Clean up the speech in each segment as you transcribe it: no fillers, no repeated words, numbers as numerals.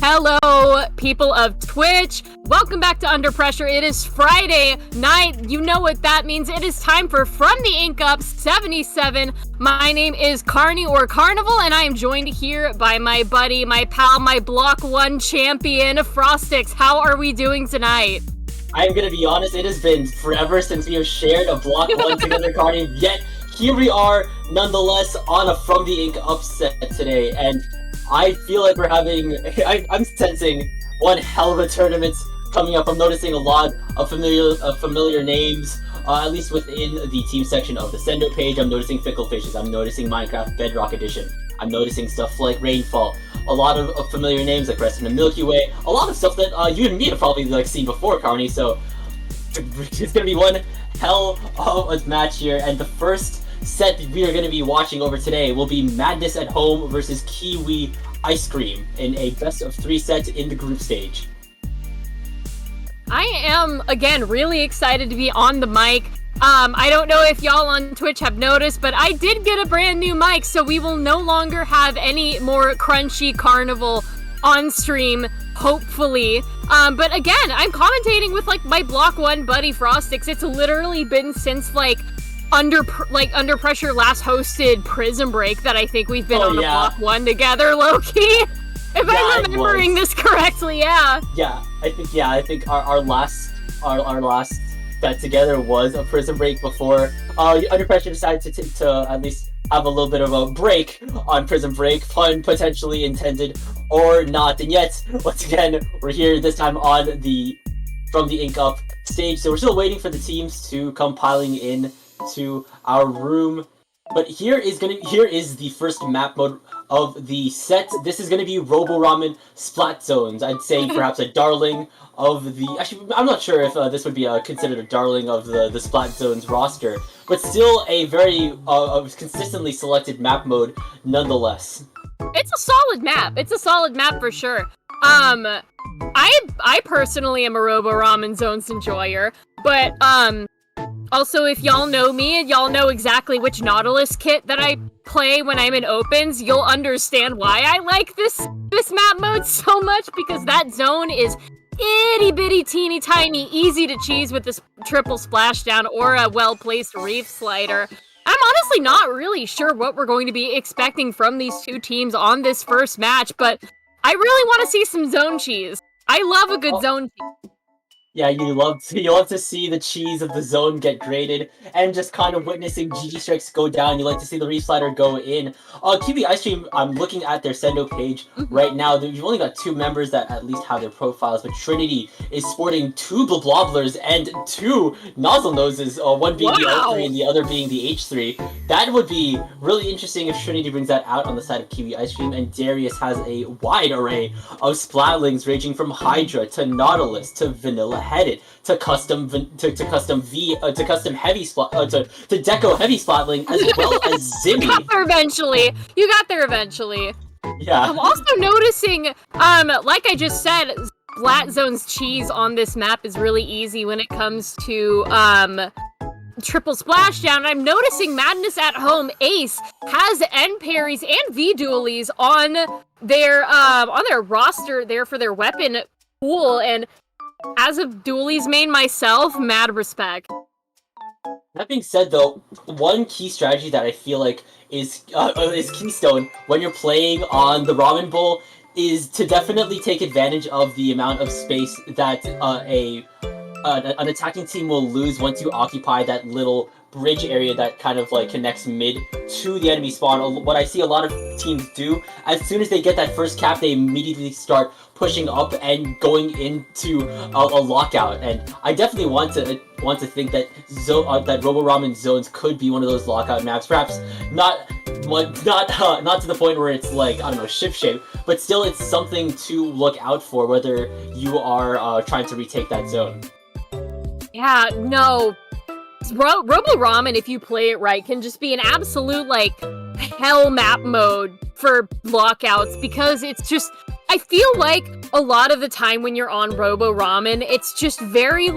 Hello, people of Twitch. Welcome back to Under Pressure. It is Friday night. You know what that means. It is time for From the Ink Up 77. My name is Carney or Carnival, and I am joined here by my buddy, my pal, my Block 1 champion, Frostix. How are we doing tonight? I'm gonna be honest, it has been forever since we have shared a Block 1 together, Carney, yet here we are, nonetheless, on a From the Ink upset today, and I feel like we're having, I'm sensing one hell of a tournament coming up. I'm noticing a lot of familiar names, at least within the team section of the Sendo page. I'm noticing Fickle Fishes, I'm noticing Minecraft Bedrock Edition, I'm noticing stuff like Rainfall, a lot of familiar names like Rest in the Milky Way, a lot of stuff that you and me have probably seen before, Carney, so it's gonna be one hell of a match here, and the first set we are going to be watching over today will be Madness at Home versus Kiwi Ice Cream in a best of 3 set in the group stage. I am, again, really excited to be on the mic. I don't know if y'all on Twitch have noticed, but I did get a brand new mic, so we will no longer have any more crunchy Carnival on stream, hopefully. But again, I'm commentating with my Block 1 buddy Frostix. It's literally been since Under Pressure last hosted Prison Break that I think we've been on a Block 1 together, low-key. If I'm remembering this correctly, yeah. I think our last bet together was a Prison Break before Under Pressure decided to at least have a little bit of a break on Prison Break, pun potentially intended or not. And yet, once again, we're here this time on the From the Ink Up stage, so we're still waiting for the teams to come piling in to our room. But here is the first map mode of the set. This is gonna be Robo Ramen Splat Zones. I'd say perhaps a darling of the. Actually, I'm not sure if this would be considered a darling of the Splat Zones roster, but still a very consistently selected map mode nonetheless. It's a solid map. It's a solid map for sure. I personally am a Robo Ramen Zones enjoyer, but also, if y'all know me and y'all know exactly which Nautilus kit that I play when I'm in opens, you'll understand why I like this map mode so much, because that zone is itty bitty teeny tiny, easy to cheese with this triple splashdown or a well-placed reef slider. I'm honestly not really sure what we're going to be expecting from these two teams on this first match, but I really want to see some zone cheese. I love a good zone cheese. Yeah, you love to see the cheese of the zone get graded, and just kind of witnessing GG strikes go down. You like to see the reef slider go in. Kiwi Ice Cream, I'm looking at their Sendo page right now. You've only got 2 members that at least have their profiles, but Trinity is sporting 2 Bloblobblers and 2 Nozzle Noses, one being the L3 and the other being the H3. That would be really interesting if Trinity brings that out on the side of Kiwi Ice Cream, and Darius has a wide array of Splatlings ranging from Hydra to Nautilus to Vanilla Headed to custom heavy splat to deco heavy splatling, as well as Zimmy. You got there eventually. Yeah. I'm also noticing, like I just said, Splat Zone's cheese on this map is really easy when it comes to triple splashdown. I'm noticing Madness at Home Ace has N parries and V dualies on their roster there for their weapon pool, and as a dualies main myself, mad respect. That being said, though, one key strategy that I feel like is keystone when you're playing on the Ramen Bowl is to definitely take advantage of the amount of space that an attacking team will lose once you occupy that little bridge area that kind of connects mid to the enemy spawn. What I see a lot of teams do, as soon as they get that first cap, they immediately start pushing up and going into a lockout. And I definitely want to think that that Robo Ramen Zones could be one of those lockout maps. Perhaps not to the point where it's I don't know, ship shape, but still it's something to look out for whether you are trying to retake that zone. Yeah, no. Robo Ramen, if you play it right, can just be an absolute, hell map mode for lockouts, because it's just, I feel like a lot of the time when you're on Robo Ramen, it's just very,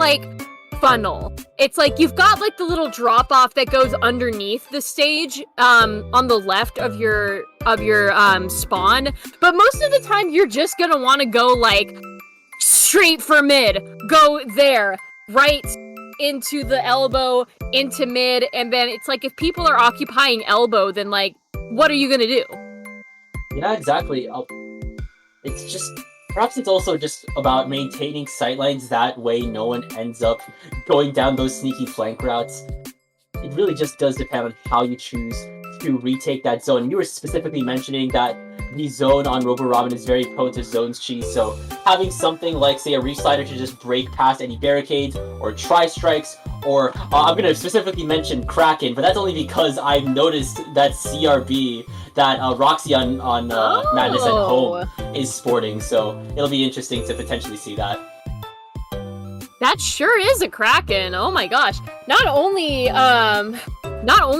funnel. It's like you've got like the little drop off that goes underneath the stage on the left of your spawn, but most of the time you're just gonna want to go like straight for mid, go there, right into the elbow, into mid, and then it's like if people are occupying elbow, then like what are you gonna do? Yeah, exactly. It's just perhaps it's also just about maintaining sightlines, that way no one ends up going down those sneaky flank routes. It really just does depend on how you choose to retake that zone. You were specifically mentioning that the zone on Robo-Ramen is very prone to zones cheese, so having something like, say, a reach slider to just break past any barricades, or tri-strikes, or I'm going to specifically mention Kraken, but that's only because I've noticed that CRB that Roxy on Madness at Home is sporting, so it'll be interesting to potentially see that. That sure is a Kraken. Oh my gosh. Not only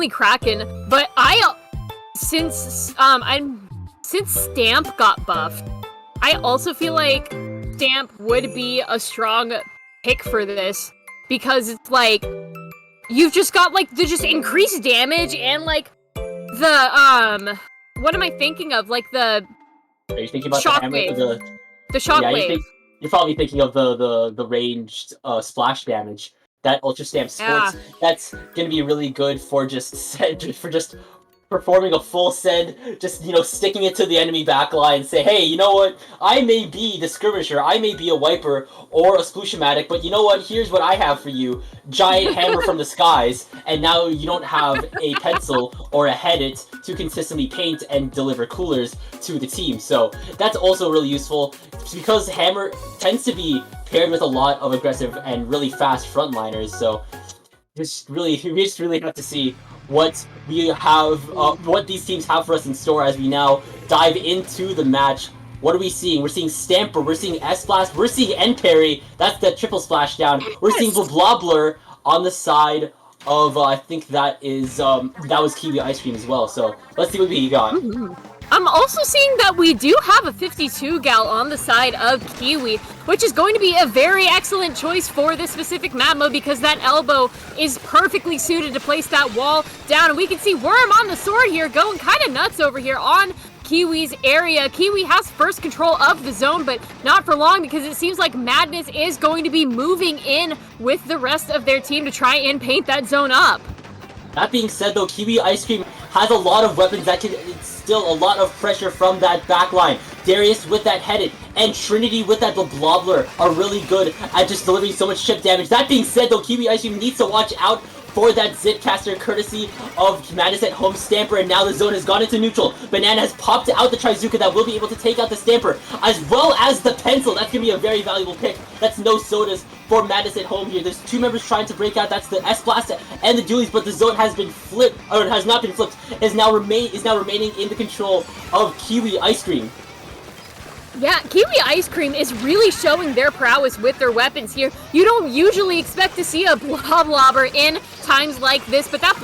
Kraken, but since Stamp got buffed, I also feel like Stamp would be a strong pick for this, because it's like you've just got like the just increased damage and like the what am I thinking of? Like the Are you thinking about shockwave? The shockwave. Yeah, you're probably thinking of the ranged splash damage that Ultra Stamp sports. Yeah. That's gonna be really good for just performing a full send, just, sticking it to the enemy backline and say, hey, you know what? I may be the skirmisher, I may be a wiper or a splooshomatic, but you know what? Here's what I have for you. Giant hammer from the skies, and now you don't have a pencil or a headit to consistently paint and deliver coolers to the team. So that's also really useful, because hammer tends to be paired with a lot of aggressive and really fast frontliners, so we just really have to see what we have, what these teams have for us in store as we now dive into the match. What are we seeing? We're seeing Stamper, we're seeing S-Blast, we're seeing N-Parry, that's the triple splashdown. We're seeing Blobbler on the side of, I think that was Kiwi Ice Cream as well, so let's see what we got. I'm also seeing that we do have a 52 gal on the side of Kiwi, which is going to be a very excellent choice for this specific map mode, because that elbow is perfectly suited to place that wall down. And we can see Worm on the sword here going kind of nuts over here on Kiwi's area. Kiwi has first control of the zone, but not for long, because it seems like Madness is going to be moving in with the rest of their team to try and paint that zone up. That being said, though, Kiwi Ice Cream has a lot of weapons that can instill a lot of pressure from that backline. Darius with that headed, and Trinity with that Blobbler are really good at just delivering so much chip damage. That being said, though, Kiwi Ice Cream needs to watch out for that Zitcaster courtesy of Madness at Home Stamper, and now the zone has gone into neutral. Banana has popped out the Trizuka that will be able to take out the Stamper, as well as the Pencil. That's going to be a very valuable pick. That's no sodas for Madness at Home here. There's two members trying to break out. That's the S-Blast and the Dualies, but the zone has been flipped, or has not been flipped, is now remaining in the control of Kiwi Ice Cream. Yeah, Kiwi Ice Cream is really showing their prowess with their weapons here. You don't usually expect to see a Bloblobber in times like this, but that the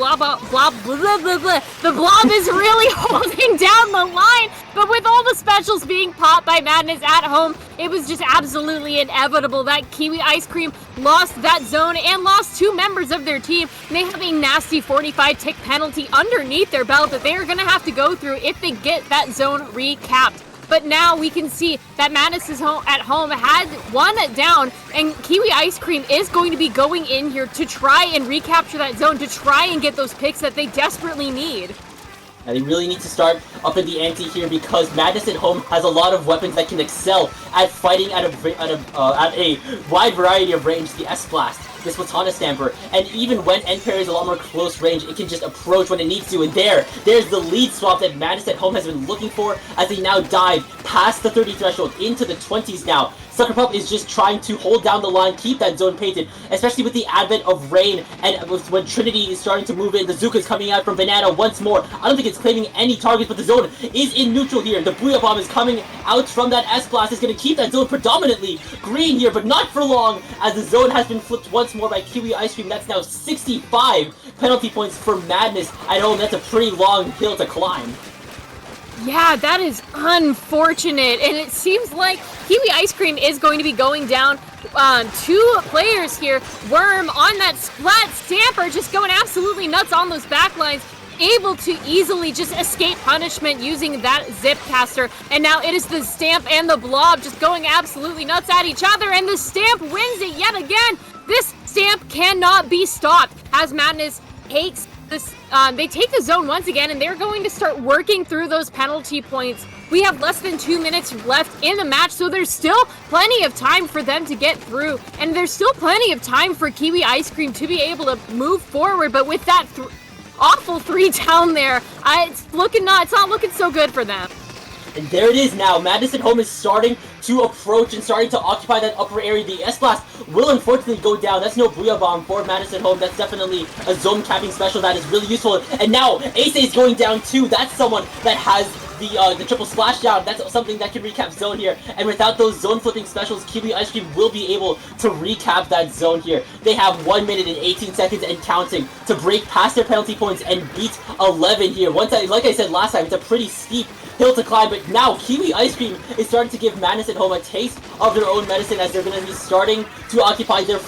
Blob is really holding down the line. But with all the specials being popped by Madness at Home, it was just absolutely inevitable that Kiwi Ice Cream lost that zone and lost two members of their team. And they have a nasty 45 tick penalty underneath their belt that they are going to have to go through if they get that zone recapped. But now we can see that Madness is at home had one down, and Kiwi Ice Cream is going to be going in here to try and recapture that zone, to try and get those picks that they desperately need. And they really need to start up in the ante here, because Madness at Home has a lot of weapons that can excel at fighting at a wide variety of range. The S-Blast, this Platana Stamper, and even when N-Parry is a lot more close range, it can just approach when it needs to, and there's the lead swap that Madness at Home has been looking for, as they now dive past the 30 threshold into the 20s now. Sucker Pup is just trying to hold down the line, keep that zone painted, especially with the advent of Rain, and when Trinity is starting to move in. The Zuka is coming out from Banana once more. I don't think it's claiming any targets, but the zone is in neutral here. The Booyah Bomb is coming out from that S-Blast. It's going to keep that zone predominantly green here, but not for long, as the zone has been flipped once more by Kiwi Ice Cream. That's now 65 penalty points for Madness at Home. That's a pretty long hill to climb. Yeah, that is unfortunate, and it seems like Kiwi Ice Cream is going to be going down. Two players here. Worm on that Splat, Stamper just going absolutely nuts on those backlines, able to easily just escape punishment using that Zip Caster, and now it is the Stamp and the Blob just going absolutely nuts at each other, and the Stamp wins it yet again. This Stamp cannot be stopped as Madness takes this. They take the zone once again, and they're going to start working through those penalty points. We have less than 2 minutes left in the match, so there's still plenty of time for them to get through, and there's still plenty of time for Kiwi Ice Cream to be able to move forward. But with that awful 3 down there, it's not looking so good for them. And there it is now. Madness at Home is starting to approach and starting to occupy that upper area. The S-Blast will unfortunately go down. That's no Booyah Bomb for Madness at Home. That's definitely a zone capping special that is really useful. And now Ace is going down too. That's someone that has the triple splashdown. That's something that can recap zone here. And without those zone flipping specials, Kiwi Ice Cream will be able to recap that zone here. They have 1 minute and 18 seconds and counting to break past their penalty points and beat 11 here. Like I said last time, it's a pretty steep hill to climb, but now Kiwi Ice Cream is starting to give Madness at Home a taste of their own medicine as they're going to be starting to occupy their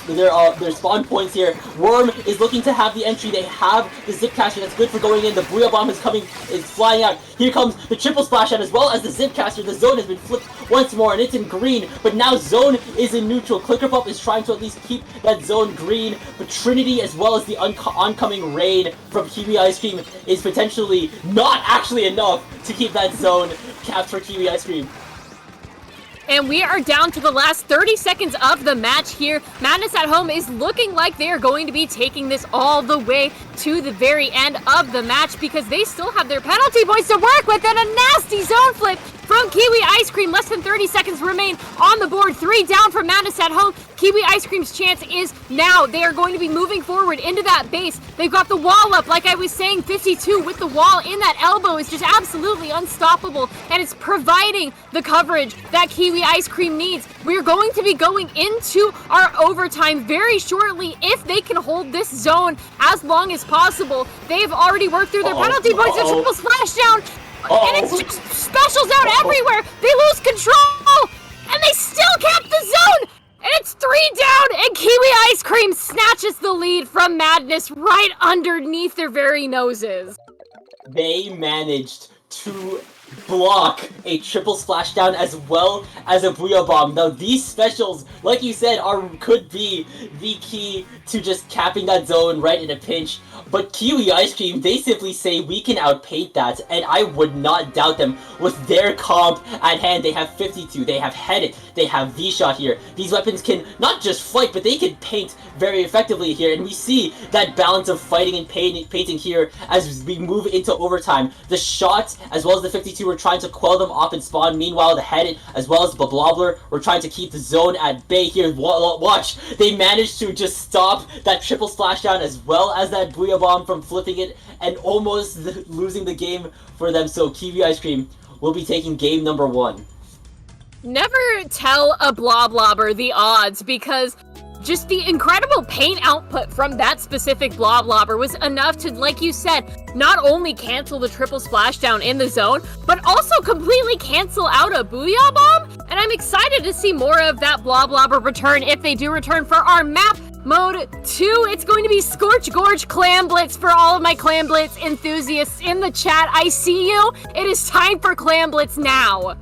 spawn points here. Worm is looking to have the entry. They have the Zip Caster that's good for going in. The Booyah Bomb is flying out. Here comes the triple splash out as well as the Zip Caster. The zone has been flipped once more and it's in green, but now zone is in neutral. Clicker Pup is trying to at least keep that zone green, but Trinity as well as the oncoming rain from Kiwi Ice Cream is potentially not actually enough to keep that zone capped for Kiwi Ice Cream. And we are down to the last 30 seconds of the match here. Madness at Home is looking like they are going to be taking this all the way to the very end of the match because they still have their penalty points to work with, and a nasty zone flip from Kiwi Ice Cream. Less than 30 seconds remain on the board. 3 down for Madness at Home. Kiwi Ice Cream's chance is now. They are going to be moving forward into that base. They've got the wall up. Like I was saying, 52 with the wall in that elbow is just absolutely unstoppable, and it's providing the coverage that Kiwi Ice Cream needs. We're going to be going into our overtime very shortly if they can hold this zone as long as possible. They've already worked through their penalty points and triple splashdown, and it's just specials out everywhere. They lose control, and they still cap the zone. And it's 3 down, and Kiwi Ice Cream snatches the lead from Madness right underneath their very noses. They managed to block a triple splashdown as well as a Booyah Bomb. Now these specials, like you said, could be the key to just capping that zone right in a pinch. But Kiwi Ice Cream, they simply say we can outpaint that, and I would not doubt them with their comp at hand. They have 52, they have Headed, they have V-Shot here. These weapons can not just fight, but they can paint very effectively here, and we see that balance of fighting and painting here as we move into overtime. The Shot, as well as the 52, were trying to quell them off and spawn. Meanwhile, the Headed, as well as the Blobbler, were trying to keep the zone at bay here. Watch, they managed to just stop that triple splashdown as well as that Booyah Bomb from flipping it and almost losing the game for them. So Kiwi Ice Cream will be taking game number 1. Never tell a Bloblobber the odds, because just the incredible paint output from that specific Bloblobber was enough to, like you said, not only cancel the triple splashdown in the zone, but also completely cancel out a Booyah Bomb. And I'm excited to see more of that Bloblobber return if they do return for our map Mode 2. It's going to be Scorch Gorge Clam Blitz for all of my Clam Blitz enthusiasts in the chat. I see you. It is time for Clam Blitz now.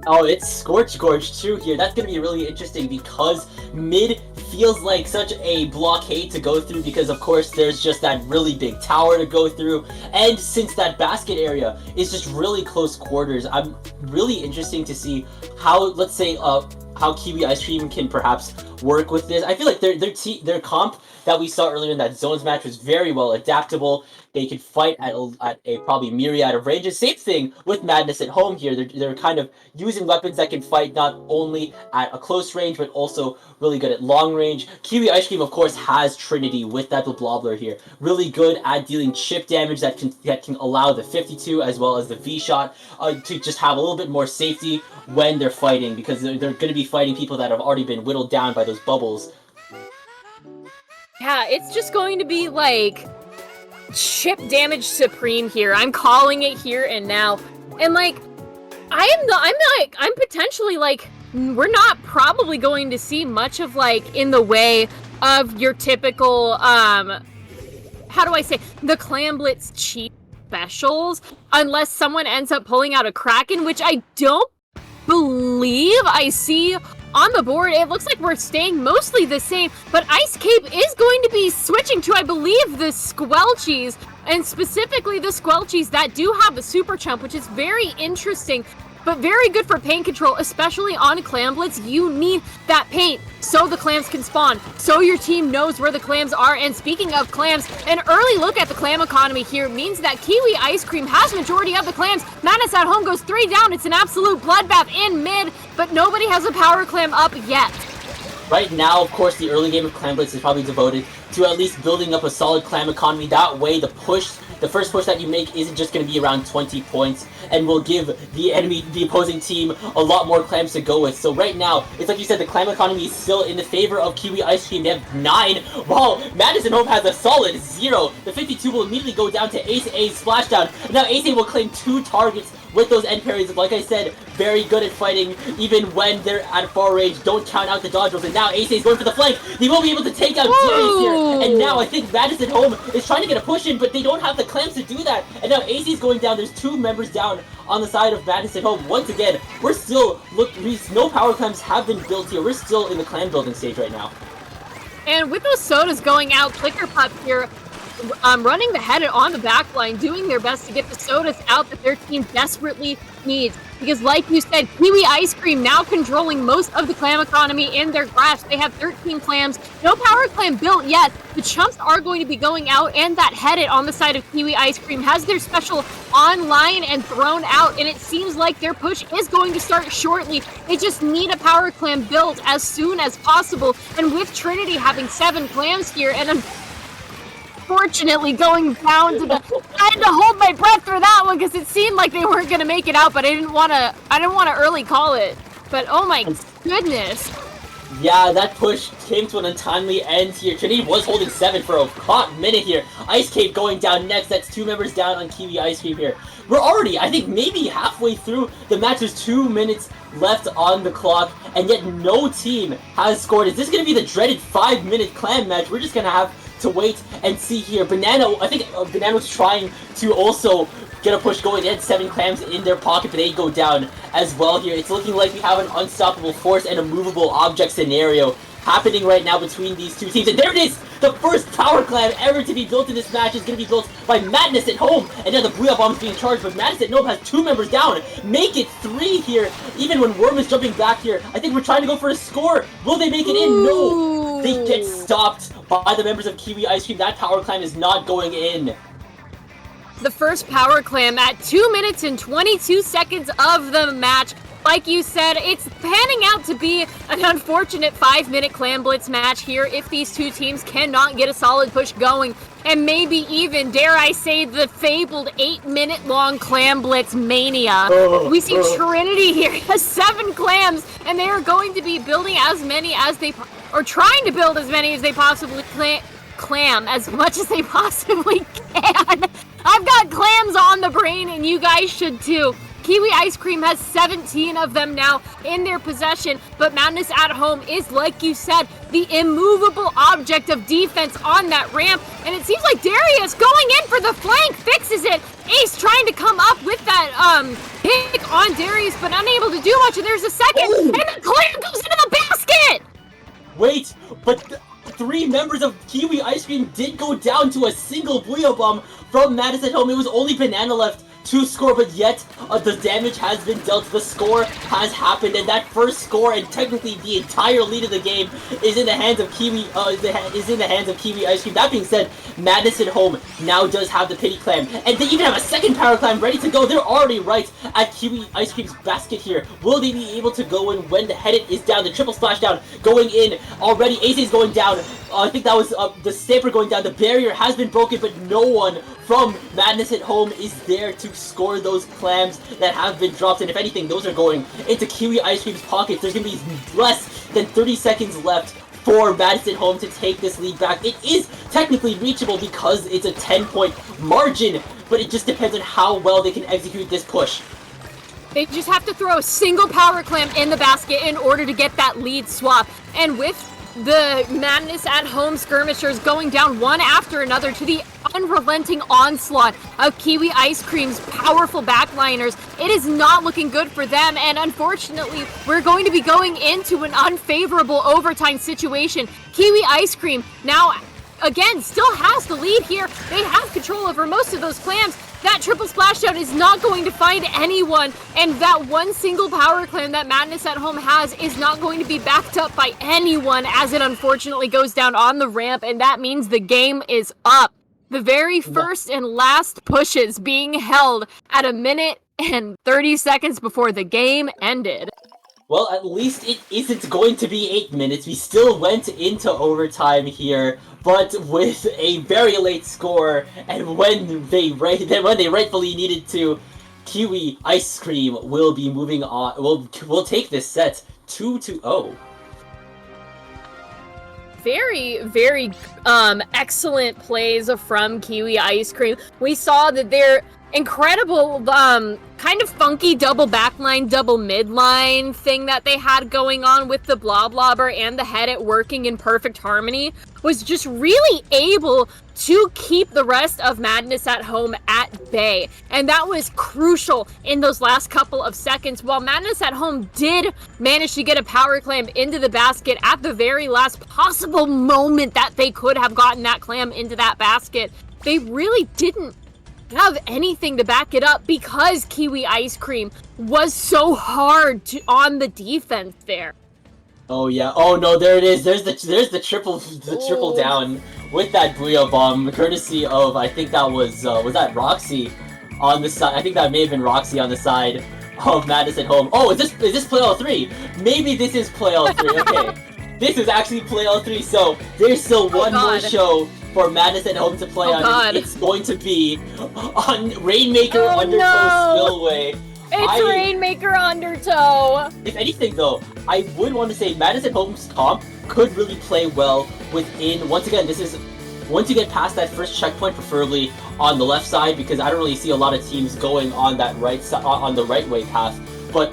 Oh, it's Scorch Gorge too here. That's going to be really interesting because mid feels like such a blockade to go through because, of course, there's just that really big tower to go through. And since that basket area is just really close quarters, I'm really interesting to see how, let's say, how Kiwi Ice Cream can perhaps work with this. I feel like their comp that we saw earlier in that zones match was very well adaptable. They could fight at a probably myriad of ranges. Same thing with Madness at Home here. They're kind of using weapons that can fight not only at a close range, but also really good at long range. Kiwi Ice Cream, of course, has Trinity with that Blobbler here. Really good at dealing chip damage that can allow the 52 as well as the V-Shot to just have a little bit more safety when they're fighting, because they're going to be fighting people that have already been whittled down by those bubbles. Yeah, it's just going to be like chip damage supreme here. I'm calling it here and now. And like, I'm potentially like, we're not probably going to see much of like in the way of your typical, how do I say, the Clam Blitz cheap specials, unless someone ends up pulling out a Kraken, which I don't believe I see on the board. It looks like we're staying mostly the same, but Ice Cape is going to be switching to, I believe, the Squelchies, and specifically the Squelchies that do have the Super Chump, which is very interesting, but very good for paint control, especially on Clam Blitz. You need that paint so the clams can spawn, so your team knows where the clams are. And speaking of clams, an early look at the clam economy here means that Kiwi Ice Cream has majority of the clams. Madness at home goes 3 down. It's an absolute bloodbath in mid, but nobody has a power clam up yet. Right now, of course, the early game of Clam Blitz is probably devoted to at least building up a solid clam economy. That way, the first push that you make isn't just going to be around 20 points and will give the opposing team a lot more clams to go with. So right now, it's like you said, the clam economy is still in the favor of Kiwi Ice Cream. They have 9, while Madison Hope has a solid 0. The 52 will immediately go down to Ace A's splashdown. Now Ace A will claim 2 targets with those end parries. Like I said, very good at fighting, even when they're at far range. Don't count out the dodge rolls. And now Ace A is going for the flank. He will be able to take out Darius here. And now I think Madison Home is trying to get a push in, but they don't have the clams to do that. And now Ace is going down. There's 2 members down on the side of Madison Home. Once again, we're still, no power clams have been built here. We're still in the clan building stage right now. And with those sodas going out, Clicker Pup here, running the head on the back line, doing their best to get the sodas out that their team desperately needs. Because like you said, Kiwi Ice Cream now controlling most of the clam economy in their grasp. They have 13 clams, no power clam built yet. The chumps are going to be going out, and that headed on the side of Kiwi Ice Cream has their special online and thrown out, and it seems like their push is going to start shortly. They just need a power clam built as soon as possible. And with Trinity having 7 clams here, and unfortunately going down to the, I had to hold my breath for that one because it seemed like they weren't gonna make it out, but I didn't want to early call it. But oh my goodness. Yeah, that push came to an untimely end here. Trinity was holding 7 for a hot minute here. Ice Cape going down next. That's 2 members down on Kiwi Ice Cream here. We're already, I think, maybe halfway through the match. There's 2 minutes left on the clock, and yet no team has scored. Is this going to be the dreaded 5-minute clan match? We're just going to have to wait and see here. Banana, I think Banana was trying to also get a push going. They had 7 clams in their pocket, but they go down as well here. It's looking like we have an unstoppable force and a movable object scenario happening right now between these 2 teams. And there it is! The first power clam ever to be built in this match is going to be built by Madness at Home. And now the Booyah Bomb is being charged, but Madness at Home has 2 members down. Make it 3 here, even when Worm is jumping back here. I think we're trying to go for a score. Will they make it in? No! They get stopped by the members of Kiwi Ice Cream. That power clam is not going in. The first power clam at 2 minutes and 22 seconds of the match. Like you said, it's panning out to be an unfortunate 5-minute Clam Blitz match here if these 2 teams cannot get a solid push going. And maybe even, dare I say, the fabled 8-minute long Clam Blitz mania. We see Trinity here has 7 clams, and they are going to be building as many as they, or trying to build as many as they possibly clam as much as they possibly can. I've got clams on the brain, and you guys should too. Kiwi Ice Cream has 17 of them now in their possession, but Madness at Home is, like you said, the immovable object of defense on that ramp, and it seems like Darius going in for the flank fixes it. Ace trying to come up with that pick on Darius, but unable to do much, and there's a second, and the clam goes into the basket! Wait, but 3 members of Kiwi Ice Cream did go down to a single Booyah Bomb from Madness at Home. It was only Banana left to score, but yet the damage has been dealt. The score has happened, and that first score, and technically the entire lead of the game, is in the hands of Kiwi. Is in the hands of Kiwi Ice Cream. That being said, Madness at Home now does have the pity clam, and they even have a second power clam ready to go. They're already right at Kiwi Ice Cream's basket here. Will they be able to go in when the headed is down? The triple splash down going in already. Ace is going down. I think that was the stamper going down. The barrier has been broken, but no one from Madness at Home is there to score those clams that have been dropped. And if anything, those are going into Kiwi Ice Cream's pockets. There's going to be less than 30 seconds left for Madness at Home to take this lead back. It is technically reachable because it's a 10-point margin, but it just depends on how well they can execute this push. They just have to throw a single power clam in the basket in order to get that lead swap. And with the Madness at Home skirmishers going down one after another to the unrelenting onslaught of Kiwi Ice Cream's powerful backliners, it is not looking good for them, and unfortunately, we're going to be going into an unfavorable overtime situation. Kiwi Ice Cream now, again, still has the lead here. They have control over most of those clams. That triple splashdown is not going to find anyone, and that one single power clam that Madness at Home has is not going to be backed up by anyone as it unfortunately goes down on the ramp, and that means the game is up. The very first and last pushes being held at 1 minute and 30 seconds before the game ended. Well, at least it isn't going to be 8 minutes. We still went into overtime here, but with a very late score, and when they rightfully needed to, Kiwi Ice Cream will be moving on. We'll take this set 2-0. Very, very excellent plays from Kiwi Ice Cream. We saw that their incredible, kind of funky double backline, double midline thing that they had going on with the Bloblobber and the Head It working in perfect harmony was just really able to keep the rest of Madness at Home at bay. And that was crucial in those last couple of seconds. While Madness at Home did manage to get a power clam into the basket at the very last possible moment that they could have gotten that clam into that basket, they really didn't have anything to back it up because Kiwi Ice Cream was so hard on the defense there. Oh yeah. Oh no, there it is. There's the triple down with that Booyah Bomb, courtesy of, I think that was that Roxy on the side. I think that may have been Roxy on the side of Madness at Home. Oh, is this play all 3? Maybe this is play all 3. Okay. This is actually play all 3. So there's still one more show for Madness at Home to play on. God. It's going to be on Rainmaker Undertow Spillway. It's Rainmaker Undertow. If anything, though, I would want to say Madness at Home's comp could really play well within. Once again, this is once you get past that first checkpoint, preferably on the left side, because I don't really see a lot of teams going on that right side, on the right way path. But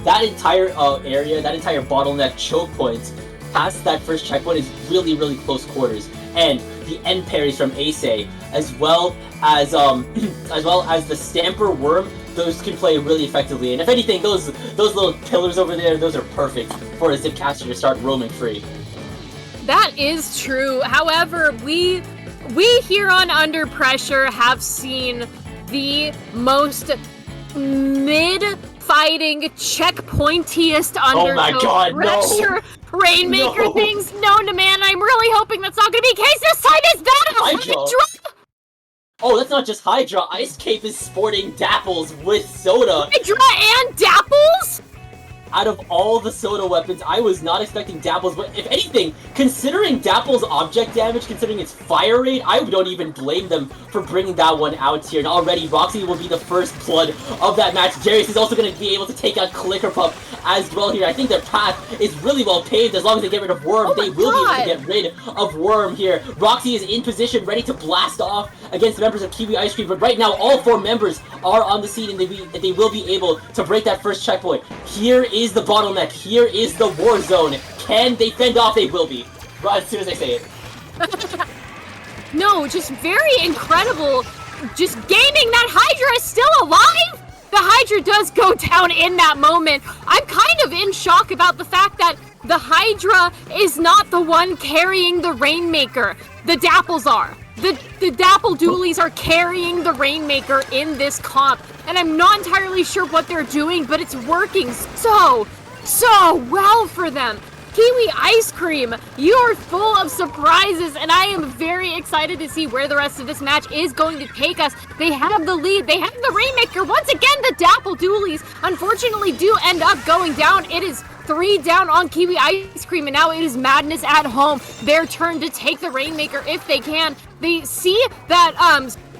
that entire area, that entire bottleneck choke point past that first checkpoint is really, really close quarters. And the end parries from Ace, as well as the Stamper Worm, those can play really effectively. And if anything, those little pillars over there, those are perfect for a Zipcaster to start roaming free. That is true. However, we here on Under Pressure have seen the most mid-fighting, checkpointiest Undertow pressure Rainmaker things known to man. I'm really hoping that's not going to be the case this time. Is that a Hydra? Oh, that's not just Hydra. Ice Cape is sporting Dapples with Soda. Hydra and Dapples? Out of all the Soda weapons, I was not expecting Dapples, but if anything, considering Dapples' object damage, considering its fire rate, I don't even blame them for bringing that one out here. And already, Roxy will be the first blood of that match. Darius is also going to be able to take out Clicker Pup as well here. I think their path is really well paved. As long as they get rid of Worm, they will be able to get rid of Worm here. Roxy is in position, ready to blast off against the members of Kiwi Ice Cream, but right now, all 4 members are on the scene, and they will be able to break that first checkpoint. Here is the bottleneck. Here is the war zone. Can they fend off? They will be. Right as soon as I say it. No, just very incredible. Just gaming that Hydra is still alive? The Hydra does go down in that moment. I'm kind of in shock about the fact that the Hydra is not the one carrying the Rainmaker. The Dapples are. The Dapple Doolies are carrying the Rainmaker in this comp, and I'm not entirely sure what they're doing, but it's working so well for them. Kiwi Ice Cream, you are full of surprises, and I am very excited to see where the rest of this match is going to take us. They have the lead, they have the Rainmaker. Once again, the Dapple Doolies unfortunately do end up going down. It is 3 down on Kiwi Ice Cream, and now it is Madness at Home. Their turn to take the Rainmaker if they can. They see that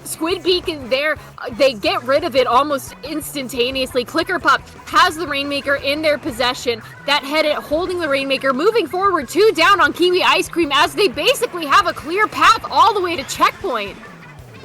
Squid Beacon there, they get rid of it almost instantaneously. Clicker Pup has the Rainmaker in their possession. That Head It holding the Rainmaker, moving forward, 2 down on Kiwi Ice Cream as they basically have a clear path all the way to checkpoint.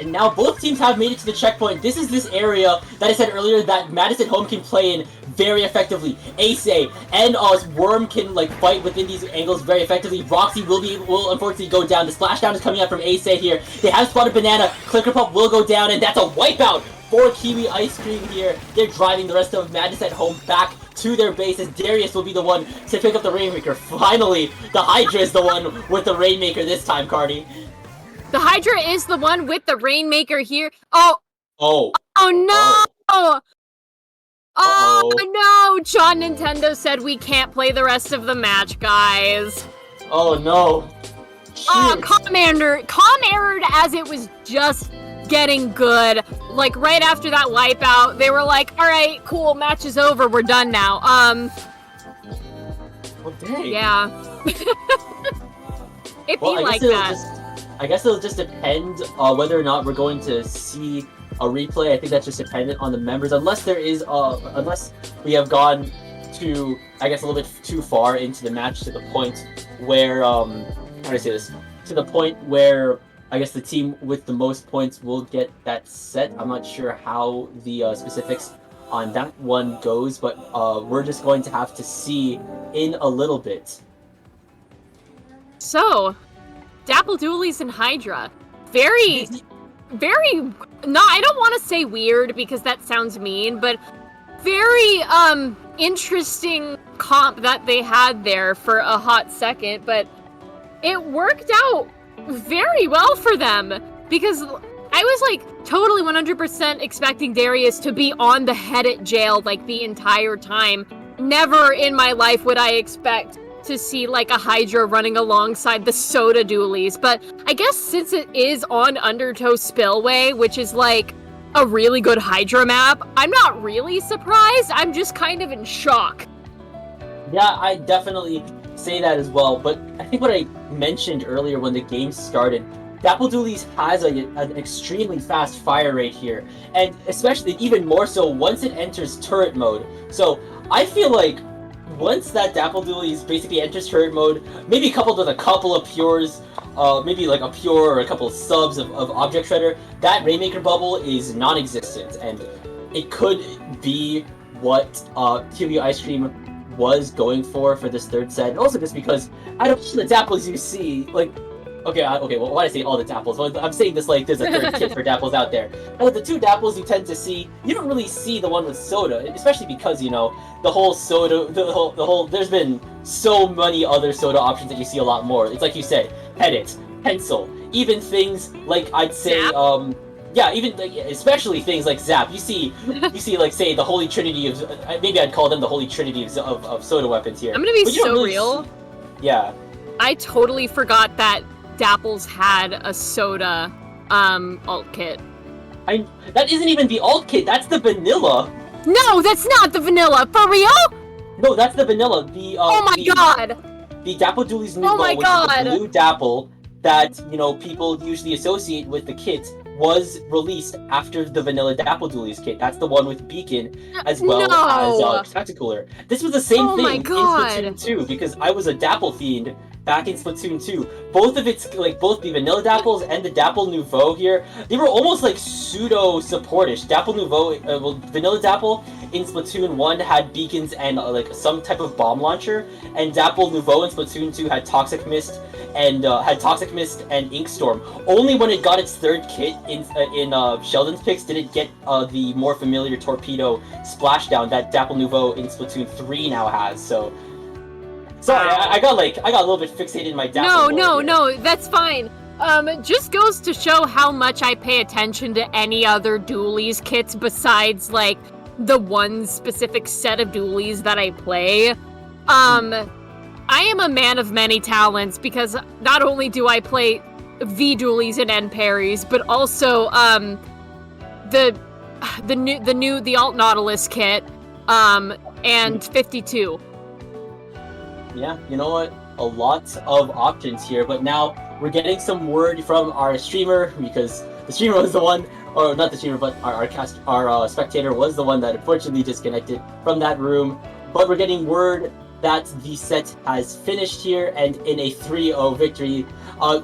And now both teams have made it to the checkpoint. This is this area that I said earlier that Madison Home can play in very effectively. Ace and Worm can like fight within these angles very effectively. Roxy will unfortunately go down. The splashdown is coming out from Ace here. They have spotted Banana. Clicker Pop will go down, and that's a wipeout for Kiwi Ice Cream here. They're driving the rest of Madison Home back to their bases. Darius will be the one to pick up the Rainmaker. Finally, the Hydra is the one with the Rainmaker this time, Cardi. The Hydra is the one with the Rainmaker here. Oh no! Oh no! John Nintendo said we can't play the rest of the match, guys. Oh no! Oh, comm errored as it was just getting good. Like right after that wipeout, they were like, "All right, cool, match is over. We're done now." Well, dang. Yeah. It'd be like that. I guess it'll just depend whether or not we're going to see a replay. I think that's just dependent on the members, unless there is unless we have gone to, I guess, a little bit too far into the match to the point where how do I say this? To the point where I guess the team with the most points will get that set. I'm not sure how the specifics on that one goes, but we're just going to have to see in a little bit. So, Dapple Doolies and Hydra. Very, no, I don't want to say weird because that sounds mean, but very, interesting comp that they had there for a hot second, but it worked out very well for them because I was like totally 100% expecting Darius to be on the head at jail like the entire time. Never in my life would I expect to see like a Hydra running alongside the Soda Doolies, but I guess since it is on Undertow Spillway, which is like a really good Hydra map, I'm not really surprised. I'm just kind of in shock. Yeah, I definitely say that as well, but I think what I mentioned earlier when the game started, Dapple Doolies has an extremely fast fire rate here, and especially even more so once it enters turret mode. So I feel like once that Dapple Doolies basically enters turret mode, maybe coupled with a couple of pures, maybe like a pure or a couple of subs of Object Shredder, that Rainmaker bubble is non-existent, and it could be what Kiwi Ice Cream was going for this third set. And also just because out of all the Dapples you see, like, okay, well, why do I say all the Dapples? Well, I'm saying this like there's a third kit for Dapples out there. Out of the two Dapples you tend to see, you don't really see the one with Soda, especially because, you know, the whole Soda, the whole, there's been so many other Soda options that you see a lot more. It's like you said, Pedit, Pencil, even things like, I'd say, Zap? yeah, even, like, especially things like Zap. You see, like, say, the Holy Trinity of, maybe I'd call them the Holy Trinity of Soda weapons here. I'm gonna be so really real. Yeah. I totally forgot that Dapples had a Soda alt kit. That isn't even the alt kit, that's the vanilla. No, that's not the vanilla. For real? No, that's the vanilla. Oh my god. The Dapple Dooley's new Oh my which god. is the blue Dapple that, you know, people usually associate with the kit, was released after the vanilla Dapple Doolies kit. That's the one with Beacon as well as Tacticooler. This was the same thing in Splatoon 2 because I was a Dapple fiend back in Splatoon 2. Both of its, like, both the vanilla Dapples and the Dapple Nouveau here, they were almost like pseudo-supportish. Dapple Nouveau, well, vanilla Dapple in Splatoon 1 had beacons and like some type of bomb launcher, and Dapple Nouveau in Splatoon 2 had Toxic Mist and Ink Storm. Only when it got its third kit in Sheldon's picks did it get the more familiar Torpedo Splashdown that Dapple Nouveau in Splatoon 3 now has. So sorry, I got a little bit fixated in my Dapple. No, that's fine. It just goes to show how much I pay attention to any other Doolies kits besides, like, the one specific set of Doolies that I play. I am a man of many talents because not only do I play V Doolies and N parries, but also, the Alt Nautilus kit, and 52. Yeah, you know what? A lot of options here, but now we're getting some word from our streamer, because the streamer was the one, or not the streamer, but our spectator was the one that unfortunately disconnected from that room. But we're getting word that the set has finished here, and in a 3-0 victory,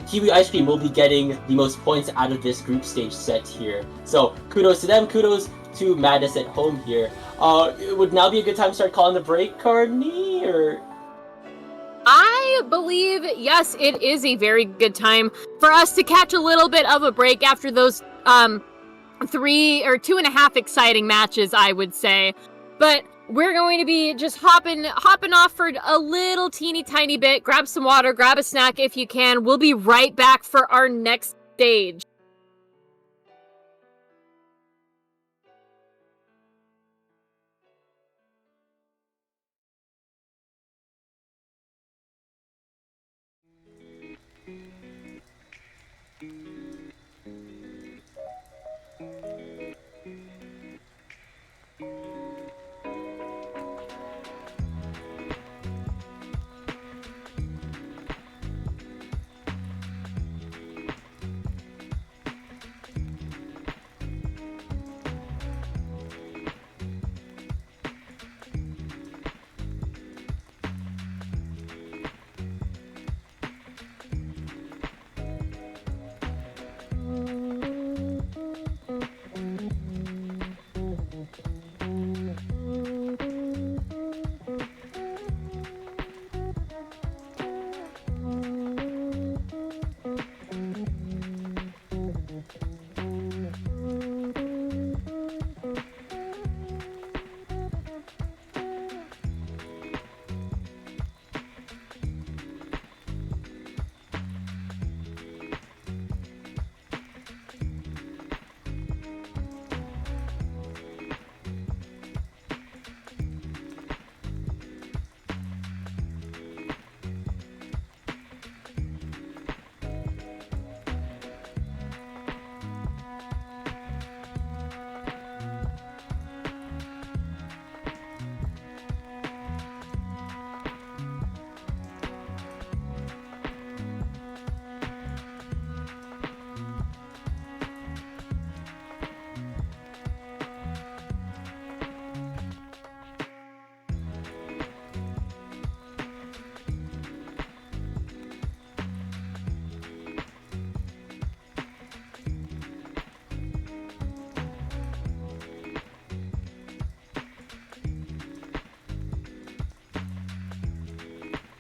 Kiwi Ice Cream will be getting the most points out of this group stage set here. So kudos to them, kudos to Madness at home here. It would now be a good time to start calling the break, Carney, or... I believe, yes, it is a very good time for us to catch a little bit of a break after those 3 or 2.5 exciting matches, I would say. But we're going to be just hopping off for a little teeny tiny bit. Grab some water, grab a snack if you can. We'll be right back for our next stage.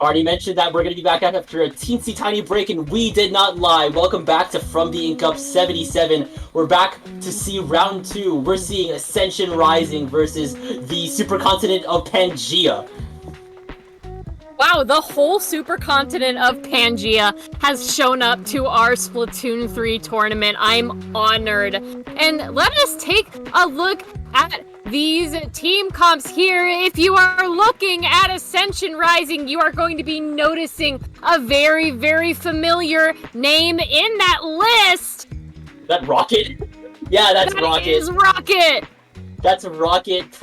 Already mentioned that we're going to be back after a teensy tiny break, and we did not lie. Welcome back to From the Ink Up 77. We're back to see round 2. We're seeing Ascension Rising versus the supercontinent of Pangea. Wow, the whole supercontinent of Pangea has shown up to our Splatoon 3 tournament. I'm honored. And let us take a look at these team comps here. If you are looking at Ascension Rising, you are going to be noticing a very, very familiar name in that list. That Rocket? Yeah, that's Rocket. That is Rocket. That's Rocket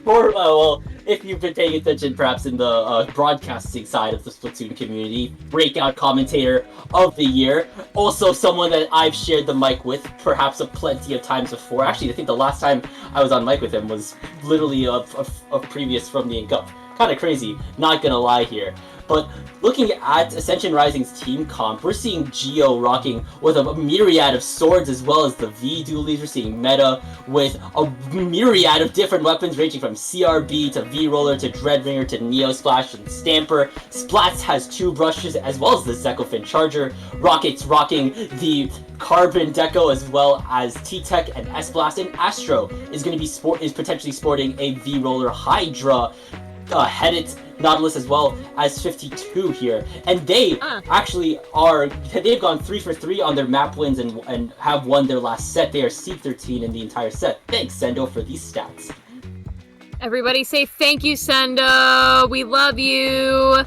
well, if you've been paying attention perhaps in the broadcasting side of the Splatoon community, breakout commentator of the year. Also someone that I've shared the mic with perhaps plenty of times before. Actually, I think the last time I was on mic with him was literally a previous From the Ink Up. Kind of crazy, not gonna lie here. But looking at Ascension Rising's team comp, we're seeing Geo rocking with a myriad of swords as well as the V-Dualies. We're seeing Meta with a myriad of different weapons ranging from CRB to V-Roller to Dreadringer to Neo Splash and Stamper. Splats has 2 brushes as well as the Zekofin Charger. Rocket's rocking the Carbon Deco as well as T-Tech and S-Blast, and Astro is going to be potentially sporting a V-Roller Hydra headed Nautilus as well as 52 here, and they actually they've gone 3 for 3 on their map wins and have won their last set. They are C13 in the entire set. Thanks, Sendo, for these stats. Everybody say thank you, Sendo. We love you.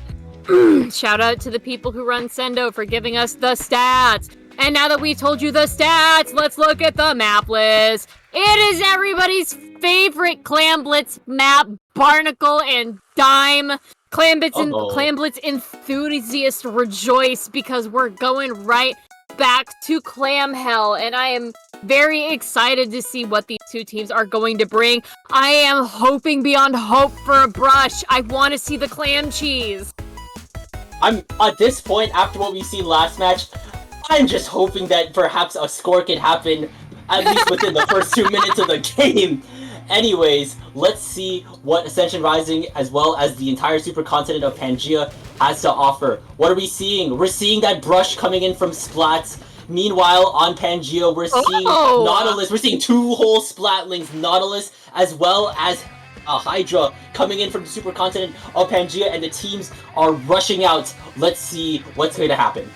Shout out to the people who run Sendo for giving us the stats. And now that we've told you the stats, let's look at the map list. It is everybody's favorite Clam Blitz map, Barnacle and Dime. Clam Blitz enthusiasts rejoice because we're going right back to Clam Hell, and I am very excited to see what these two teams are going to bring. I am hoping beyond hope for a brush. I want to see the clam cheese. I'm at this point, after what we've seen last match, I'm just hoping that perhaps a score can happen at least within the first 2 minutes of the game. Anyways, let's see what Ascension Rising, as well as the entire supercontinent of Pangaea, has to offer. What are we seeing? We're seeing that brush coming in from Splat. Meanwhile, on Pangaea, we're seeing Nautilus. We're seeing 2 whole Splatlings, Nautilus, as well as a Hydra coming in from the supercontinent of Pangaea, and the teams are rushing out. Let's see what's going to happen.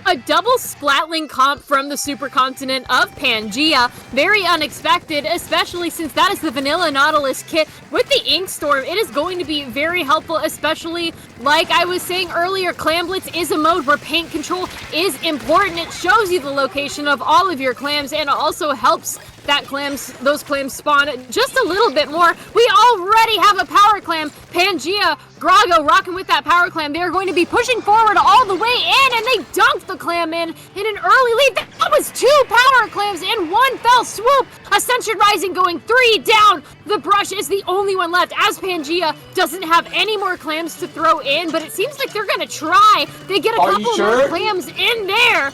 A double Splatling comp from the supercontinent of Pangaea. Very unexpected, especially since that is the vanilla Nautilus kit. With the Ink Storm, it is going to be very helpful, especially like I was saying earlier, Clam Blitz is a mode where paint control is important. It shows you the location of all of your clams and also helps that those clams spawn just a little bit more. We already have a power clam. Pangaea, Grago rocking with that power clam. They're going to be pushing forward all the way in, and they dunked the clam in an early lead. That was 2 power clams in one fell swoop. Ascension Rising going 3 down. The brush is the only one left, as Pangaea doesn't have any more clams to throw in, but it seems like they're gonna try. They get a couple more clams in there.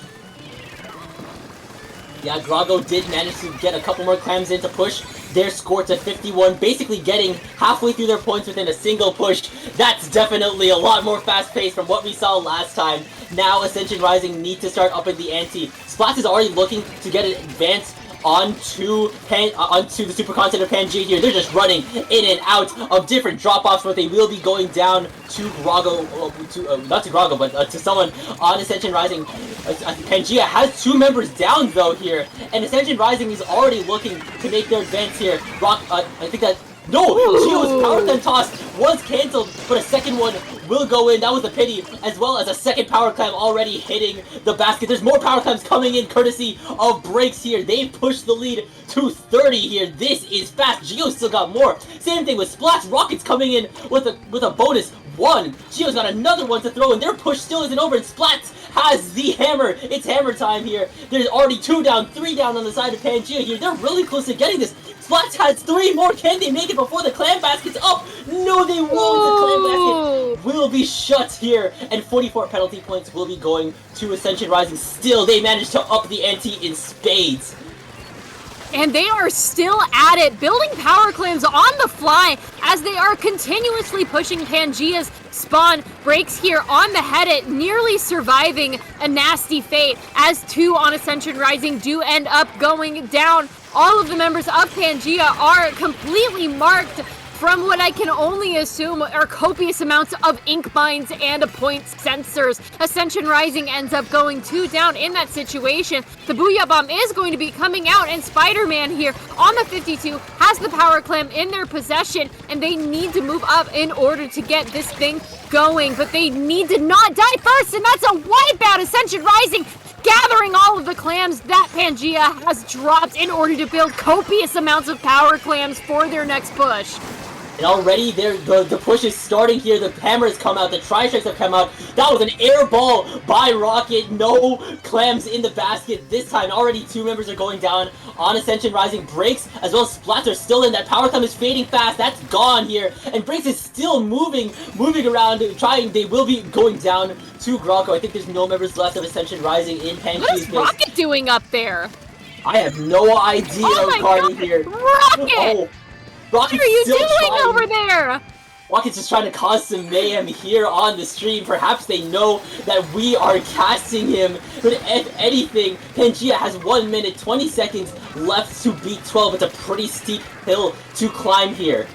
Yeah, Grago did manage to get a couple more clams in to push their score to 51, basically getting halfway through their points within a single push. That's definitely a lot more fast-paced from what we saw last time. Now Ascension Rising need to start upping the ante. Splat is already looking to get an advance onto the supercontinent of Pangaea here. They're just running in and out of different drop-offs, but they will be going down to Grago, not to Grago, but to someone on Ascension Rising. Pangaea has 2 members down though here, and Ascension Rising is already looking to make their advance here. I think that Geo's power clam toss was cancelled, but a second one will go in. That was a pity, as well as a second power clam already hitting the basket. There's more power clams coming in courtesy of Breaks here. They've pushed the lead to 30 here. This is fast. Geo still got more. Same thing with Splash. Rockets coming in with a bonus 1. Geo's got another one to throw in. Their push still isn't over, and Splat has the hammer. It's hammer time here. There's already 2 down, 3 down on the side of Pangaea here. They're really close to getting this. Splat has 3 more. Can they make it before the clam basket's up? No, they won't. The clam basket will be shut here, and 44 penalty points will be going to Ascension Rising. Still, they managed to up the ante in spades. And they are still at it, building power clams on the fly as they are continuously pushing Pangaea's spawn. Breaks here on the head, nearly surviving a nasty fate, as 2 on Ascension Rising do end up going down. All of the members of Pangaea are completely marked from what I can only assume are copious amounts of ink binds and point sensors. Ascension Rising ends up going 2 down in that situation. The Booyah Bomb is going to be coming out, and Spider-Man here on the 52 has the power clam in their possession, and they need to move up in order to get this thing going, but they need to not die first, and that's a wipeout. Ascension Rising gathering all of the clams that Pangaea has dropped in order to build copious amounts of power clams for their next push. And already the push is starting here. The hammers come out. The tri-strikes have come out. That was an air ball by Rocket. No clams in the basket this time. Already 2 members are going down on Ascension Rising. Breaks as well as Splatter still in. That power clam is fading fast. That's gone here. And Breaks is still moving around, trying. They will be going down to Grago. I think there's no members left of Ascension Rising in Pangaea's What is Rocket doing up there? I have no idea, Cardi here. Rocket! What are you doing over there? Rocket's just trying to cause some mayhem here on the stream. Perhaps they know that we are casting him. But if anything, Pangaea has 1 minute, 20 seconds left to beat 12. It's a pretty steep hill to climb here.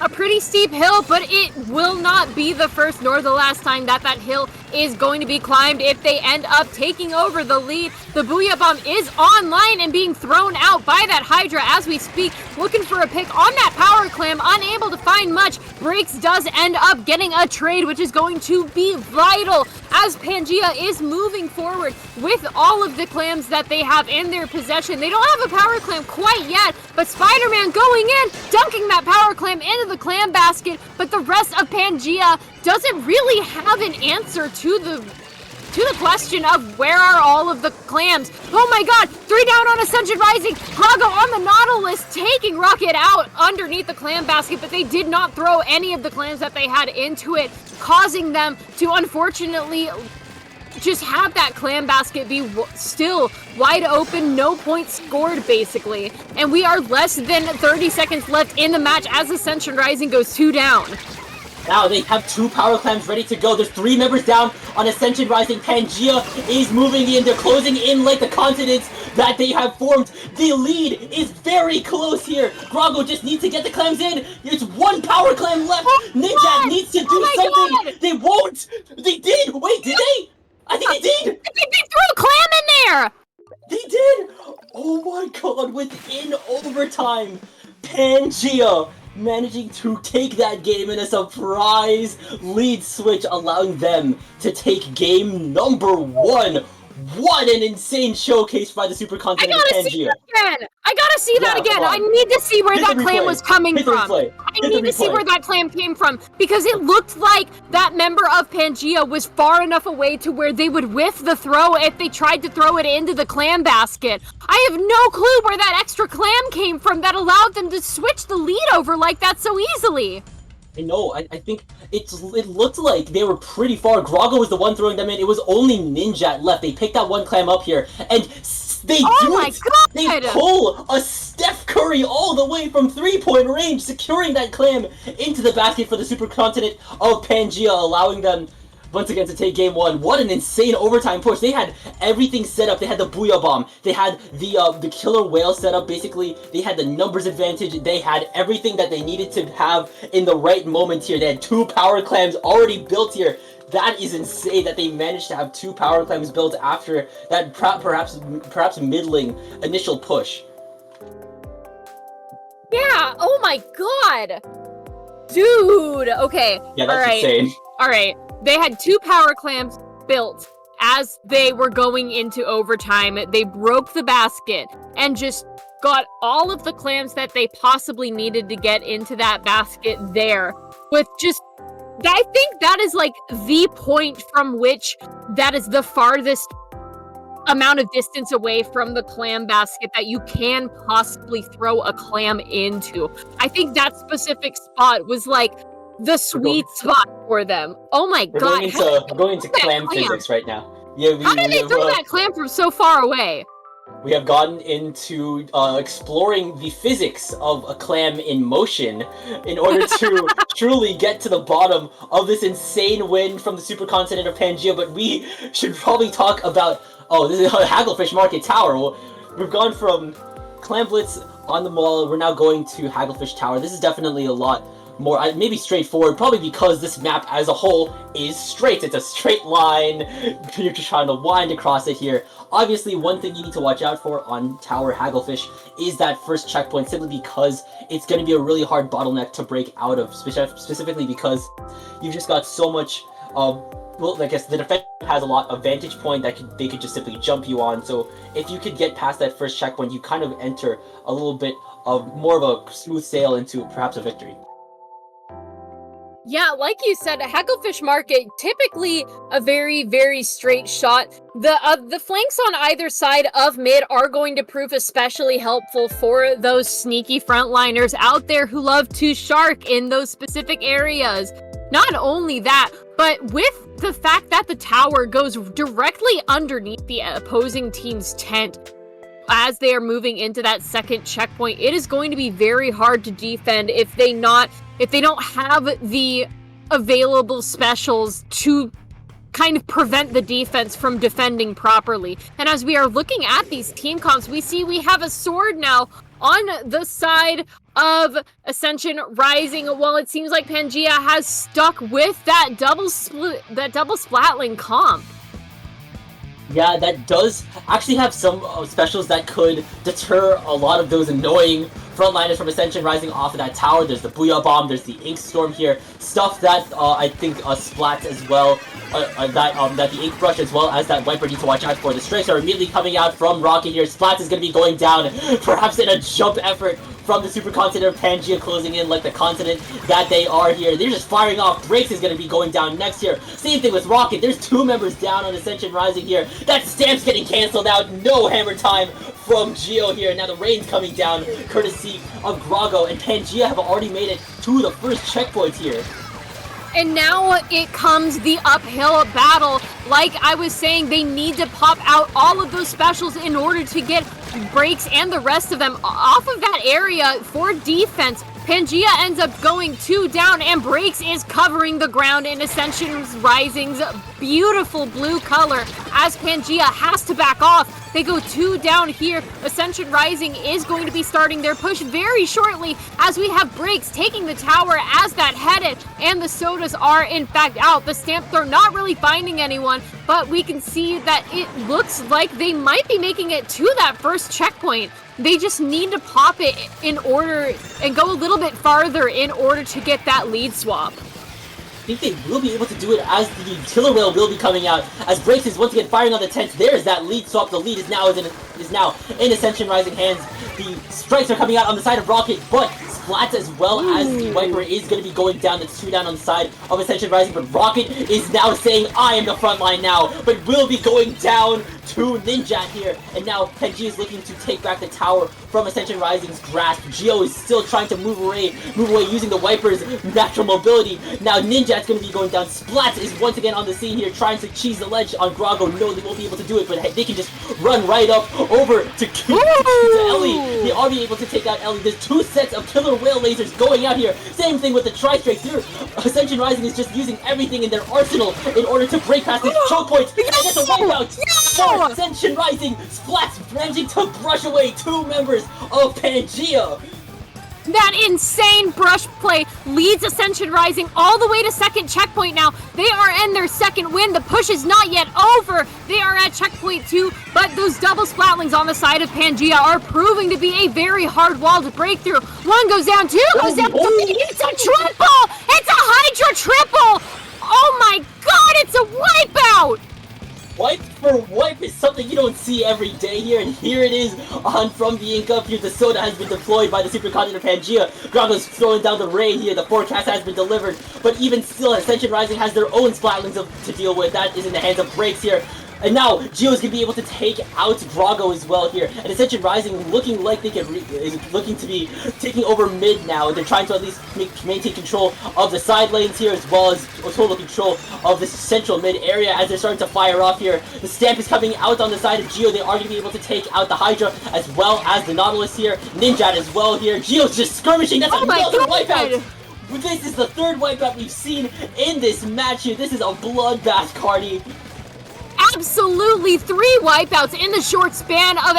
A pretty steep hill, but it will not be the first nor the last time that hill is going to be climbed if they end up taking over the lead. The Booyah Bomb is online and being thrown out by that Hydra as we speak, looking for a pick on that power clam, unable to find much. Breaks does end up getting a trade, which is going to be vital as Pangaea is moving forward with all of the clams that they have in their possession. They don't have a power clam quite yet, but Spider-Man going in, dunking that power clam into the clam basket, but the rest of Pangaea doesn't really have an answer to to the question of where are all of the clams? Oh my god, 3 down on Ascension Rising. Grago on the Nautilus taking Rocket out underneath the clam basket, but they did not throw any of the clams that they had into it, causing them to unfortunately just have that clam basket be still wide open, no points scored basically. And we are less than 30 seconds left in the match as Ascension Rising goes 2 down. Now they have 2 power clams ready to go. There's 3 members down on Ascension Rising. Pangea is moving in. They're closing in like the continents that they have formed. The lead is very close here. Grago just needs to get the clams in. It's 1 power clam left. Ninja needs to do something. God. They won't. They did. Wait, did they? I think they did. They threw a clam in there. They did. Oh my god, within overtime, Pangea managing to take that game in a surprise lead switch, allowing them to take game number 1. What an insane showcase by the Supercontinent I gotta Pangea. see that again! I gotta see that again! I need to see where that clam was coming from! I need to see where that clam came from, because it looked like that member of Pangea was far enough away to where they would whiff the throw if they tried to throw it into the clam basket. I have no clue where that extra clam came from that allowed them to switch the lead over like that so easily. I know, I think it looked like they were pretty far. Grago was the one throwing them in. It was only Ninja left. They picked that one clam up here, and they do it! God. They pull a Steph Curry all the way from 3-point range, securing that clam into the basket for the Supercontinent of Pangea, allowing them once again to take game 1. What an insane overtime push. They had everything set up. They had the Booyah Bomb. They had the Killer Whale set up. Basically, they had the numbers advantage. They had everything that they needed to have in the right moment here. They had 2 power clams already built here. That is insane that they managed to have 2 power clams built after that perhaps middling initial push. Yeah, oh my god! Dude, okay. Yeah, that's insane. Alright. They had 2 power clams built as they were going into overtime. They broke the basket and just got all of the clams that they possibly needed to get into that basket there. With just, I think that is like the point from which that is the farthest amount of distance away from the clam basket that you can possibly throw a clam into. I think that specific spot was like the sweet spot for them. Oh my god. We're going into clam physics right now. Yeah, how did they throw that clam from so far away? We have gotten into exploring the physics of a clam in motion in order to truly get to the bottom of this insane win from the Supercontinent of Pangea, but we should probably talk about, this is Hagglefish Market Tower. We've gone from Clam Blitz on the mall, we're now going to Hagglefish Tower. This is definitely a lot more, maybe straightforward, probably because this map as a whole is straight. It's a straight line. You're just trying to wind across it here. Obviously, one thing you need to watch out for on Tower Hagglefish is that first checkpoint, simply because it's going to be a really hard bottleneck to break out of, specifically because you've just got so much, well, I guess the defense has a lot of vantage point that they could just simply jump you on, so if you could get past that first checkpoint, you kind of enter a little bit of more of a smooth sail into perhaps a victory. Yeah, like you said, Hagglefish Market, typically a very, very straight shot. The flanks on either side of mid are going to prove especially helpful for those sneaky frontliners out there who love to shark in those specific areas. Not only that, but with the fact that the tower goes directly underneath the opposing team's tent, as they are moving into that second checkpoint, it is going to be very hard to defend if they don't have the available specials to kind of prevent the defense from defending properly. And as we are looking at these team comps, we see we have a sword now on the side of Ascension Rising, while it seems like Pangea has stuck with that double splatling comp. Yeah, that does actually have some specials that could deter a lot of those annoying frontliners from Ascension Rising off of that tower. There's the Booyah Bomb, there's the Ink Storm here, stuff that I think splats as well, that the Ink Brush as well as that Wiper need to watch out for. The strikes are immediately coming out from Rocket here. Splats is going to be going down, perhaps in a jump effort from the super continent of Pangea closing in like the continent that they are here. They're just firing off. Breaks is going to be going down next here. Same thing with Rocket. There's 2 members down on Ascension Rising here. That Stamp's getting canceled out. No hammer time from Geo here. Now the rain's coming down courtesy of Grago, and Pangea have already made it to the first checkpoint here. And now it comes the uphill battle. Like I was saying, they need to pop out all of those specials in order to get Breaks and the rest of them off of that area for defense. Pangea ends up going 2 down, and Breaks is covering the ground in Ascension Rising's beautiful blue color as Pangea has to back off. They go 2 down here. Ascension Rising is going to be starting their push very shortly as we have Breaks taking the tower as that headed, and the sodas are in fact out. The Stamp, they're not really finding anyone, but we can see that it looks like they might be making it to that first checkpoint. They just need to pop it in order and go a little bit farther in order to get that lead swap. I think they will be able to do it as the killer whale will be coming out. As Breaks is once again firing on the tents. There's that lead swap. The lead is now in Ascension Rising hands. The strikes are coming out on the side of Rocket, but Splat as well as the Viper is going to be going down. That's 2 down on the side of Ascension Rising, but Rocket is now saying, I am the front line now, but will be going down to Ninja here. And now Pangea is looking to take back the tower from Ascension Rising's grasp. Geo is still trying to move away using the Viper's natural mobility. Now Ninja's going to be going down. Splat is once again on the scene here, trying to cheese the ledge on Grago. No, they won't be able to do it, but they can just run right up over to Ellie. They are be able to take out Ellie. There's 2 sets of killer whale lasers going out here. Same thing with the Tri-Strikes here. Ascension Rising is just using everything in their arsenal in order to break past this choke point. And that's a wipeout for Ascension Rising. Splat's managing to brush away 2 members of Pangea. That insane brush play leads Ascension Rising all the way to second checkpoint now. They are in their second win. The push is not yet over. They are at checkpoint 2, but those double splatlings on the side of Pangea are proving to be a very hard wall to break through. 1 goes down, 2 goes down, 3. It's a triple! It's a Hydra triple! Oh my god, it's a wipeout! Wipe for wipe is something you don't see every day here, and here it is on From the Ink Up here. The soda has been deployed by the super continent of Pangea. Grago's throwing down the rain here. The forecast has been delivered, but even still, Ascension Rising has their own splatlings to deal with. That is in the hands of Breaks here. And now, Geo's going to be able to take out Grago as well here. And Ascension Rising looking like they is looking to be taking over mid now. They're trying to at least maintain control of the side lanes here, as well as total control of this central mid area as they're starting to fire off here. The Stamp is coming out on the side of Geo. They are going to be able to take out the Hydra as well as the Nautilus here. Ninja as well here. Geo's just skirmishing. That's another wipeout. This is the 3rd wipeout we've seen in this match here. This is a bloodbath, Cardi. Absolutely 3 wipeouts in the short span of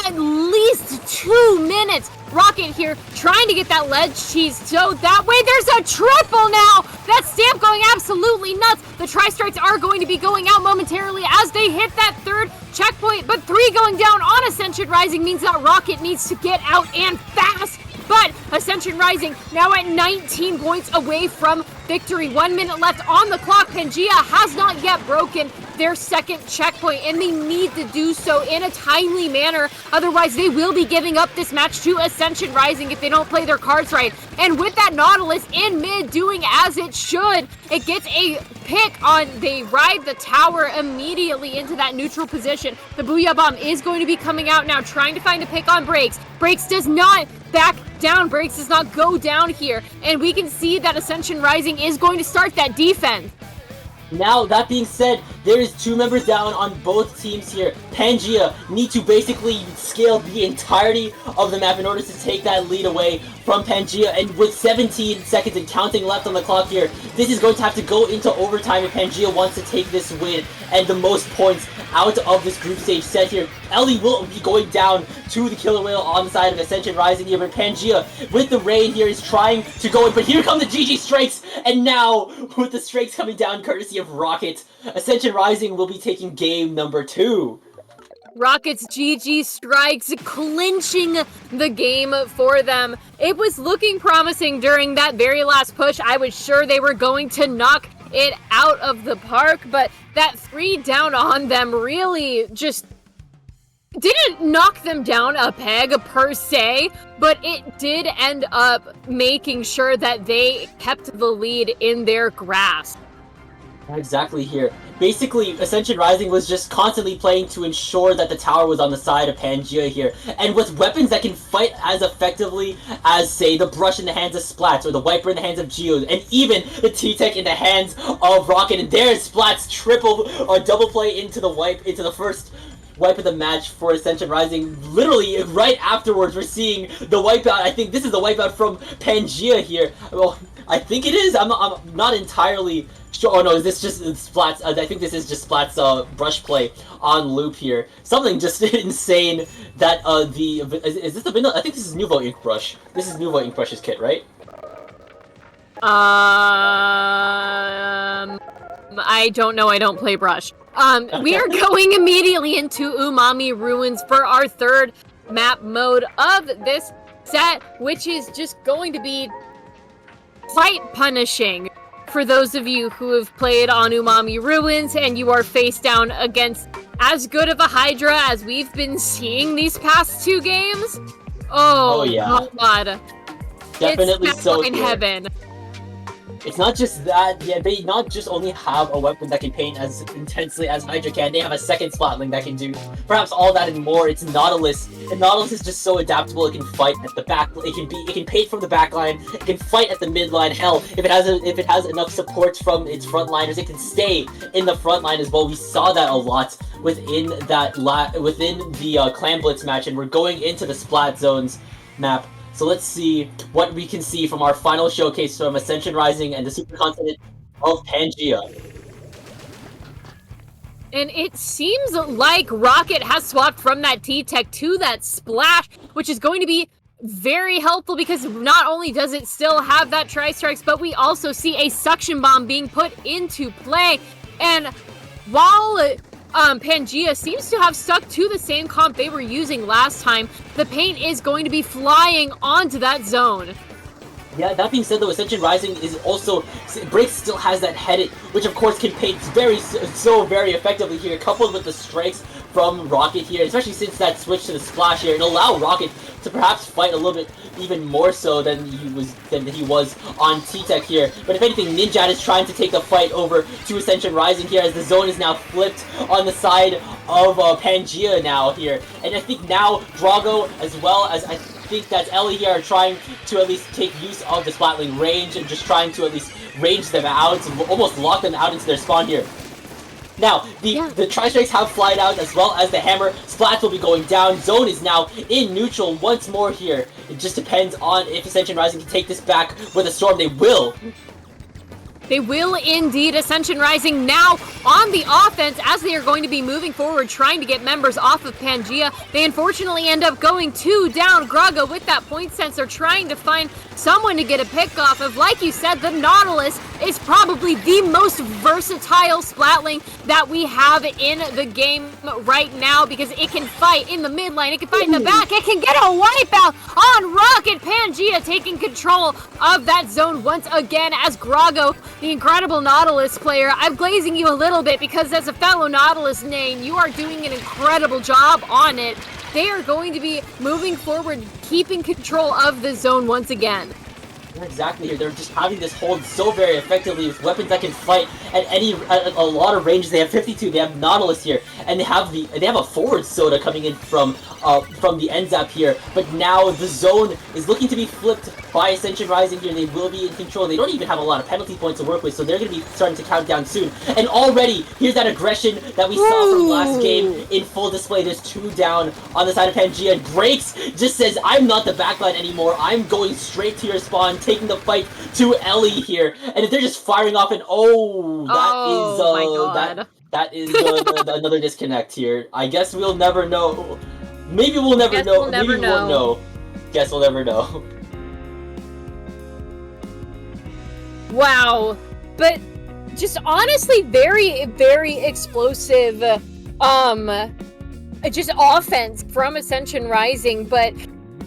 at least 2 minutes. Rocket here trying to get that ledge cheese, so that way there's a triple now. That Stamp going absolutely nuts. The Tri-Strikes are going to be going out momentarily as they hit that 3rd checkpoint, but 3 going down on Ascension Rising means that Rocket needs to get out and fast. But Ascension Rising now at 19 points away from victory. 1 minute left on the clock. Pangea has not yet broken their 2nd checkpoint, and they need to do so in a timely manner. Otherwise, they will be giving up this match to Ascension Rising if they don't play their cards right. And with that Nautilus in mid doing as it should, it gets a pick on, they ride the tower immediately into that neutral position. The Booyah Bomb is going to be coming out now, trying to find a pick on Breaks. Breaks does not back down. Breaks does not go down here. And we can see that Ascension Rising is going to start that defense. Now, that being said, there is 2 members down on both teams here. Pangea need to basically scale the entirety of the map in order to take that lead away from Pangea, and with 17 seconds and counting left on the clock here, this is going to have to go into overtime if Pangea wants to take this win and the most points out of this group stage set here. Ellie will be going down to the Killer Whale on the side of Ascension Rising here, but Pangea, with the rain here, is trying to go in, but here come the GG Strikes, and now, with the Strikes coming down courtesy of Rocket, Ascension Rising will be taking game number 2. Rocket's GG Strikes clinching the game for them. It was looking promising during that very last push. I was sure they were going to knock it out of the park, but that 3 down on them really just didn't knock them down a peg per se, but it did end up making sure that they kept the lead in their grasp. Exactly here. Basically, Ascension Rising was just constantly playing to ensure that the tower was on the side of Pangea here. And with weapons that can fight as effectively as, say, the brush in the hands of Splats, or the wiper in the hands of Geos, and even the T-Tech in the hands of Rocket, and there's Splats triple or double play into the first wipe of the match for Ascension Rising. Literally, right afterwards, we're seeing the wipeout. I think this is the wipeout from Pangea here. Well, I think it is. I'm not entirely sure. Oh no, is this just Splats? I think this is just Splats' brush play on loop here. Something just insane that is this the vanilla? I think this is Nouveau Ink Brush. This is Nouveau Ink Brush's kit, right? I don't know. I don't play Brush. We are going immediately into Umami Ruins for our third map mode of this set, which is just going to be quite punishing for those of you who have played on Umami Ruins and you are face down against as good of a Hydra as we've been seeing these past 2 games. Oh yeah. God. Definitely it's so in here. heaven. It's not just that, yeah, they not just only have a weapon that can paint as intensely as Hydra can, they have a second Splatling that can do perhaps all that and more. It's Nautilus, and Nautilus is just so adaptable. It can fight at the back, it can paint from the back line, it can fight at the mid line. Hell, if it has enough support from its frontliners, it can stay in the front line as well. We saw that a lot within the Clan Blitz match, and we're going into the Splat Zones map. So let's see what we can see from our final showcase from Ascension Rising and the supercontinent of Pangea. And it seems like Rocket has swapped from that T-Tech to that Splash, which is going to be very helpful because not only does it still have that Tri-Strikes, but we also see a Suction Bomb being put into play. And while Pangea seems to have stuck to the same comp they were using last time, the paint is going to be flying onto that zone. Yeah, that being said though, Ascension Rising is also, Break still has that headed, which of course can paint very effectively here, coupled with the strikes from Rocket here, especially since that switch to the Splash here. It'll allow Rocket to perhaps fight a little bit even more so than he was on T-Tech here. But if anything, Ninja is trying to take the fight over to Ascension Rising here, as the zone is now flipped on the side of Pangea now here. And I think now Drago, as well as I think that Ellie here, are trying to at least take use of the Splatling range and just trying to at least range them out, almost lock them out into their spawn here. Now, the Tri-Strikes have flied out as well as the Hammer. Splats will be going down. Zone is now in neutral once more here. It just depends on if Ascension Rising can take this back with a Storm. They will. They will indeed. Ascension Rising now on the offense as they are going to be moving forward, trying to get members off of Pangea. They unfortunately end up going 2 down. Graga with that point sensor trying to find someone to get a pick off of. Like you said, the Nautilus is probably the most versatile Splatling that we have in the game right now, because it can fight in the mid lane, it can fight in the back, it can get a wipeout on Rocket. Pangea taking control of that zone once again as Grago, the incredible Nautilus player. I'm glazing you a little bit because as a fellow Nautilus main, you are doing an incredible job on it. They are going to be moving forward, keeping control of the zone once again. Exactly here. They're just having this hold so very effectively with weapons that can fight at a lot of ranges. They have 52. They have Nautilus here, and they have a forward soda coming in from the end zap here. But now the zone is looking to be flipped by Ascension Rising here. They will be in control. They don't even have a lot of penalty points to work with, so they're going to be starting to count down soon. And already, here's that aggression that we saw from last game in full display. There's 2 down on the side of Pangea, and Breaks just says, I'm not the backline anymore. I'm going straight to your spawn, taking the fight to Ellie here. And if they're just firing off, and that is another disconnect here. I guess we'll never know. Maybe we'll never know. Maybe we won't know. Guess we'll never know. Wow. But just honestly very, very explosive just offense from Ascension Rising, but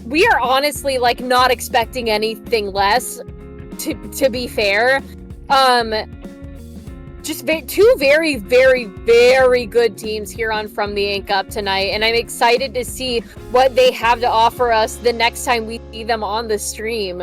we are honestly like not expecting anything less, to be fair. just two very, very, very good teams here on From the Ink Up tonight, and I'm excited to see what they have to offer us the next time we see them on the stream.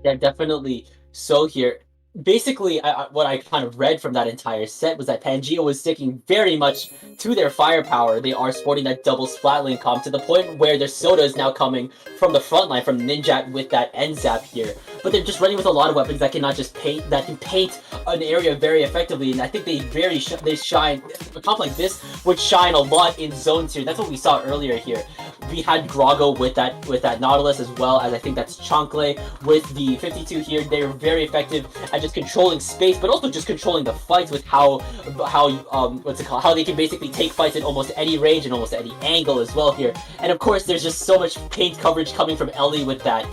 Yeah, definitely so here. Basically, what I kind of read from that entire set was that Pangea was sticking very much to their firepower. They are sporting that double splat lane comp to the point where their Soda is now coming from the front line from Ninja with that end zap here. But they're just running with a lot of weapons that cannot just paint, that can paint an area very effectively. And I think they shine. A comp like this would shine a lot in zones here. That's what we saw earlier here. We had Grago with that Nautilus, as well as I think that's Chankle with the 52 here. They're very effective at just controlling space, but also just controlling the fights with how they can basically take fights in almost any range and almost any angle as well here. And of course, there's just so much paint coverage coming from Ellie with that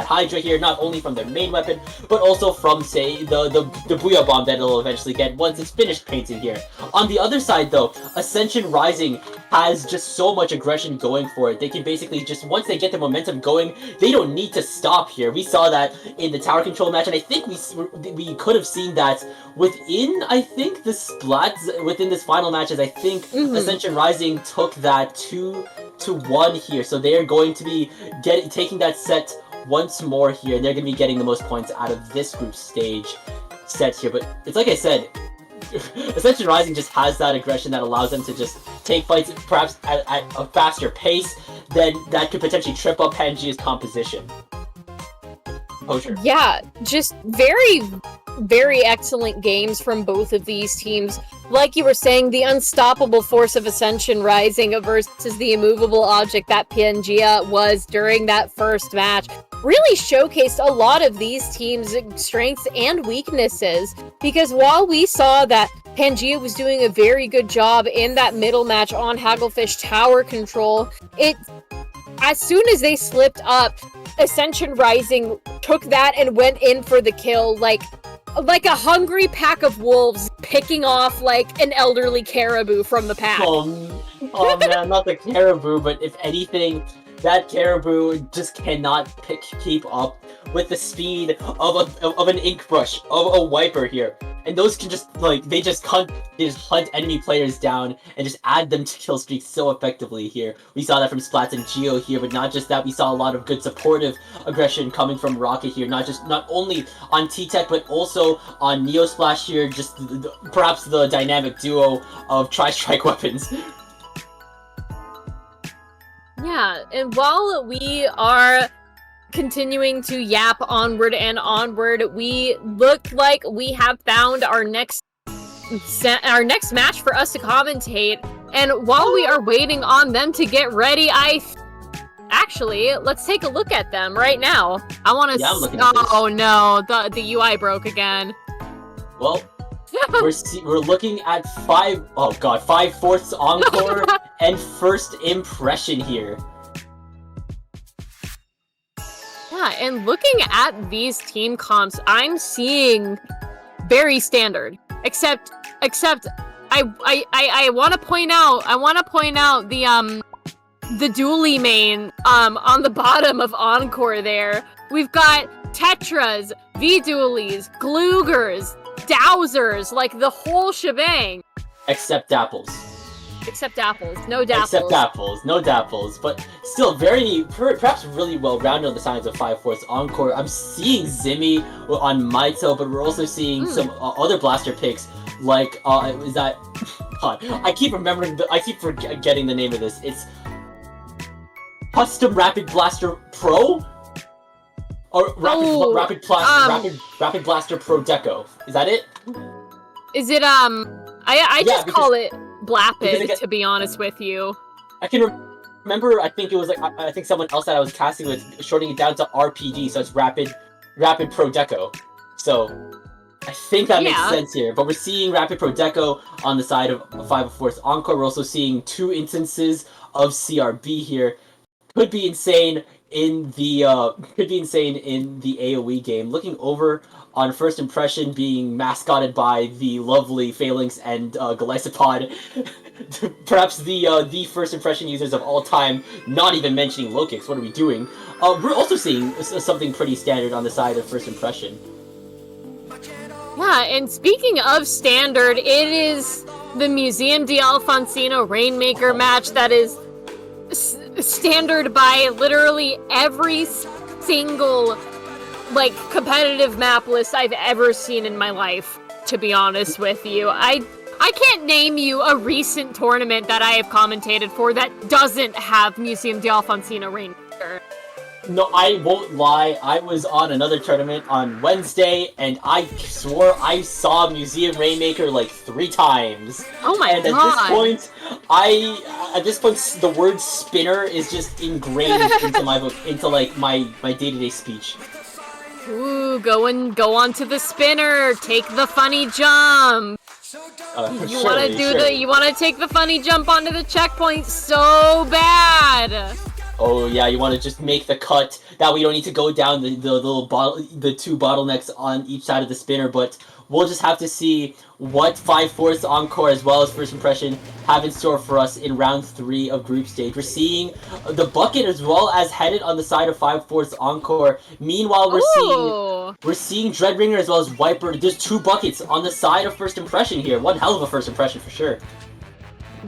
Hydra here, not only from their main weapon, but also from, say, the Booyah Bomb that it'll eventually get once it's finished painting here. On the other side though, Ascension Rising has just so much aggression going for it. They can basically just, once they get the momentum going, they don't need to stop here. We saw that in the tower control match, and I think we could have seen that within, I think, the splats within this final match, as I think Ascension Rising took that 2-1 here. So they are going to be taking that set once more here, and they're going to be getting the most points out of this group stage set here. But it's like I said, Ascension Rising just has that aggression that allows them to just take fights perhaps at a faster pace than that could potentially trip up Pangea's composition. Oh, sure. Yeah, just very, very excellent games from both of these teams. Like you were saying, the unstoppable force of Ascension Rising versus the immovable object that Pangea was during that first match really showcased a lot of these teams' strengths and weaknesses, because while we saw that Pangea was doing a very good job in that middle match on Hagglefish tower control, as soon as they slipped up, Ascension Rising took that and went in for the kill like a hungry pack of wolves picking off like an elderly caribou from the pack. Oh man, not the caribou, but if anything, that caribou just cannot keep up with the speed of an ink brush, of a wiper here. And those can just, like, they just hunt enemy players down and just add them to kill streaks so effectively here. We saw that from Splats and Geo here, but not just that, we saw a lot of good supportive aggression coming from Rocket here, not only on T-Tech, but also on Neo Splash here, just perhaps the dynamic duo of Tri-Strike weapons. Yeah, and while we are continuing to yap onward and onward, we look like we have found our next match for us to commentate. And while we are waiting on them to get ready, actually, let's take a look at them right now. I want to. Yeah, I'm looking at this. Oh no, the UI broke again. Well, we're looking at 5/4 encore and first impression here. Yeah, and looking at these team comps, I'm seeing very standard. Except I want to point out the dually main on the bottom of Encore there. We've got Tetras, V-dualies, Gloogers, Dowsers, like the whole shebang. Except apples. Except apples. No dapples. Except apples. No dapples. But still perhaps really well-rounded on the sides of 5/4 Encore. I'm seeing Zimmy on Maito, but we're also seeing some other blaster picks, like, is that... God, I keep forgetting the name of this. It's Custom Rapid Blaster Pro? Or Rapid Blaster Pro Deco. Is that it? Is it, I just call it Blapid, to be honest with you. I can remember, I think it was like, I think someone else that I was casting with shorting it down to RPD, so it's Rapid Pro Deco. So, I think that makes sense here. But we're seeing Rapid Pro Deco on the side of 5/4 Encore. We're also seeing 2 instances of CRB here. Could be insane in the AoE game. Looking over on first impression, being mascotted by the lovely Phalanx and Glycopod, perhaps the first impression users of all time, not even mentioning Lokix. What are we doing? We're also seeing something pretty standard on the side of first impression. Yeah, and speaking of standard, it is the Museum di Alfonsino Rainmaker match that is standard by literally every single, like, competitive map list I've ever seen in my life, to be honest with you. I can't name you a recent tournament that I have commentated for that doesn't have Museum di Alfonsino Rainmaker. No, I won't lie. I was on another tournament on Wednesday, and I swore I saw Museum Rainmaker like 3 times. Oh my god! At this point, the word spinner is just ingrained into my my day-to-day speech. Ooh, go on to the spinner. Take the funny jump. You want to take the funny jump onto the checkpoint so bad. Oh yeah, you want to just make the cut that we don't need to go down the the 2 bottlenecks on each side of the spinner, but we'll just have to see what 5/4 Encore as well as First Impression have in store for us in round 3 of group stage. We're seeing the bucket as well as headed on the side of 5/4 Encore. Meanwhile, we're seeing Dreadringer as well as Wiper. There's 2 buckets on the side of First Impression here. One hell of a First Impression for sure.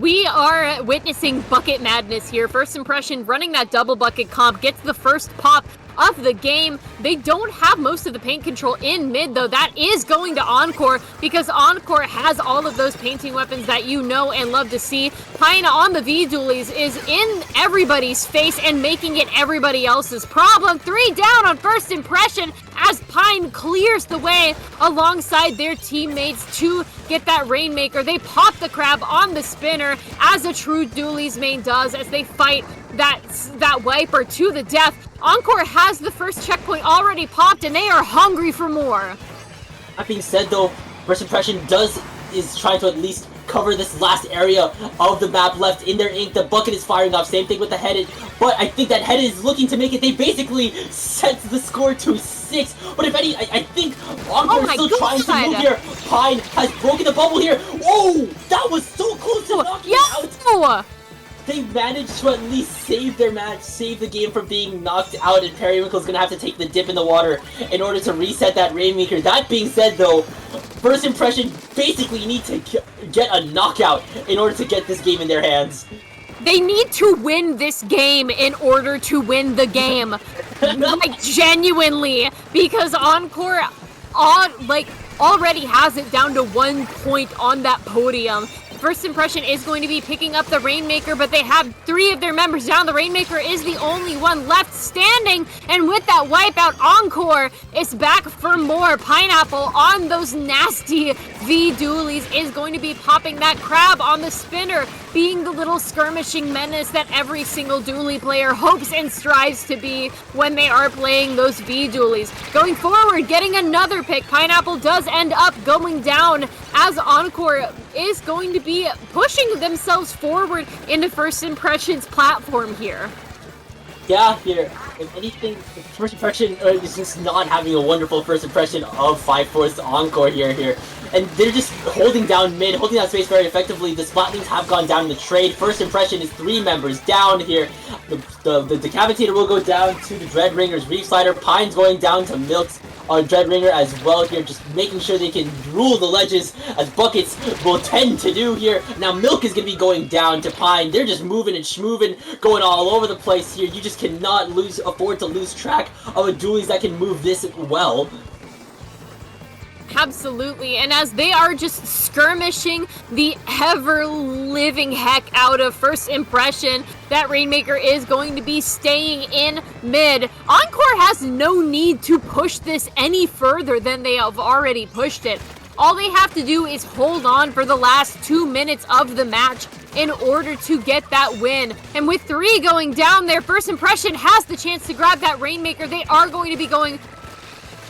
We are witnessing bucket madness here. First Impression running that double bucket comp gets the first pop of the game. They don't have most of the paint control in mid, though. That is going to Encore, because Encore has all of those painting weapons that you know and love to see. Pine on the V-Dualies is in everybody's face and making it everybody else's problem. 3 down on First Impression as Pine clears the way alongside their teammates to get that Rainmaker. They pop the crab on the spinner, as a true Dualies main does, as they fight that Wiper to the death. Encore has the first checkpoint already popped, and they are hungry for more. That being said, though, First Impression is trying to at least cover this last area of the map left in their ink. The bucket is firing off. Same thing with the headed, but I think that headed is looking to make it. They basically set the score to 6. But if any, I think Encore is still trying to move here. Pine has broken the bubble here. Whoa, that was so close to knocking out. They managed to at least save their match, save the game from being knocked out, and Periwinkle's gonna have to take the dip in the water in order to reset that Rainmaker. That being said, though, First Impression basically need to get a knockout in order to get this game in their hands. They need to win this game in order to win the game. Like, genuinely, because Encore already has it down to 1 point on that podium. First Impression is going to be picking up the Rainmaker, but they have 3 of their members down. The Rainmaker is the only one left standing, and with that wipeout, Encore is back for more. Pineapple on those nasty V-Dualies is going to be popping that crab on the spinner, being the little skirmishing menace that every single Dualie player hopes and strives to be when they are playing those V-Dualies. Going forward, getting another pick, Pineapple does end up going down as Encore is going to be pushing themselves forward into First Impression's platform here. Yeah, here, if anything, First Impression is just not having a wonderful First Impression of 5/4 Encore here. And they're just holding down mid, holding that space very effectively. The Splatlings have gone down in the trade. First Impression is 3 members down here. The Decapitator will go down to the Dreadringer's Reef Slider. Pine's going down to Milk's Dreadringer as well here, just making sure they can rule the ledges as buckets will tend to do here. Now Milk is going to be going down to Pine. They're just moving and schmoving, going all over the place here. You just cannot afford to lose track of a Dualies that can move this well. Absolutely, and as they are just skirmishing the ever-living heck out of First Impression, that Rainmaker is going to be staying in mid. Encore has no need to push this any further than they have already pushed it. All they have to do is hold on for the last 2 minutes of the match in order to get that win. And with 3 going down there, First Impression has the chance to grab that Rainmaker. They are going to be going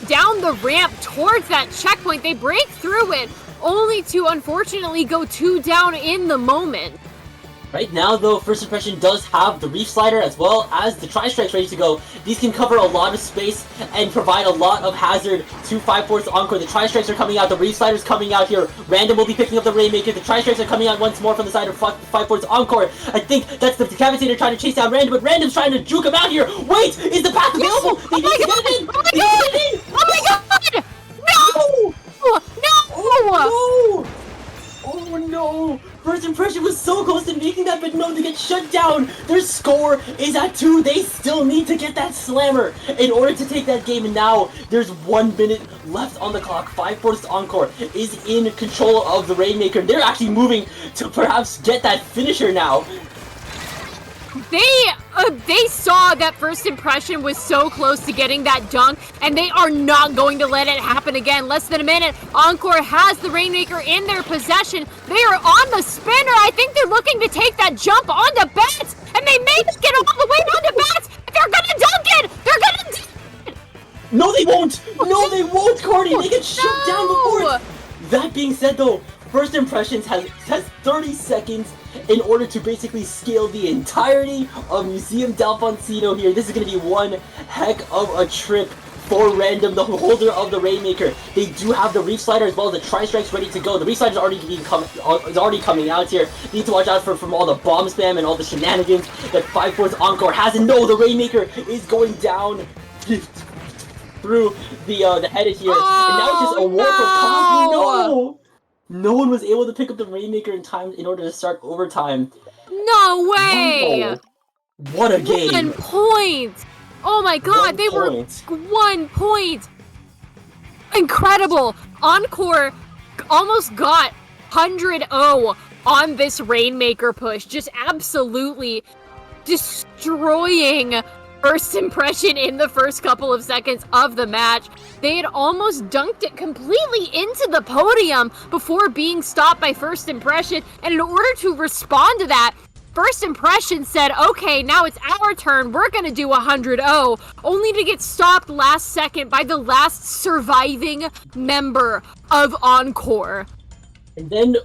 down the ramp towards that checkpoint. They break through it, only to unfortunately go 2 down in the moment. Right now, though, First Impression does have the Reef Slider as well as the Tri-Strikes ready to go. These can cover a lot of space and provide a lot of hazard to 5/4 Encore. The Tri-Strikes are coming out, the Reef Slider's coming out here. Random will be picking up the Rainmaker. The Tri-Strikes are coming out once more from the side of 5/4 Encore. I think that's the Decapitator trying to chase down Random, but Random's trying to juke him out here. Wait, is the path available? They need to get it in! Oh my god! No! No! Oh no! First Impression was so close to making that, but no, they get shut down! Their score is at 2! They still need to get that slammer in order to take that game, and now there's 1 minute left on the clock. 5-4's Encore is in control of the Rainmaker. They're actually moving to perhaps get that finisher now. They saw that First Impression was so close to getting that dunk, and they are not going to let it happen again. Less than a minute, Encore has the Rainmaker in their possession. They are on the spinner. I think they're looking to take that jump onto Bats, and they may just get all the way onto Bats. They're gonna dunk it! They're gonna dunk it! No, they won't! No, they won't, Cardi! They get shut down before it. That being said, though, First Impressions has 30 seconds in order to basically scale the entirety of Museum Delfoncino here. This is going to be one heck of a trip for Random, the holder of the Rainmaker. They do have the Reef Slider as well as the Tri-Strikes ready to go. The Reef Slider is already coming out here. Need to watch out from all the bomb spam and all the shenanigans that 5-4's Encore has. And no, the Rainmaker is going down through the headed here. Oh, and now it's just a war for coffee. No! No one was able to pick up the Rainmaker in time in order to start overtime. No way! Wow. What a game! 1 point! Oh my god, they were 1 point! Incredible! Encore almost got 100-0 on this Rainmaker push. Just absolutely destroying First Impression in the first couple of seconds of the match. They had almost dunked it completely into the podium before being stopped by First Impression, and in order to respond to that, First Impression said, okay, now it's our turn, we're gonna do 100-0, only to get stopped last second by the last surviving member of Encore. And then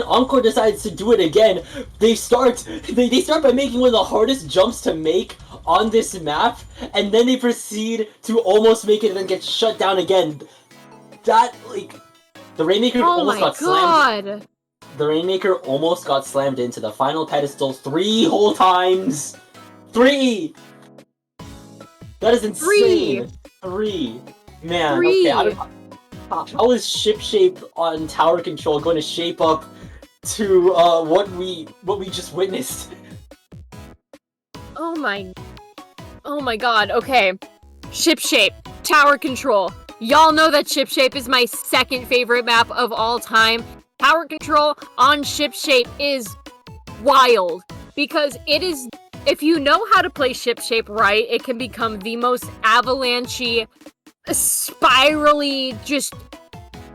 Encore decides to do it again. They start by making one of the hardest jumps to make on this map, and then they proceed to almost make it and then get shut down again. That, like, the Rainmaker almost got slammed. The Rainmaker almost got slammed into the final pedestal 3 whole times. 3! That is insane. 3. Man, 3. Okay, how is Ship Shape on tower control going to shape up to what we just witnessed? Oh my god, okay. Ship Shape, tower control. Y'all know that Ship Shape is my second favorite map of all time. Tower control on Ship Shape is wild, because it is, if you know how to play Ship Shape right, it can become the most avalanche-y, spirally, just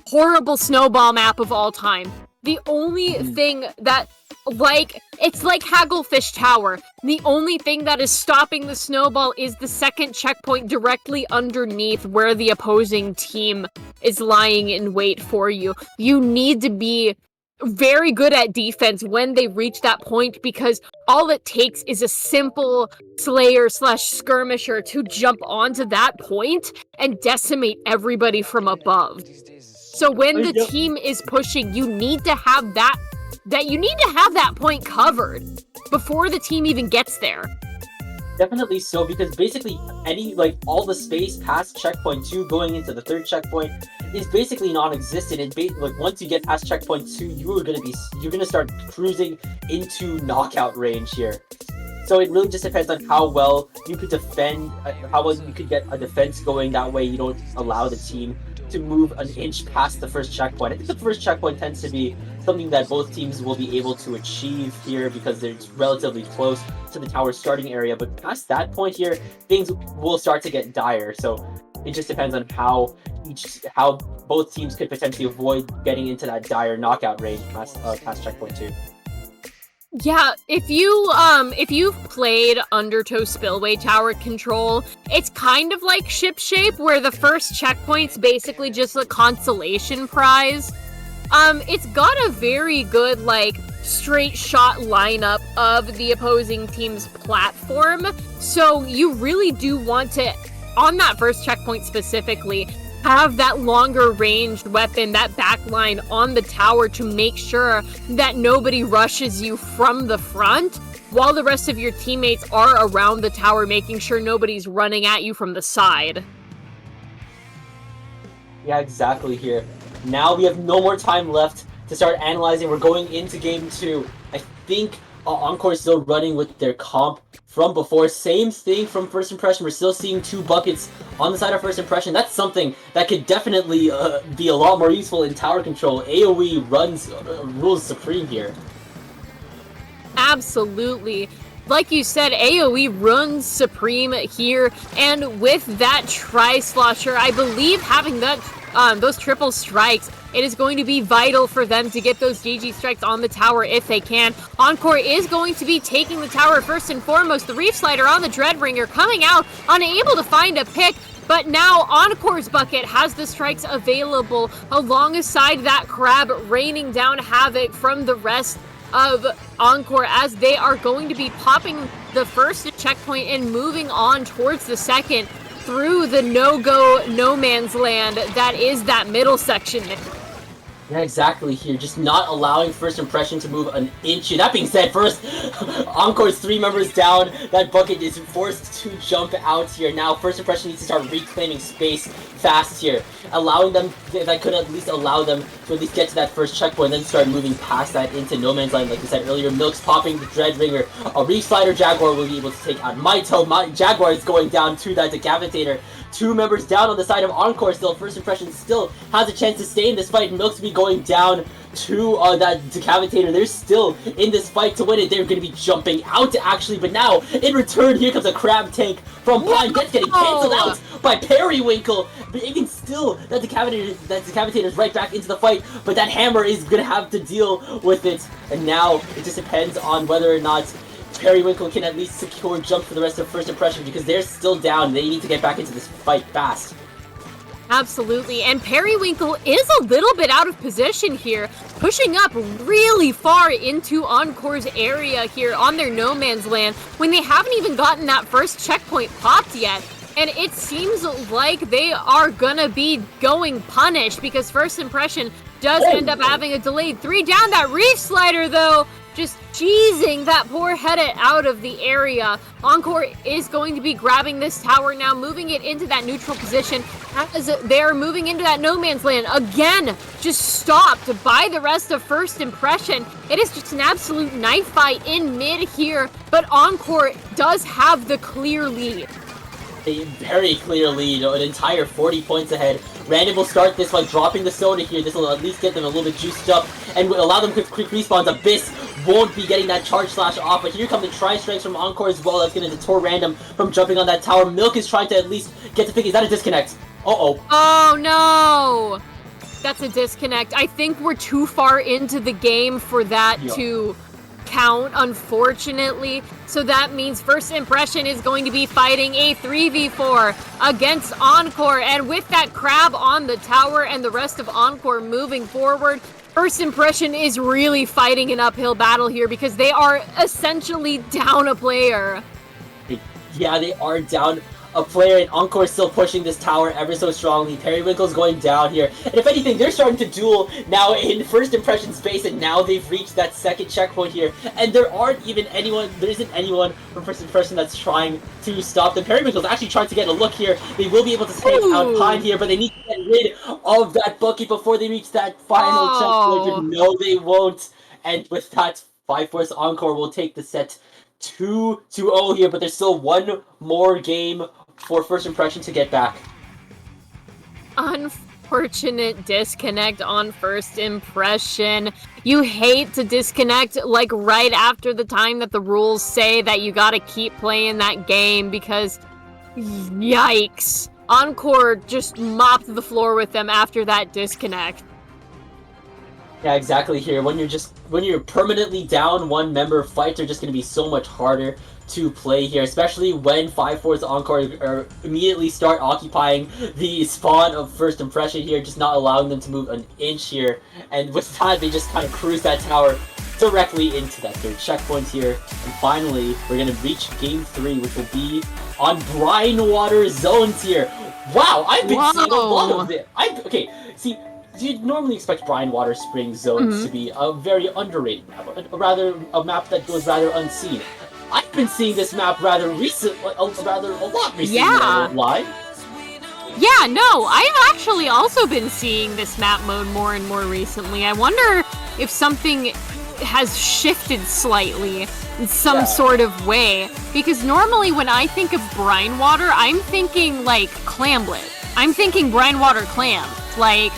horrible snowball map of all time. The only thing that, it's like Hagglefish Tower. The only thing that is stopping the snowball is the second checkpoint directly underneath where the opposing team is lying in wait for you. You need to be very good at defense when they reach that point, because all it takes is a simple Slayer/Skirmisher to jump onto that point and decimate everybody from above. So when the team is pushing, you need to have that point covered before the team even gets there. Definitely so, because basically all the space past checkpoint 2 going into the third checkpoint is basically non-existent. Once you get past checkpoint 2, you're gonna start cruising into knockout range here. So it really just depends on how well you could defend, how well you could get a defense going. That way you don't allow the team to move an inch past the first checkpoint. I think the first checkpoint tends to be something that both teams will be able to achieve here because they're relatively close to the tower starting area. But past that point here, things will start to get dire. So it just depends on how both teams could potentially avoid getting into that dire knockout range past checkpoint 2. Yeah, if you've played Undertow Spillway Tower Control, it's kind of like Ship Shape, where the first checkpoint's basically just a consolation prize. It's got a very good, straight shot lineup of the opposing team's platform, so you really do want to, on that first checkpoint specifically, have that longer ranged weapon, that backline on the tower to make sure that nobody rushes you from the front, while the rest of your teammates are around the tower, making sure nobody's running at you from the side. Yeah, exactly here. Now we have no more time left to start analyzing. We're going into game 2. I think Encore is still running with their comp from before. Same thing from First Impression. We're still seeing 2 buckets on the side of First Impression. That's something that could definitely be a lot more useful in tower control. AoE rules supreme here. Absolutely. Like you said, AoE runs supreme here, and with that Tri-Slosher, I believe having that those triple strikes, it is going to be vital for them to get those GG strikes on the tower if they can. Encore is going to be taking the tower first and foremost. The Reef Slider on the Dreadbringer coming out, unable to find a pick, but now Encore's bucket has the strikes available alongside that Crab, raining down havoc from the rest of Encore as they are going to be popping the first checkpoint and moving on towards the second through the no-go, no-man's land that is that middle section. Yeah, exactly here. Just not allowing First Impression to move an inch. That being said, first, Encore's 3 members down. That bucket is forced to jump out here. Now, First Impression needs to start reclaiming space fast here. Allowing them, that could at least allow them to at least get to that first checkpoint, then start moving past that into no man's land, like I said earlier. Milk's popping the Dreadbringer. A Reef Slider Jaguar will be able to take out Maito. Jaguar is going down to that Decapitator. 2 members down on the side of Encore still. First Impression still has a chance to stay in this fight. Milk's be going down to that Decapitator. They're still in this fight to win it. They're going to be jumping out actually, but now in return here comes a Crab tank from Pine. That's getting cancelled out by Periwinkle. But even still, that Decapitator's right back into the fight, but that Hammer is going to have to deal with it. And now it just depends on whether or not Periwinkle can at least secure jump for the rest of First Impression, because they're still down. They need to get back into this fight fast. Absolutely, and Periwinkle is a little bit out of position here, pushing up really far into Encore's area here on their no man's land when they haven't even gotten that first checkpoint popped yet. And it seems like they are gonna be going punished because First Impression does end up having a delayed 3 down. That Reef Slider, though, just cheesing that poor Hedit out of the area. Encore is going to be grabbing this tower now, moving it into that neutral position as they're moving into that no man's land. Again, just stopped by the rest of First Impression. It is just an absolute knife fight in mid here, but Encore does have the clear lead. A very clear lead, an entire 40 points ahead. Random will start this by dropping the soda here. This will at least get them a little bit juiced up and will allow them quick respawns. Abyss won't be getting that charge slash off, but here come the tri-strikes from Encore as well. That's going to deter Random from jumping on that tower. Milk is trying to at least get the pick. Is that a disconnect? Uh-oh. Oh, no. That's a disconnect. I think we're too far into the game for that to count, unfortunately. So that means First Impression is going to be fighting a 3v4 against Encore, and with that Crab on the tower and the rest of Encore moving forward, First Impression is really fighting an uphill battle here because they are essentially down a player. Yeah, they are down a player, and Encore is still pushing this tower ever so strongly. Periwinkle's going down here, and if anything, they're starting to duel now in First Impression space, and now they've reached that second checkpoint here, and there isn't anyone from First Impression that's trying to stop them. Periwinkle's actually trying to get a look here. They will be able to take out Pine here, but they need to get rid of that bucket before they reach that final checkpoint. No, they won't, and with that, 5-Force Encore will take the set 2-0 here, but there's still one more game for First Impression to get back. Unfortunate disconnect on First Impression. You hate to disconnect like right after the time that the rules say that you gotta keep playing that game because yikes. Encore just mopped the floor with them after that disconnect. Yeah, exactly here. When you're permanently down one member, fights are just going to be so much harder to play here, especially when 5-4's Encore immediately start occupying the spawn of First Impression here, just not allowing them to move an inch here. And with that, they just kind of cruise that tower directly into that third checkpoint here. And finally, we're going to reach Game 3, which will be on Brine Water Zones here. Wow, I've been seeing a lot of it. Okay, see, you'd normally expect Brine Water Spring Zones to be a very underrated map, a map that goes rather unseen. I've been seeing this map rather a lot recently. Yeah. Why? Yeah, no, I've actually also been seeing this map mode more and more recently. I wonder if something has shifted slightly in some sort of way. Because normally when I think of brine water, I'm thinking like clamlet. I'm thinking brine water clam. Like,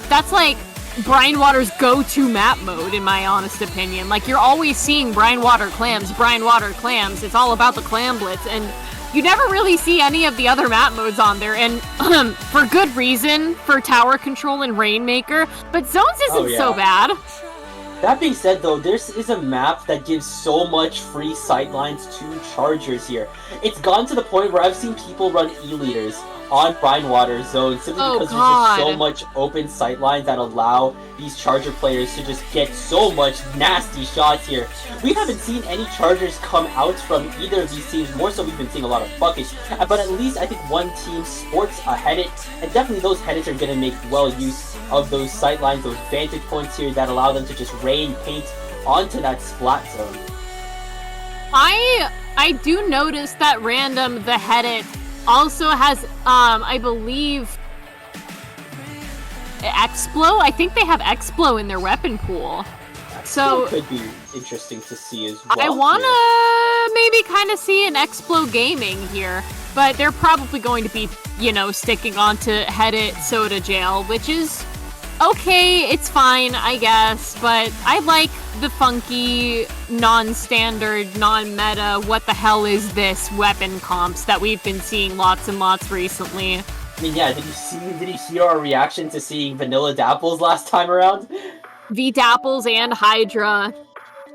that's like brine water's go-to map mode in my honest opinion. Like, you're always seeing brine water clams, it's all about the clamblets, and you never really see any of the other map modes on there, and for good reason, for tower control and Rainmaker, but Zones isn't so bad. That being said, though, this is a map that gives so much free sightlines to chargers here. It's gone to the point where I've seen people run E-leaders on brine water zones simply because there's just so much open sightlines that allow these charger players to just get so much nasty shots here. We haven't seen any chargers come out from either of these teams. More so, we've been seeing a lot of buckets, but at least I think one team sports a headit, and definitely those headits are going to make well use of those sightlines, those vantage points here that allow them to just rain paint onto that splat zone. I do notice that Random the Headit also has, I believe, Explo? I think they have Explo in their weapon pool. So could be interesting to see as well. I wanna maybe kind of see an Explo Gaming here, but they're probably going to be, you know, sticking on to Headit Soda Jail, which is okay, it's fine, I guess, but I like the funky, non-standard, non-meta, what the hell is this weapon comps that we've been seeing lots and lots recently. I mean, yeah, did you hear our reaction to seeing Vanilla Dapples last time around? V-Dapples and Hydra.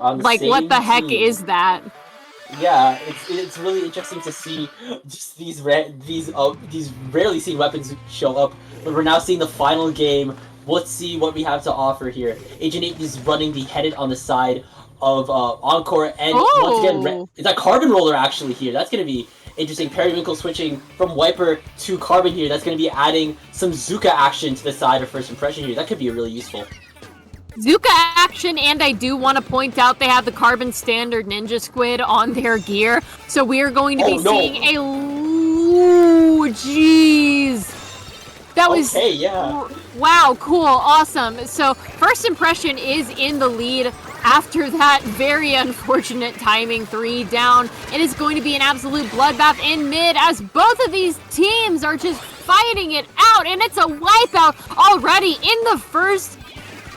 Like, what the heck is that? Yeah, it's really interesting to see just these rarely seen weapons show up, but we're now seeing the final game. Let's see what we have to offer here. Agent 8 is running the headed on the side of Encore, and once again, it's a Carbon Roller actually here. That's going to be interesting. Periwinkle switching from Wiper to Carbon here. That's going to be adding some Zuka action to the side of First Impression here. That could be really useful. Zuka action, and I do want to point out they have the Carbon Standard Ninja Squid on their gear, so we are going to be seeing a... Ooh, jeez! That was... Okay, yeah. Wow, cool, awesome. So, First Impression is in the lead after that very unfortunate timing 3 down. It is going to be an absolute bloodbath in mid as both of these teams are just fighting it out, and it's a wipeout already in the first,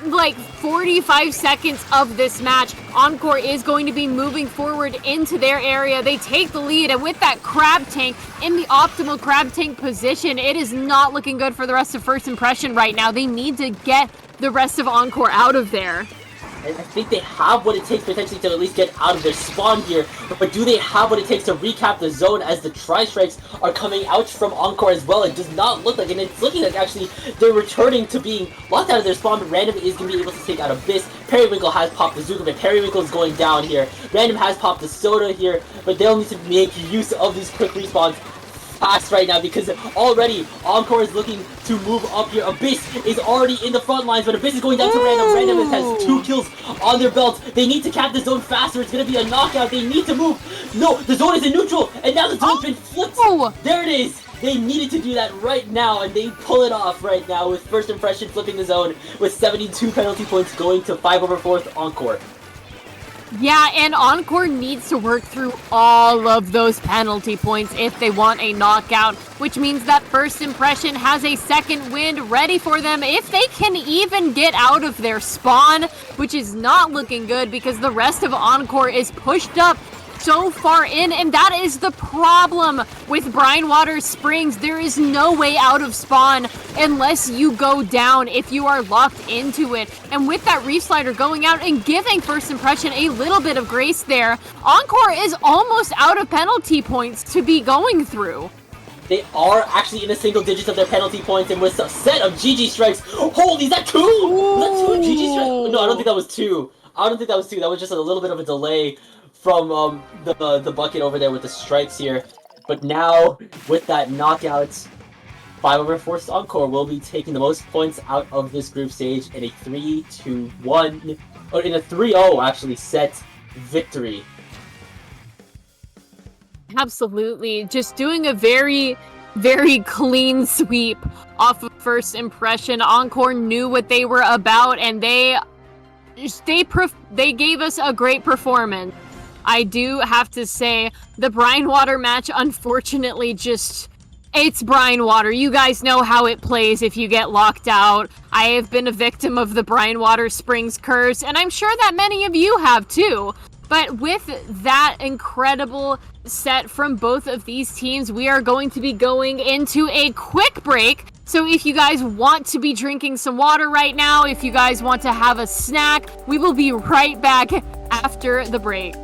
like, 45 seconds of this match. Encore is going to be moving forward into their area. They take the lead, and with that crab tank in the optimal crab tank position, it is not looking good for the rest of First Impression right now. They need to get the rest of Encore out of there. I think they have what it takes potentially to at least get out of their spawn here, but do they have what it takes to recap the zone as the Tri-Strikes are coming out from Encore as well? It does not look like, and it's looking like actually they're returning to being locked out of their spawn, but Random is going to be able to take out Abyss. Periwinkle has popped the Zuka, but Periwinkle is going down here. Random has popped the Soda here, but they'll need to make use of these quick respawns fast right now because already Encore is looking to move up here. Abyss is already in the front lines, but Abyss is going down to Random. Random has 2 kills on their belt. They need to cap the zone faster. It's going to be a knockout. They need to move. No, the zone is in neutral, and now the zone's been flipped. There it is. They needed to do that right now, and they pull it off right now with First Impression flipping the zone with 72 penalty points going to 5/4 Encore. Yeah, and Encore needs to work through all of those penalty points if they want a knockout, which means that First Impression has a second wind ready for them if they can even get out of their spawn, which is not looking good because the rest of Encore is pushed up so far in, and that is the problem with Brine Water Springs. There is no way out of spawn unless you go down if you are locked into it. And with that Reef Slider going out and giving First Impression a little bit of grace there, Encore is almost out of penalty points to be going through. They are actually in the single digits of their penalty points, and with a set of GG strikes. Holy, is that 2? Was that 2 GG strikes? No, I don't think that was 2. I don't think that was 2. That was just a little bit of a delay from the bucket over there with the strikes here. But now, with that knockout, 5/4 Encore will be taking the most points out of this group stage in a 3-1, or in a 3-0 actually set victory. Absolutely. Just doing a very very clean sweep off of first impression. Encore knew what they were about, and they gave us a great performance. I do have to say, the brine water match, unfortunately, it's brine water. You guys know how it plays if you get locked out. I have been a victim of the brine water springs curse, and I'm sure that many of you have too. But with that incredible set from both of these teams, we are going to be going into a quick break. So if you guys want to be drinking some water right now, if you guys want to have a snack, we will be right back after the break.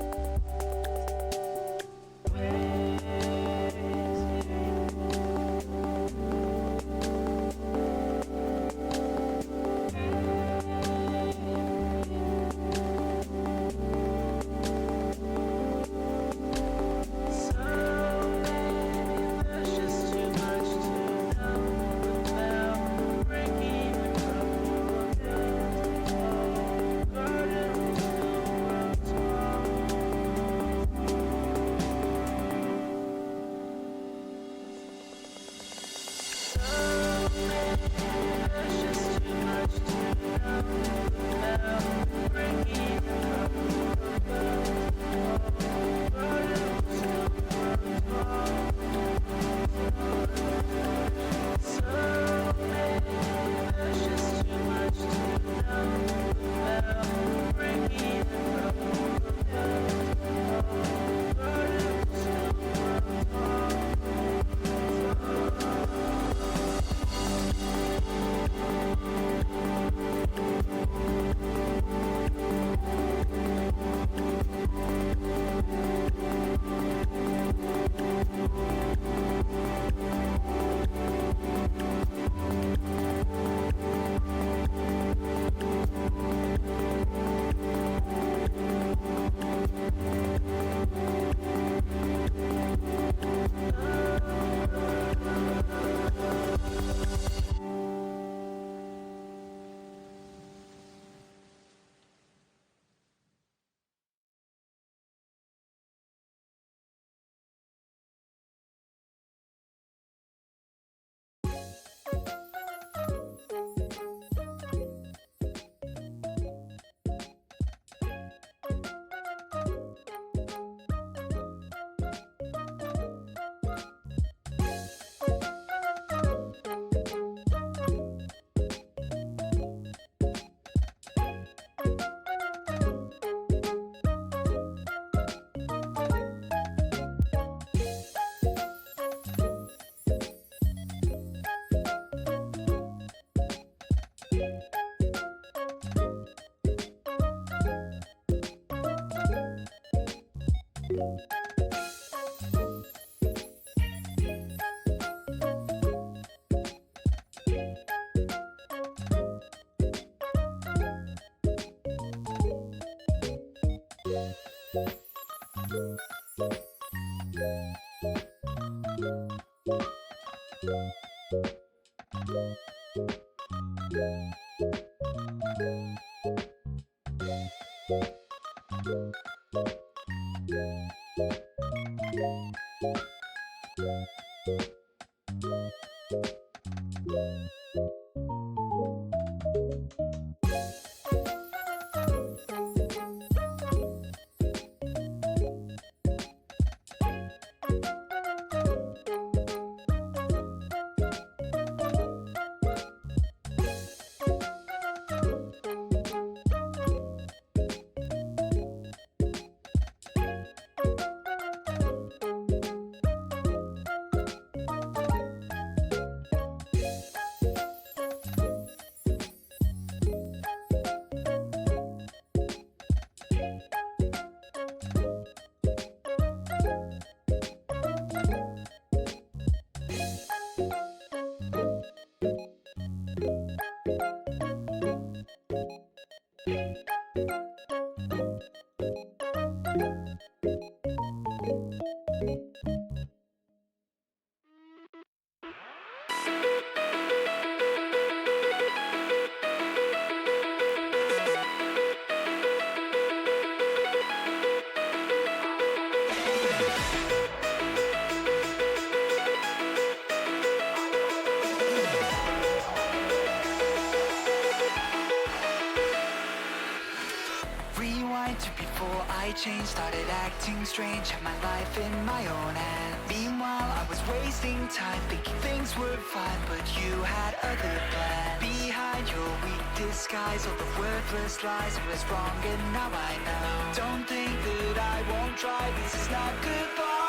Rewind to before I changed, started acting strange, had my life in my own hands. Meanwhile, I was wasting time, thinking things were fine, but you had other plans. Behind your weak disguise, all the worthless lies, I was wrong and now I know. Don't think that I won't try, this is not goodbye.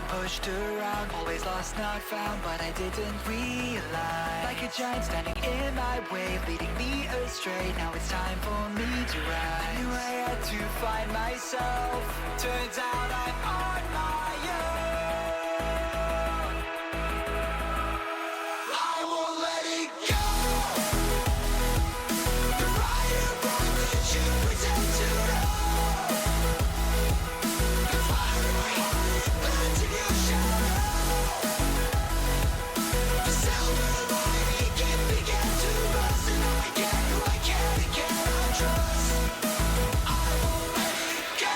Pushed around, always lost, not found, but I didn't realize. Like a giant standing in my way, leading me astray. Now it's time for me to rise. I knew I had to find myself. Turns out I'm on my own. I won't let it go. The right and wrong that you pretend to know. The fire in my heart, planted your shadow. The silver lining it began to rust, and now I get who I can and cannot trust. I won't let it go.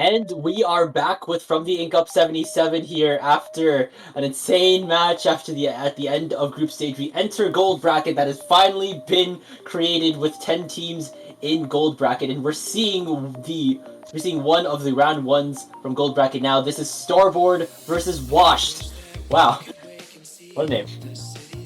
And we are back with From the Ink Up 77 here after an insane match at the end of group stage. We enter gold bracket that has finally been created with 10 teams in gold bracket, and we're seeing one of the round ones from gold bracket now. This is Starboard versus Washed. Wow. What a name.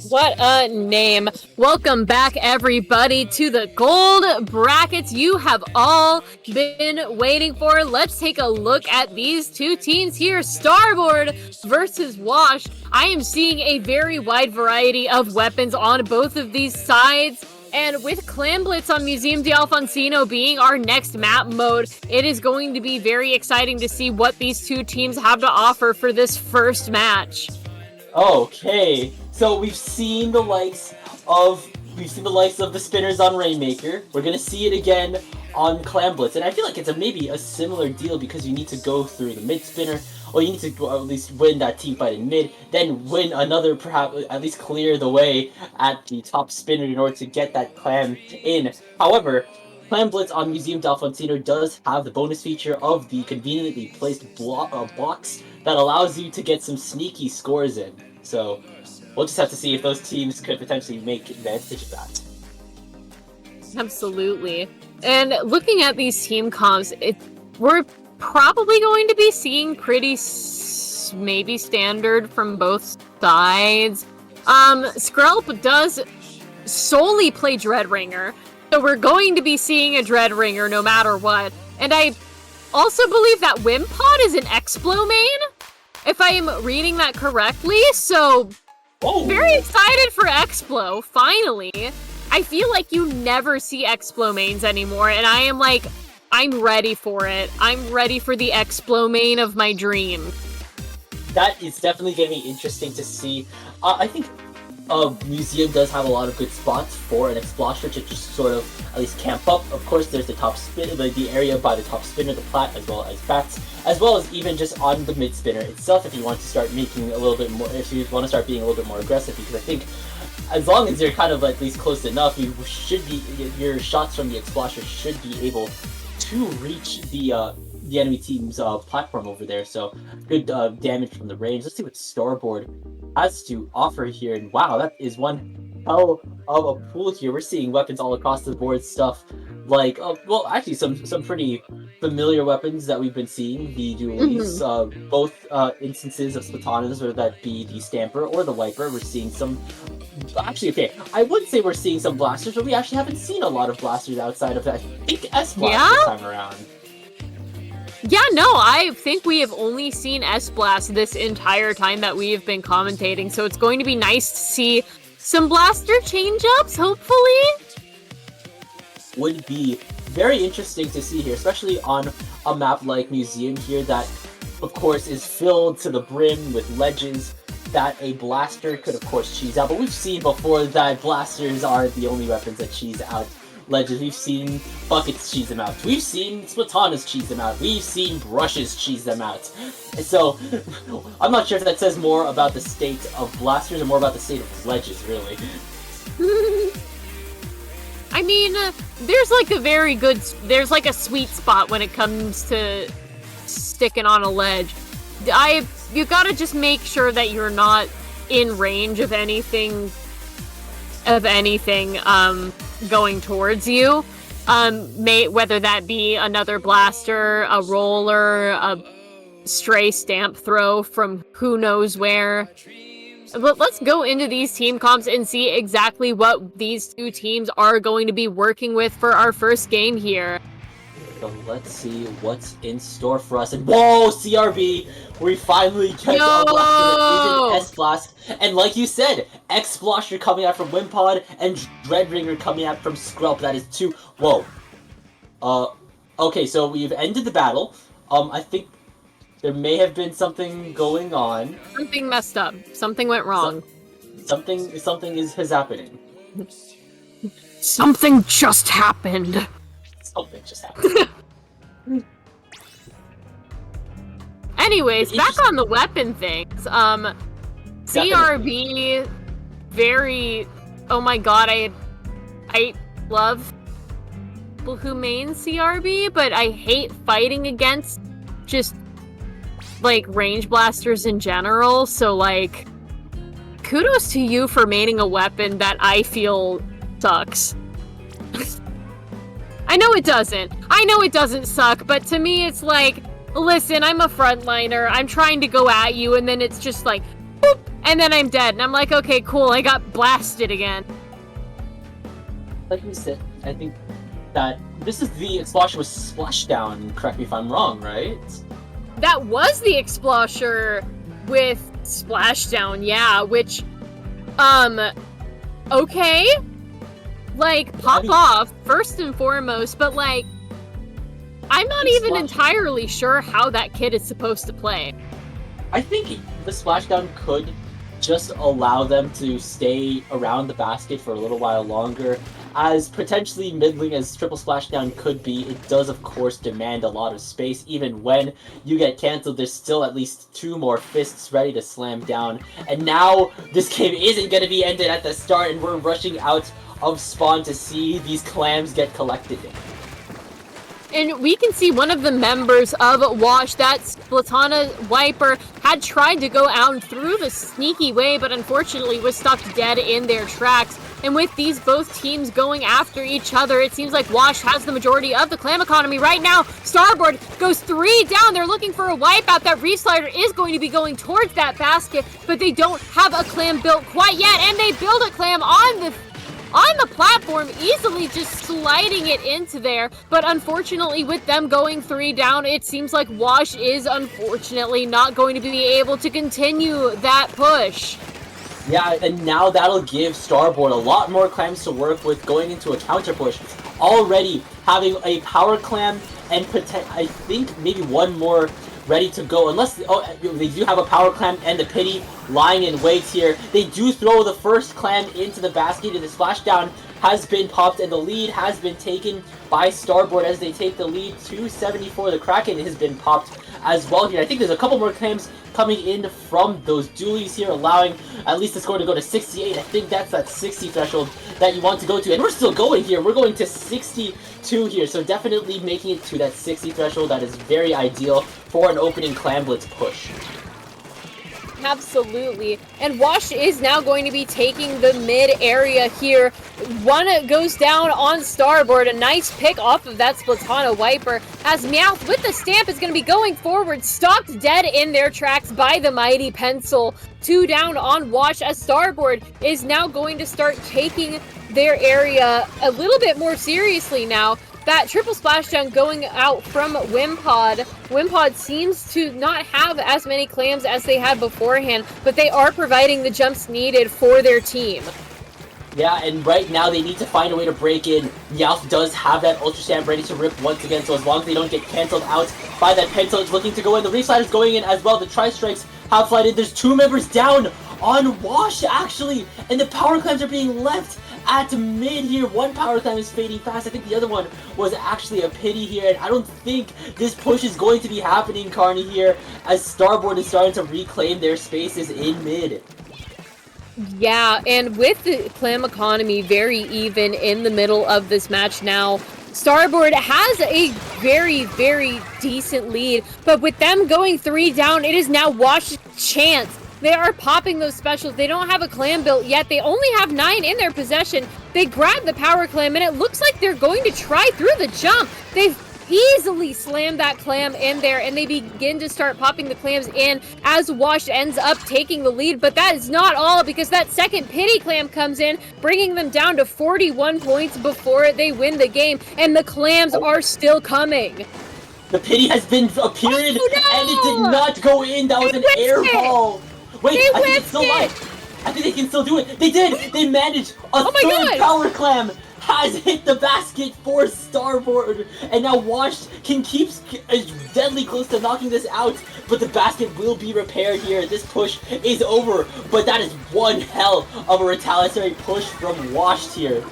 What a name. Welcome back, everybody, to the gold brackets you have all been waiting for. Let's take a look at these two teams here. Starboard versus Washed. I am seeing a very wide variety of weapons on both of these sides. And with Clan Blitz on Museum de Alfonsino being our next map mode, it is going to be very exciting to see what these two teams have to offer for this first match. Okay, so we've seen the likes of the spinners on Rainmaker. We're gonna see it again on Clan Blitz, and I feel like it's maybe a similar deal because you need to go through the mid spinner, or you need to at least win that team fight in mid, then win another, perhaps at least clear the way at the top spinner in order to get that clan in. However, Clan Blitz on Museum d'Alfonsino does have the bonus feature of the conveniently placed box that allows you to get some sneaky scores in. So we'll just have to see if those teams could potentially make advantage of that. Absolutely. And looking at these team comps, we're probably going to be seeing pretty maybe standard from both sides. Skrelp does solely play Dreadringer, so we're going to be seeing a Dreadringer no matter what. And I also believe that Wimpod is an Explo main, if I am reading that correctly, so very excited for Explo, finally. I feel like you never see Explo mains anymore, and I am like, I'm ready for it. I'm ready for the Explo main of my dream. That is definitely going to be interesting to see. I think Museum does have a lot of good spots for an Explosion to just sort of at least camp up. Of course, there's the top spin, the area by the top spinner, the plat, as well as bats, as well as even just on the mid spinner itself. If you want to start making a little bit more, if you want to start being a little bit more aggressive, because I think as long as you're kind of at least close enough, you should be, your shots from the Explosion should be able to reach the enemy team's platform over there. So good damage from the range. Let's see what Starboard has to offer here. And wow, that is one hell of a pool here. We're seeing weapons all across the board, stuff like well, actually some pretty familiar weapons that we've been seeing. The dualies, both instances of Splatooners, whether that be the Stamper or the Wiper. We're seeing some. Actually, okay, I would say we're seeing some blasters, but we actually haven't seen a lot of blasters outside of that. I think S-Blast this time around. Yeah, no, I think we have only seen S-Blast this entire time that we have been commentating, so it's going to be nice to see some blaster change-ups, hopefully. Would be very interesting to see here, especially on a map like Museum here that, of course, is filled to the brim with ledges that a blaster could, of course, cheese out. But we've seen before that blasters aren't the only weapons that cheese out ledges. We've seen buckets cheese them out. We've seen Splatooners cheese them out. We've seen brushes cheese them out. And so, I'm not sure if that says more about the state of blasters or more about the state of ledges, really. I mean, there's like a sweet spot when it comes to sticking on a ledge. You gotta just make sure that you're not in range of anything going towards you. Whether that be another blaster, a roller, a stray stamp throw from who knows where. But let's go into these team comps and see exactly what these two teams are going to be working with for our first game here. So let's see what's in store for us. And whoa, CRB! We finally get a blaster with S-Blast. And like you said, X-Blosher coming out from Wimpod and Dreadringer coming out from Skrelp. That is two. Whoa. Okay, so we've ended the battle. I think there may have been something going on. Something messed up. Something went wrong. Something is happening. Something just happened. Something just happened. Anyways, back on the weapon things. CRB, very. Oh my god, I love people who main CRB, but I hate fighting against just, like, range blasters in general, so, like, kudos to you for maining a weapon that I feel sucks. I know it doesn't suck, but to me it's like, listen, I'm a frontliner, I'm trying to go at you, and then it's just like, boop, and then I'm dead, and I'm like, okay, cool, I got blasted again. Like you said, I think that this is the explosion with Splashdown, correct me if I'm wrong, right? That was the Explosher with Splashdown, yeah, which, okay. Like, pop off, first and foremost, but like, I'm not even entirely sure how that kid is supposed to play. I think the Splashdown could just allow them to stay around the basket for a little while longer. As potentially middling as Triple Splashdown could be, it does of course demand a lot of space. Even when you get cancelled, there's still at least 2 more fists ready to slam down. And now this game isn't going to be ended at the start, and we're rushing out of spawn to see these clams get collected. And we can see one of the members of Wash, that Splatana Wiper, had tried to go out through the sneaky way, but unfortunately was stuck dead in their tracks. And with these both teams going after each other, it seems like Wash has the majority of the clam economy right now. Starboard goes 3 down. They're looking for a wipeout. That Reef Slider is going to be going towards that basket, but they don't have a clam built quite yet, and they build a clam on the platform, easily just sliding it into there. But unfortunately, with them going 3 down, it seems like Wash is unfortunately not going to be able to continue that push. Yeah, and now that'll give Starboard a lot more clams to work with going into a counter push. Already having a power clam and I think maybe one more ready to go, unless they do have a power clam and the pity lying in wait here. They do throw the first clam into the basket, and the splashdown has been popped, and the lead has been taken by Starboard as they take the lead to 74. The Kraken has been popped as well here. I think there's a couple more clams coming in from those dualies here, allowing at least the score to go to 68. I think that's that 60 threshold that you want to go to, and we're still going here. We're going to 62 here, so definitely making it to that 60 threshold. That is very ideal for an opening clam blitz push. Absolutely. And Wash is now going to be taking the mid area here. One goes down on Starboard. A nice pick off of that Splatana Wiper, as Meowth with the stamp is going to be going forward, stopped dead in their tracks by the mighty Pencil. 2 down on Wash, as Starboard is now going to start taking their area a little bit more seriously now. That triple splashdown going out from Wimpod. Wimpod seems to not have as many clams as they had beforehand, but they are providing the jumps needed for their team. Yeah, and right now they need to find a way to break in. Meowth does have that Ultra Stamp ready to rip once again, so as long as they don't get cancelled out by that Pencil, it's looking to go in. The Reef Slider's going in as well. The Tri-Strikes have flighted. There's 2 members down on Wash, actually, and the Power Clams are being left at mid here. One Power Clam is fading fast. I think the other one was actually a pity here, and I don't think this push is going to be happening, Carney, here, as Starboard is starting to reclaim their spaces in mid. Yeah, and with the clam economy very even in the middle of this match now, Starboard has a very, very decent lead, but with them going 3 down, it is now Wash's chance. They are popping those specials. They don't have a clam built yet. They only have 9 in their possession. They grab the power clam, and it looks like they're going to try through the jump. They've easily slammed that clam in there, and they begin to start popping the clams in as Wash ends up taking the lead. But that is not all, because that second pity clam comes in, bringing them down to 41 points before they win the game, and the clams are still coming. The pity has been appeared, Oh, no! and it did not go in. That was an air ball. Wait, I think it's still live. I think they can still do it. They did. They managed. A third power clam has hit the basket for Starboard, and now Wash can keep deadly close to knocking this out, but the basket will be repaired here. This push is over, but that is one hell of a retaliatory push from Wash here.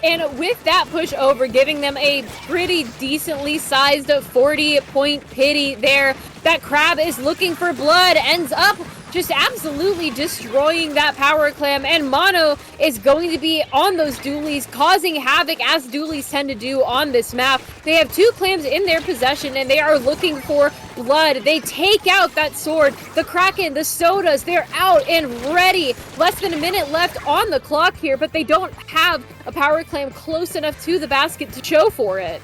And with that push over, giving them a pretty decently sized 40-point pity there. That Crab is looking for blood, ends up just absolutely destroying that power clam, and Mono is going to be on those dualies, causing havoc as dualies tend to do on this map. They have 2 clams in their possession, and they are looking for blood. They take out that sword. The Kraken, the sodas, they're out and ready. Less than a minute left on the clock here, but they don't have a power clam close enough to the basket to show for it.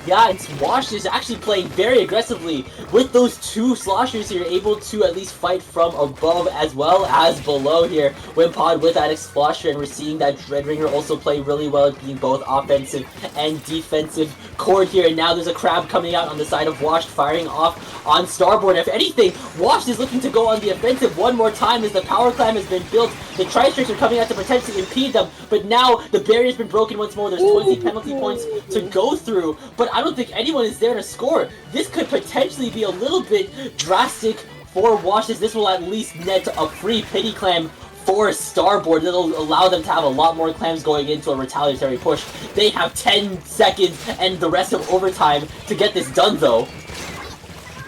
Yeah, and Swash is actually playing very aggressively with those 2 sloshers here, able to at least fight from above as well as below here. Wimpod with that Explosher, and we're seeing that Dreadringer also play really well at being both offensive and defensive core here. And now there's a Crab coming out on the side of Washed, firing off on Starboard. If anything, Washed is looking to go on the offensive one more time as the power clam has been built. The Tri-Strikes are coming out to potentially impede them, but now the barrier's been broken once more. There's 20 penalty points to go through, but I don't think anyone is there to score. This could potentially be a little bit drastic for Washes. This will at least net a free pity clam for Starboard. It'll allow them to have a lot more clams going into a retaliatory push. They have 10 seconds and the rest of overtime to get this done, though.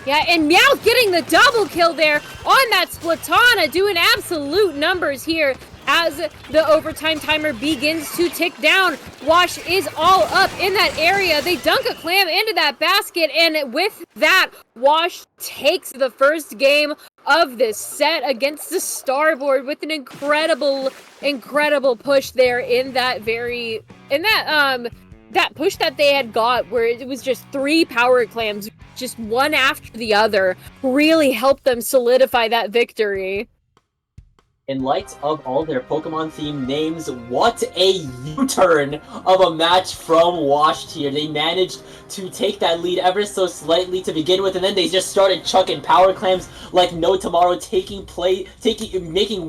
Yeah, and Meowth getting the double kill there on that Splatana, doing absolute numbers here as the overtime timer begins to tick down. Wash is all up in that area. They dunk a clam into that basket, and with that, Wash takes the first game of this set against the Starboard with an incredible push there in that that push that they had got, where it was just 3 power clams, just one after the other, really helped them solidify that victory. In light of all their Pokemon-themed names, what a U-turn of a match from Washed here. They managed to take that lead ever so slightly to begin with, and then they just started chucking power clams like no tomorrow, making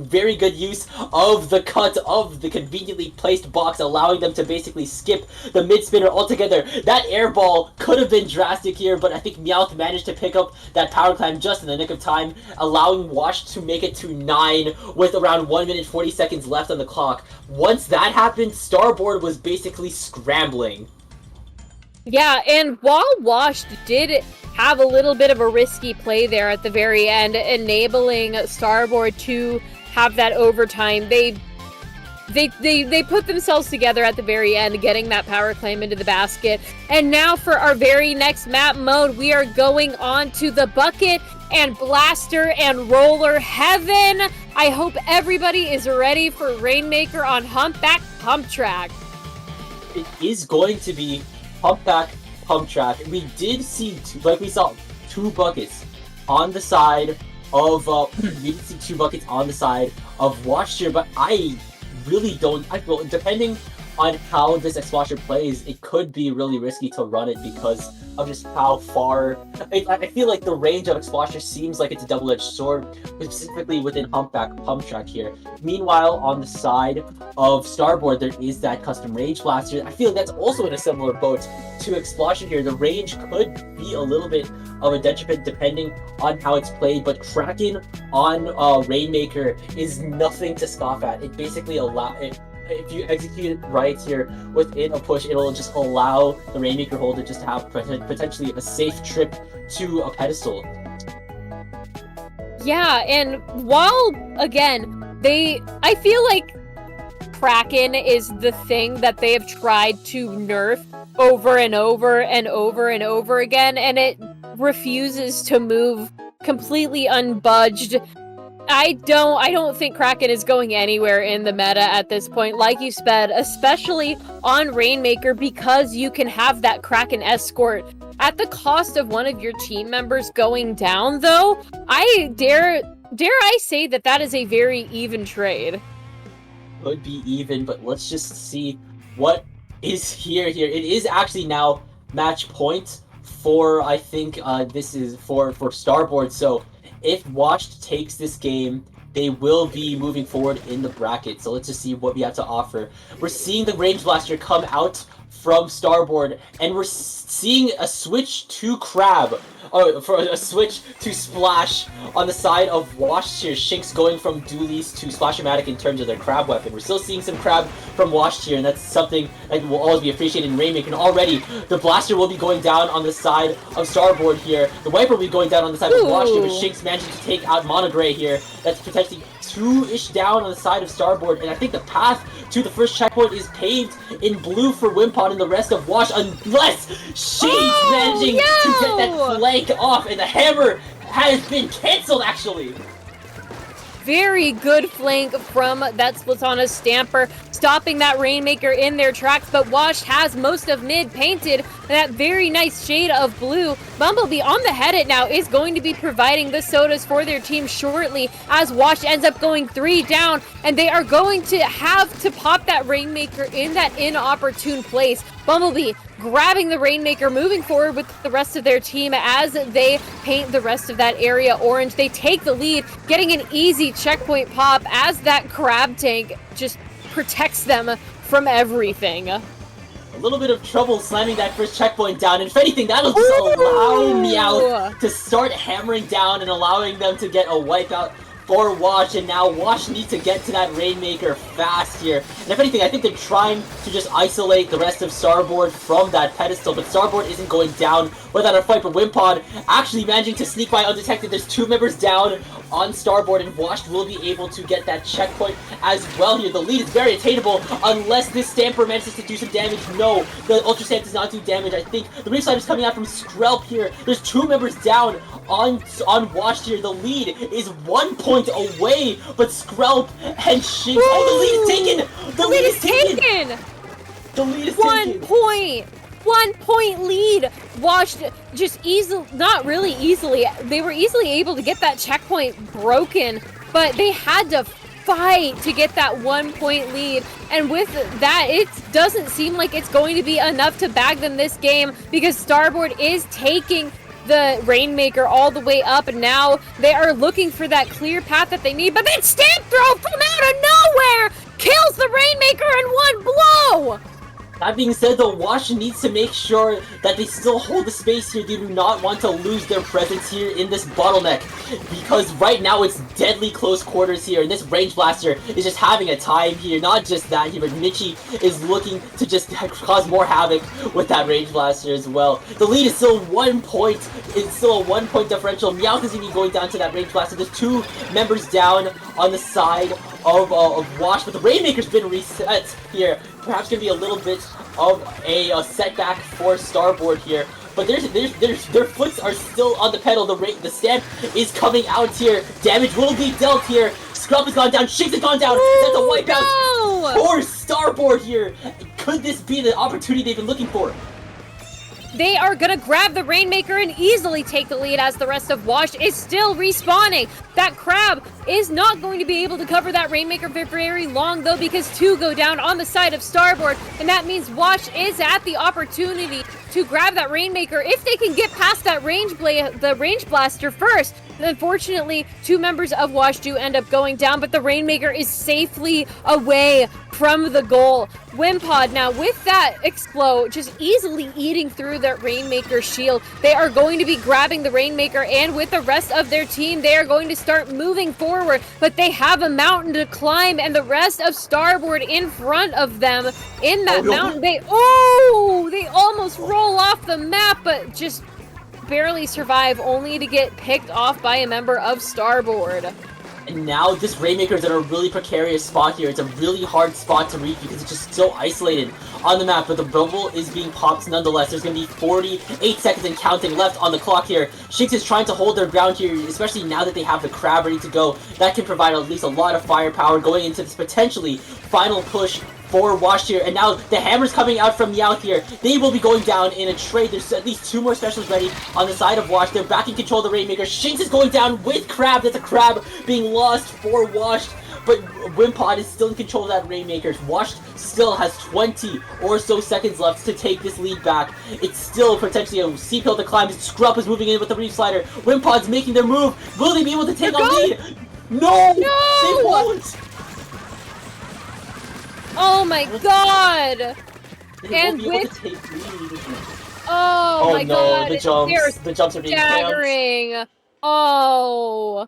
very good use of the cut of the conveniently placed box, allowing them to basically skip the mid-spinner altogether. That air ball could have been drastic here, but I think Meowth managed to pick up that power clam just in the nick of time, allowing Washed to make it to 9 with around 1 minute 40 seconds left on the clock. Once that happened, Starboard was basically scrambling. Yeah, and while Washed did have a little bit of a risky play there at the very end, enabling Starboard to have that overtime, they put themselves together at the very end, getting that power claim into the basket. And now for our very next map mode, we are going on to the Bucket and Blaster and Roller Heaven. I hope everybody is ready for Rainmaker on Humpback Pump Track. It is going to be Humpback Pump Track. We did see, we saw 2 buckets on the side of, Washed here, but I really don't, feel, depending on how this Explosion plays, it could be really risky to run it because of just how far, I feel like the range of Explosion seems like it's a double-edged sword, specifically within Humpback Pump Track here. Meanwhile, on the side of Starboard, there is that custom Range Blaster. I feel like that's also in a similar boat to Explosion here. The range could be a little bit of a detriment depending on how it's played, but Kraken on Rainmaker is nothing to scoff at. It basically if you execute it right here within a push, it'll just allow the Rainmaker holder just to have potentially a safe trip to a pedestal. Yeah, and while, again, I feel like Kraken is the thing that they have tried to nerf over and over and over and over again, and it refuses to move completely unbudged. I don't think Kraken is going anywhere in the meta at this point, like you said, especially on Rainmaker, because you can have that Kraken escort at the cost of one of your team members going down, though. I dare I say that is a very even trade. Could be even, but let's just see what is here. It is actually now match point for, I think, this is for Starboard, so if Washed takes this game, they will be moving forward in the bracket. So let's just see what we have to offer. We're seeing the Range Blaster come out from Starboard, and we're seeing a switch to Crab. For a switch to Splash on the side of Wash here. Shinx going from Dualies to Splash-O-Matic in terms of their Crab weapon. We're still seeing some Crab from Wash here, and that's something that will always be appreciated in Rainmaker. And already, the Blaster will be going down on the side of Starboard here. The Wiper will be going down on the side of Wash here, but Shinx managing to take out Monogray here. That's potentially 2-ish down on the side of Starboard, and I think the path to the first checkpoint is paved in blue for Wimpod and the rest of Wash, unless Shade's managing to get that flank off, and the hammer has been cancelled, actually. Very good flank from that Splatana Stamper, stopping that Rainmaker in their tracks, but Wash has most of mid painted, that very nice shade of blue. Bumblebee on the head it now is going to be providing the sodas for their team shortly, as Wash ends up going 3 down, and they are going to have to pop that Rainmaker in that inopportune place. Bumblebee grabbing the Rainmaker, moving forward with the rest of their team as they paint the rest of that area orange. They take the lead, getting an easy checkpoint pop as that Crab tank just protects them from everything. A little bit of trouble slamming that first checkpoint down, and if anything, that'll just allow Meowth to start hammering down and allowing them to get a wipeout for Wash, and now Wash needs to get to that Rainmaker fast here. And if anything, I think they're trying to just isolate the rest of Starboard from that pedestal, but Starboard isn't going down without a fight, but Wimpod actually managing to sneak by undetected. There's 2 members down on Starboard, and Wash will be able to get that checkpoint as well here. The lead is very attainable unless this Stamper manages to do some damage. No, the Ultra Stamp does not do damage. I think the Reef Slide is coming out from Skrelp here. There's 2 members down on Wash here. The lead is 1 point away, but Skrelp and Shinx. Oh, the lead is taken! The lead is taken! The lead is taken! 1 point lead. Wash just easily, not really easily, they were easily able to get that checkpoint broken, but they had to fight to get that 1 point lead, and with that, it doesn't seem like it's going to be enough to bag them this game, because Starboard is taking the Rainmaker all the way up, and now they are looking for that clear path that they need, but then Stamp Throw from out of nowhere kills the Rainmaker in 1 blow! That being said, though, Wash needs to make sure that they still hold the space here. They do not want to lose their presence here in this bottleneck, because right now it's deadly close quarters here, and this Range Blaster is just having a time here. Not just that here, but Michi is looking to just cause more havoc with that Range Blaster as well. The lead is still 1 point. It's still a 1 point differential. Meowth is even going down to that Range Blaster. There's 2 members down on the side of Wash, but the Rainmaker's been reset here. Perhaps going to be a little bit of a setback for Starboard here, but their foots are still on the pedal. The Stamp is coming out here. Damage will be dealt here. Scrub has gone down. Shinx has gone down. That's a wipeout for Starboard here. Could this be the opportunity they've been looking for? They are gonna grab the Rainmaker and easily take the lead, as the rest of Wash is still respawning. That Crab is not going to be able to cover that Rainmaker for very long, though, because 2 go down on the side of Starboard, and that means Wash is at the opportunity to grab that Rainmaker if they can get past that Range Blaster first. Unfortunately, 2 members of Wash do end up going down, but the Rainmaker is safely away from the goal. Wimpod now, with that Explode, just easily eating through that Rainmaker shield. They are going to be grabbing the Rainmaker, and with the rest of their team, they are going to start moving forward, but they have a mountain to climb, and the rest of Starboard in front of them in that mountain. They almost roll off the map, but just barely survive, only to get picked off by a member of Starboard. And now this Rainmaker is in a really precarious spot here. It's a really hard spot to reach because it's just so isolated on the map, but the bubble is being popped nonetheless. There's going to be 48 seconds and counting left on the clock here. Shinx is trying to hold their ground here, especially now that they have the Crab ready to go. That can provide at least a lot of firepower going into this potentially final push for Wash here, and now the hammer's coming out from Meowth here. They will be going down in a trade. There's at least 2 more specials ready on the side of Wash. They're back in control of the Rainmaker. Shinx is going down with Crab. That's a Crab being lost for Wash, but Wimpod is still in control of that Rainmaker. Wash still has 20 or so seconds left to take this lead back. It's still potentially a steep hill to climb. Scrub is moving in with the Reef Slider. Wimpod's making their move. Will they be able to take on lead? No! They won't! Oh my god! They won't And be able with to take lead. oh my no, god, the jumps are being camped. staggering. Oh.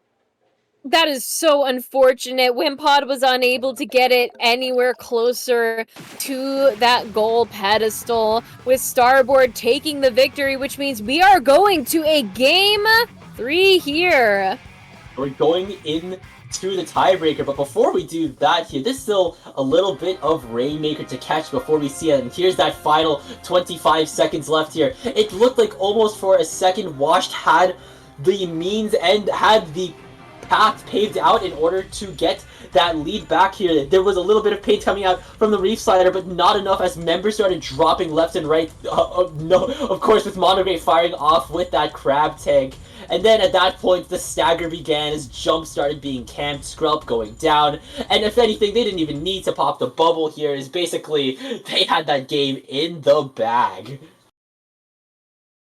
That is so unfortunate. Wimpod was unable to get it anywhere closer to that goal pedestal, with Starboard taking the victory, which means we are going to a game 3 here. We're going in to the tiebreaker, but before we do that here, there's still a little bit of Rainmaker to catch before we see it, and here's that final 25 seconds left here. It looked like almost for a second Washed had the means and had the path paved out in order to get that lead back here. There was a little bit of paint coming out from the Reef Slider, but not enough as members started dropping left and right. No, of course, with Monogray firing off with that crab tag. And then at that point, the stagger began as jumps started being camped, Scrub going down. And if anything, they didn't even need to pop the bubble here, as basically they had that game in the bag.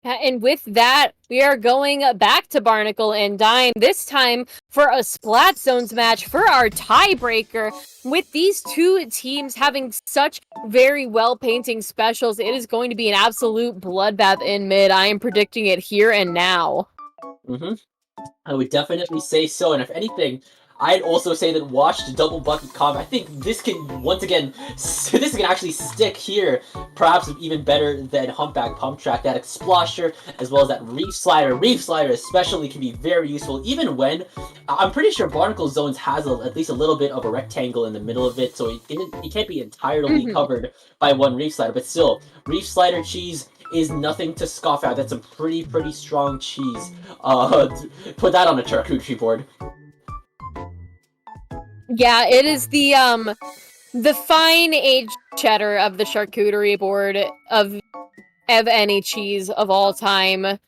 And with that, we are going back to Barnacle and Dime, this time for a Splat Zones match for our tiebreaker. With these two teams having such very well-painting specials, it is going to be an absolute bloodbath in mid. I am predicting it here and now. I would definitely say so, and if anything, I'd also say that Washed Double Bucket Comp, I think this can, once again, this can actually stick here, perhaps even better than Humpback Pump Track. That Explosher, as well as that Reef Slider. Reef Slider especially can be very useful, even when, I'm pretty sure Barnacle Zones has at least a little bit of a rectangle in the middle of it, so it can't be entirely covered by one Reef Slider, but still, Reef Slider cheese is nothing to scoff at. That's some pretty strong cheese. Put that on a charcuterie board. Yeah, it is the fine aged cheddar of the charcuterie board of any cheese of all time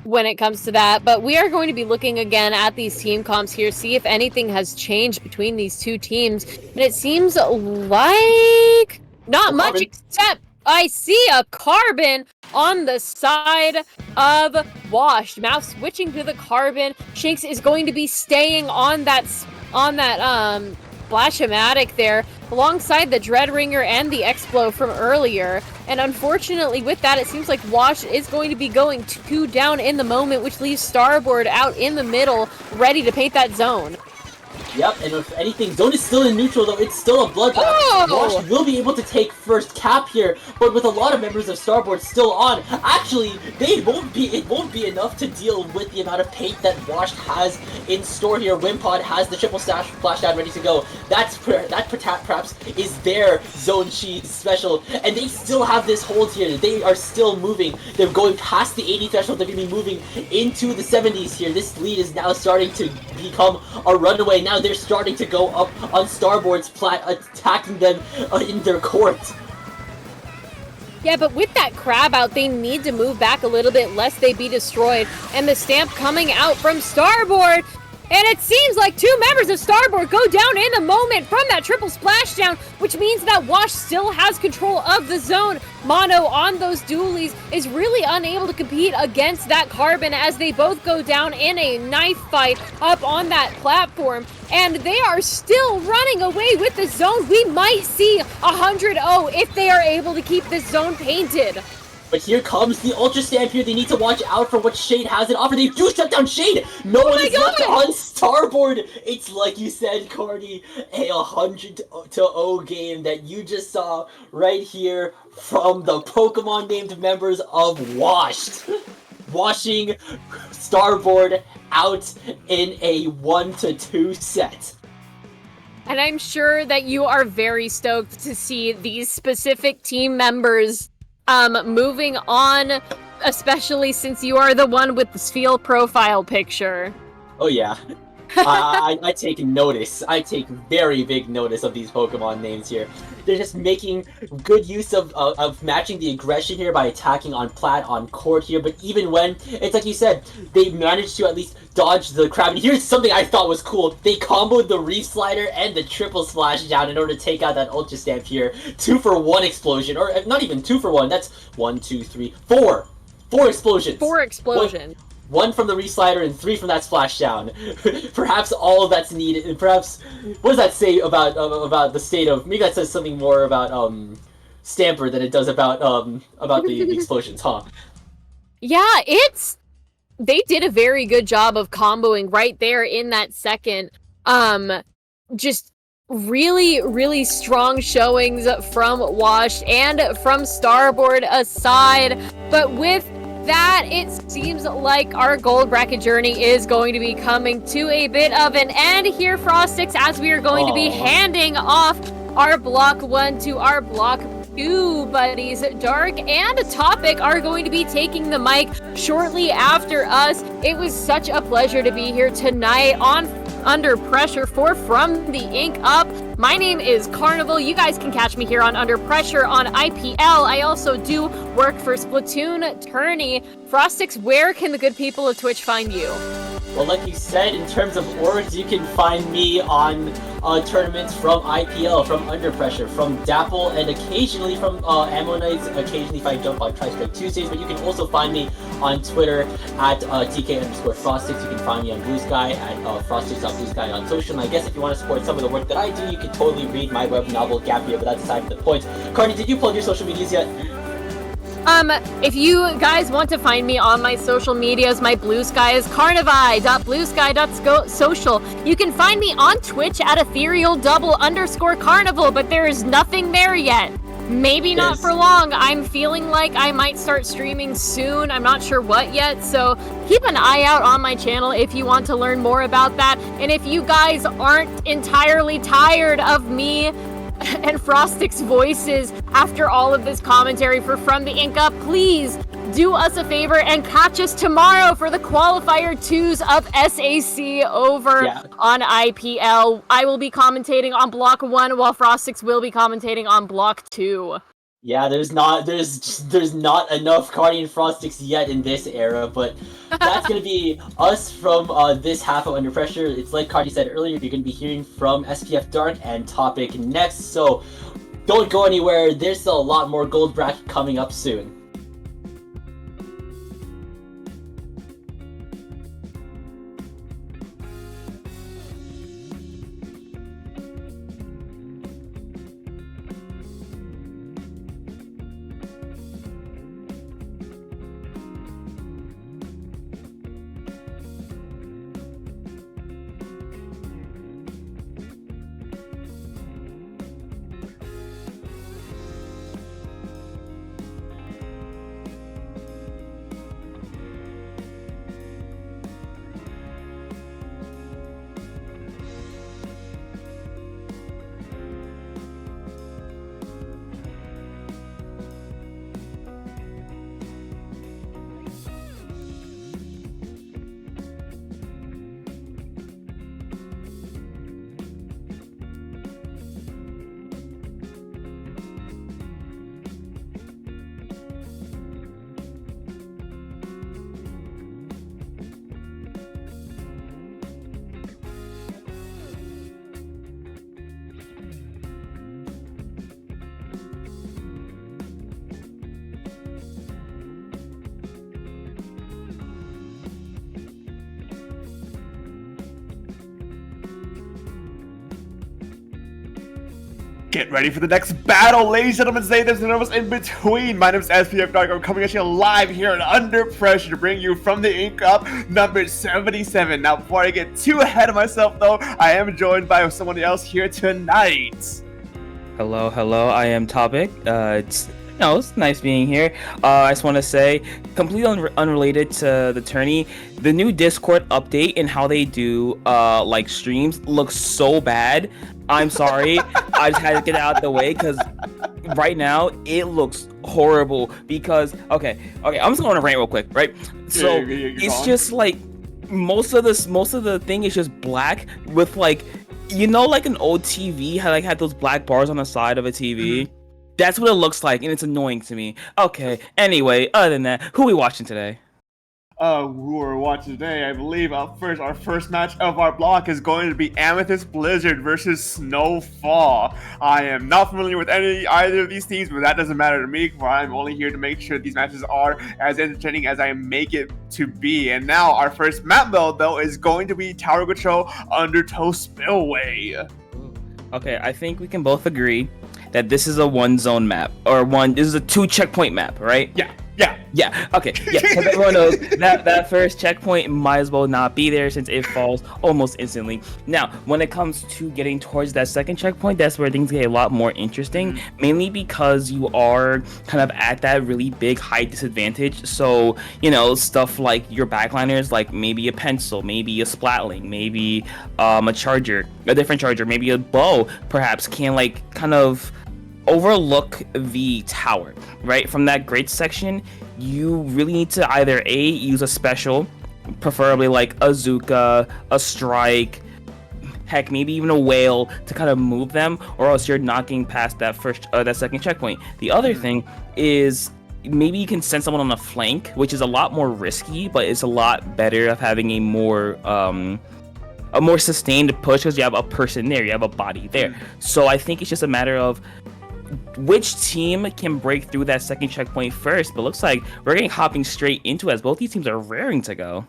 when it comes to that. But we are going to be looking again at these team comps here, see if anything has changed between these two teams. And it seems like not much, except I see a carbon on the side of Washed. Mouse switching to the carbon. Shanks is going to be staying on that Splash-O-Matic there, alongside the Dreadringer and the Explo from earlier. And unfortunately with that, it seems like Wash is going to be going 2 down in the moment, which leaves Starboard out in the middle, ready to paint that zone. Yep, and if anything, Zone is still in neutral though, it's still a bloodbath. Oh! Wash will be able to take first cap here, but with a lot of members of Starboard still on, actually, it won't be enough to deal with the amount of paint that Wash has in store here. Wimpod has the triple splashdown ready to go. That perhaps is their Zone cheese special, and they still have this hold here. They are still moving. They're going past the 80 threshold. They're going to be moving into the 70s here. This lead is now starting to become a runaway. Now they're starting to go up on Starboard's plat, attacking them in their court. Yeah, but with that crab out, they need to move back a little bit lest they be destroyed. And the stamp coming out from Starboard. And it seems like 2 members of Starboard go down in the moment from that triple splashdown, which means that Wash still has control of the zone. Mono on those dualies is really unable to compete against that carbon as they both go down in a knife fight up on that platform. And they are still running away with the zone. We might see 100-0 if they are able to keep this zone painted. But here comes the Ultra Stamp here. They need to watch out for what Shade has to offer. They do shut down Shade! No one is left on Starboard! It's like you said, Cardi, a 100-0 game that you just saw right here from the Pokemon named members of Washed. Washing Starboard out in a 1-2 set. And I'm sure that you are very stoked to see these specific team members moving on, especially since you are the one with the Sphere profile picture. Oh yeah. I take notice. I take very big notice of these Pokemon names here. They're just making good use of matching the aggression here by attacking on plat, on court here, but even when, it's like you said, they managed to at least dodge the crab. And here's something I thought was cool. They comboed the Reef Slider and the triple splashdown in order to take out that Ultra Stamp here. 2-for-1 explosion, or not even 2-for-1, that's 1, 2, 3, 4! 4 explosions! 4 explosions. One from the Re-Slider and 3 from that splashdown. Perhaps all of that's needed, and perhaps, what does that say about the state of, maybe that says something more about, Stamper than it does about the explosions, huh? Yeah, they did a very good job of comboing right there in that second. Just really, really strong showings from Wash and from Starboard aside. But with that, it seems like our gold bracket journey is going to be coming to a bit of an end here, Frostix, as we are going to be handing off our Block 1 to our Block 2 buddies. Dark and Topic are going to be taking the mic shortly after us. It was such a pleasure to be here tonight on Under Pressure for From the Ink Up. My name is Carnival. You guys can catch me here on Under Pressure on IPL. I also do work for Splatoon Tourney. Frostix, where can the good people of Twitch find you? Well, like you said, in terms of orgs, you can find me on tournaments from IPL, from Under Pressure, from Dapple, and occasionally from Ammo Nights, occasionally if I jump on Tri-Strike Tuesdays, but you can also find me on Twitter at TK_Frostix. You can find me on Blue Sky at Frostix.BlueSky on social, and I guess if you want to support some of the work that I do, you can totally read my web novel, Gap Year, but that's aside from the point. Carney, did you plug your social medias yet? If you guys want to find me on my social medias, my Blue Sky is carnivai.bluesky.social. You can find me on Twitch at ethereal_carnival, but there is nothing there yet. Maybe not for long. I'm feeling like I might start streaming soon. I'm not sure what yet, so keep an eye out on my channel if you want to learn more about that. And if you guys aren't entirely tired of me and Frostix's voices after all of this commentary for From the Ink Up, please do us a favor and catch us tomorrow for the qualifier 2s of SAC over on IPL. I will be commentating on Block 1 while Frostix will be commentating on Block 2. Yeah, there's not enough Cardi and Frostix yet in this era, but that's gonna be us from this half of Under Pressure. It's like Cardi said earlier, you're gonna be hearing from SPF Dark and Topic next, so don't go anywhere. There's a lot more gold bracket coming up soon. Get ready for the next battle, ladies and gentlemen. Today there's none of us in between. My name is SPF Dark. I'm coming at you live here on Under Pressure to bring you From the Ink Up number 77. Now, before I get too ahead of myself, though, I am joined by someone else here tonight. Hello, I am Topic. It's nice being here. I just want to say, completely unrelated to the tourney, the new Discord update and how they do like streams looks so bad. I'm sorry. I just had to get it out of the way because right now it looks horrible. Because okay, I'm just going to rant real quick, right? So it's just like most of the thing is just black with like, you know, like an old TV how like had those black bars on the side of a TV. Mm-hmm. That's what it looks like, and it's annoying to me. Okay, anyway, other than that, who are we watching today? Who we're watching today, I believe our first match of our block is going to be Amethyst Blizzard versus Snowfall. I am not familiar with either of these teams, but that doesn't matter to me, for I'm only here to make sure these matches are as entertaining as I make it to be. And now our first map build, though, is going to be Tower Control Undertow Spillway. Okay, I think we can both agree that this is a one zone map or this is a 2 checkpoint map, right? Yeah. Okay. Yeah. Because everyone knows that first checkpoint might as well not be there since it falls almost instantly. Now, when it comes to getting towards that second checkpoint, that's where things get a lot more interesting. Mainly because you are kind of at that really big high disadvantage. So stuff like your backliners, like maybe a pencil, maybe a splatling, maybe a charger, a different charger, maybe a bow, perhaps can kind of overlook the tower, right? From that great section, you really need to either use a special, preferably like a Zuka, a strike, heck, maybe even a whale to kind of move them, or else you're knocking past that second checkpoint. The other thing is maybe you can send someone on a flank, which is a lot more risky, but it's a lot better of having a more sustained push because you have a person there, you have a body there. So I think it's just a matter of which team can break through that second checkpoint first, but looks like we're getting hopping straight into it as both these teams are raring to go.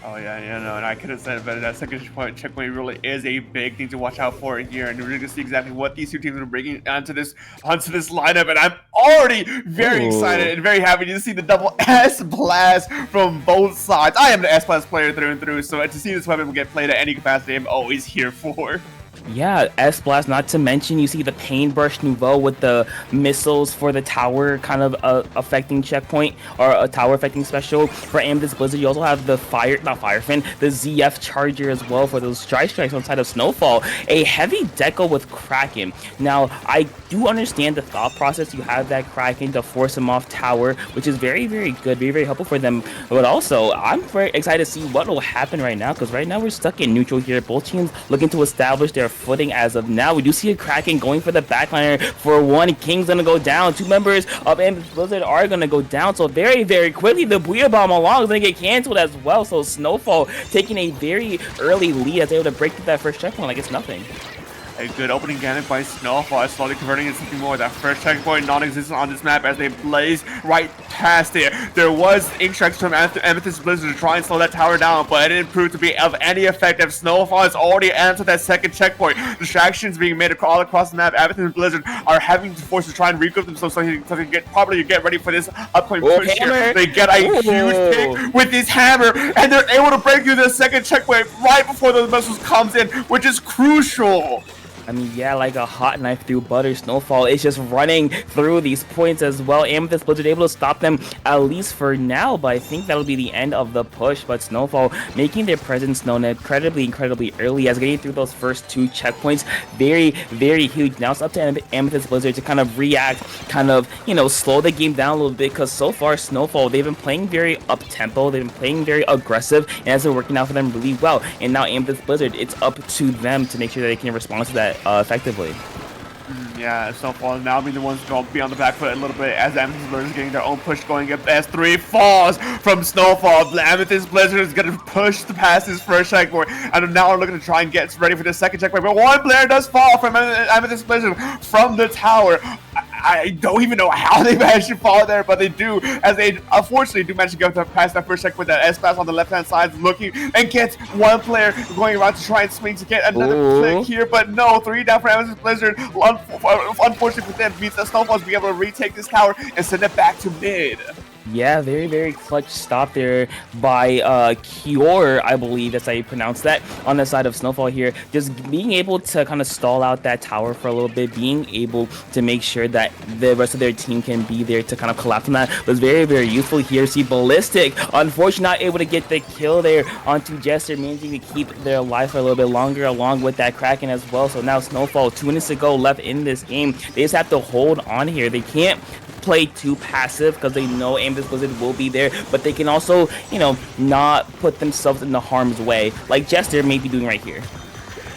Oh yeah, and I could have said it better. That second checkpoint really is a big thing to watch out for here, and we're going to see exactly what these two teams are bringing onto this lineup. And I'm already very excited and very happy to see the double S blast from both sides. I am the S blast player through and through, so to see this weapon get played at any capacity, I'm always here for. Yeah, S-Blast, not to mention you see the Paintbrush Nouveau with the missiles for the tower kind of affecting checkpoint, or a tower affecting special. For Amethyst Blizzard, you also have the the ZF Charger as well for those strikes on side of Snowfall. A heavy deco with Kraken. Now, I do understand the thought process. You have that Kraken to force him off tower, which is very, very good, very, very helpful for them. But also, I'm very excited to see what will happen right now, because right now we're stuck in neutral here. Both teams looking to establish their footing as of now. We do see a Kraken going for the backliner for one. King's gonna go down. 2 members of Amethyst Blizzard are gonna go down. So very, very quickly, the Booyah Bomb along is gonna get canceled as well. So Snowfall taking a very early lead as able to break through that first checkpoint like it's nothing. A good opening gambit by Snowfall, slowly converting into something more. That first checkpoint non-existent on this map as they blaze right past it. There was ink strikes from Amethyst Blizzard to try and slow that tower down, but it didn't prove to be of any effect as Snowfall has already entered that second checkpoint. Distractions being made all across the map. Amethyst Blizzard are having to force to try and regroup themselves so they can get ready for this upcoming push here. They get a huge pick with this hammer, and they're able to break through the second checkpoint right before those missiles comes in, which is crucial. I mean, yeah, like a hot knife through butter. Snowfall is just running through these points as well. Amethyst Blizzard able to stop them, at least for now, but I think that'll be the end of the push. But Snowfall making their presence known incredibly early as getting through those first 2 checkpoints. Very, very huge. Now it's up to Amethyst Blizzard to kind of react, kind of, slow the game down a little bit, because so far Snowfall, they've been playing very up-tempo. They've been playing very aggressive, and that's been working out for them really well. And now Amethyst Blizzard, it's up to them to make sure that they can respond to that effectively. Yeah, Snowfall now being the ones to be on the back foot a little bit as Amethyst Blizzard is getting their own push going up as 3 falls from Snowfall. Amethyst Blizzard is going to push past his first checkpoint, and now we're looking to try and get ready for the second checkpoint, but one player does fall from Amethyst Blizzard from the tower. I don't even know how they managed to fall there, but they do, as they unfortunately do manage to go past that first checkpoint. That S-Pass on the left-hand side is looking and gets one player going around to try and swing to get another click here, but no, 3 down for Amethyst Blizzard. Unfortunately for them, means that Snowfall's be able to retake this tower and send it back to mid. Yeah, very, very clutch stop there by Kior, I believe that's how you pronounce that, on the side of Snowfall here. Just being able to kind of stall out that tower for a little bit, being able to make sure that the rest of their team can be there to kind of collapse on that was very, very useful here. See Ballistic, unfortunately not able to get the kill there onto Jester, managing to keep their life for a little bit longer along with that Kraken as well. So now Snowfall, 2 minutes to go left in this game. They just have to hold on here. They can't play too passive because they know Amethyst Blizzard will be there, but they can also, not put themselves in the harm's way, like Jester may be doing right here.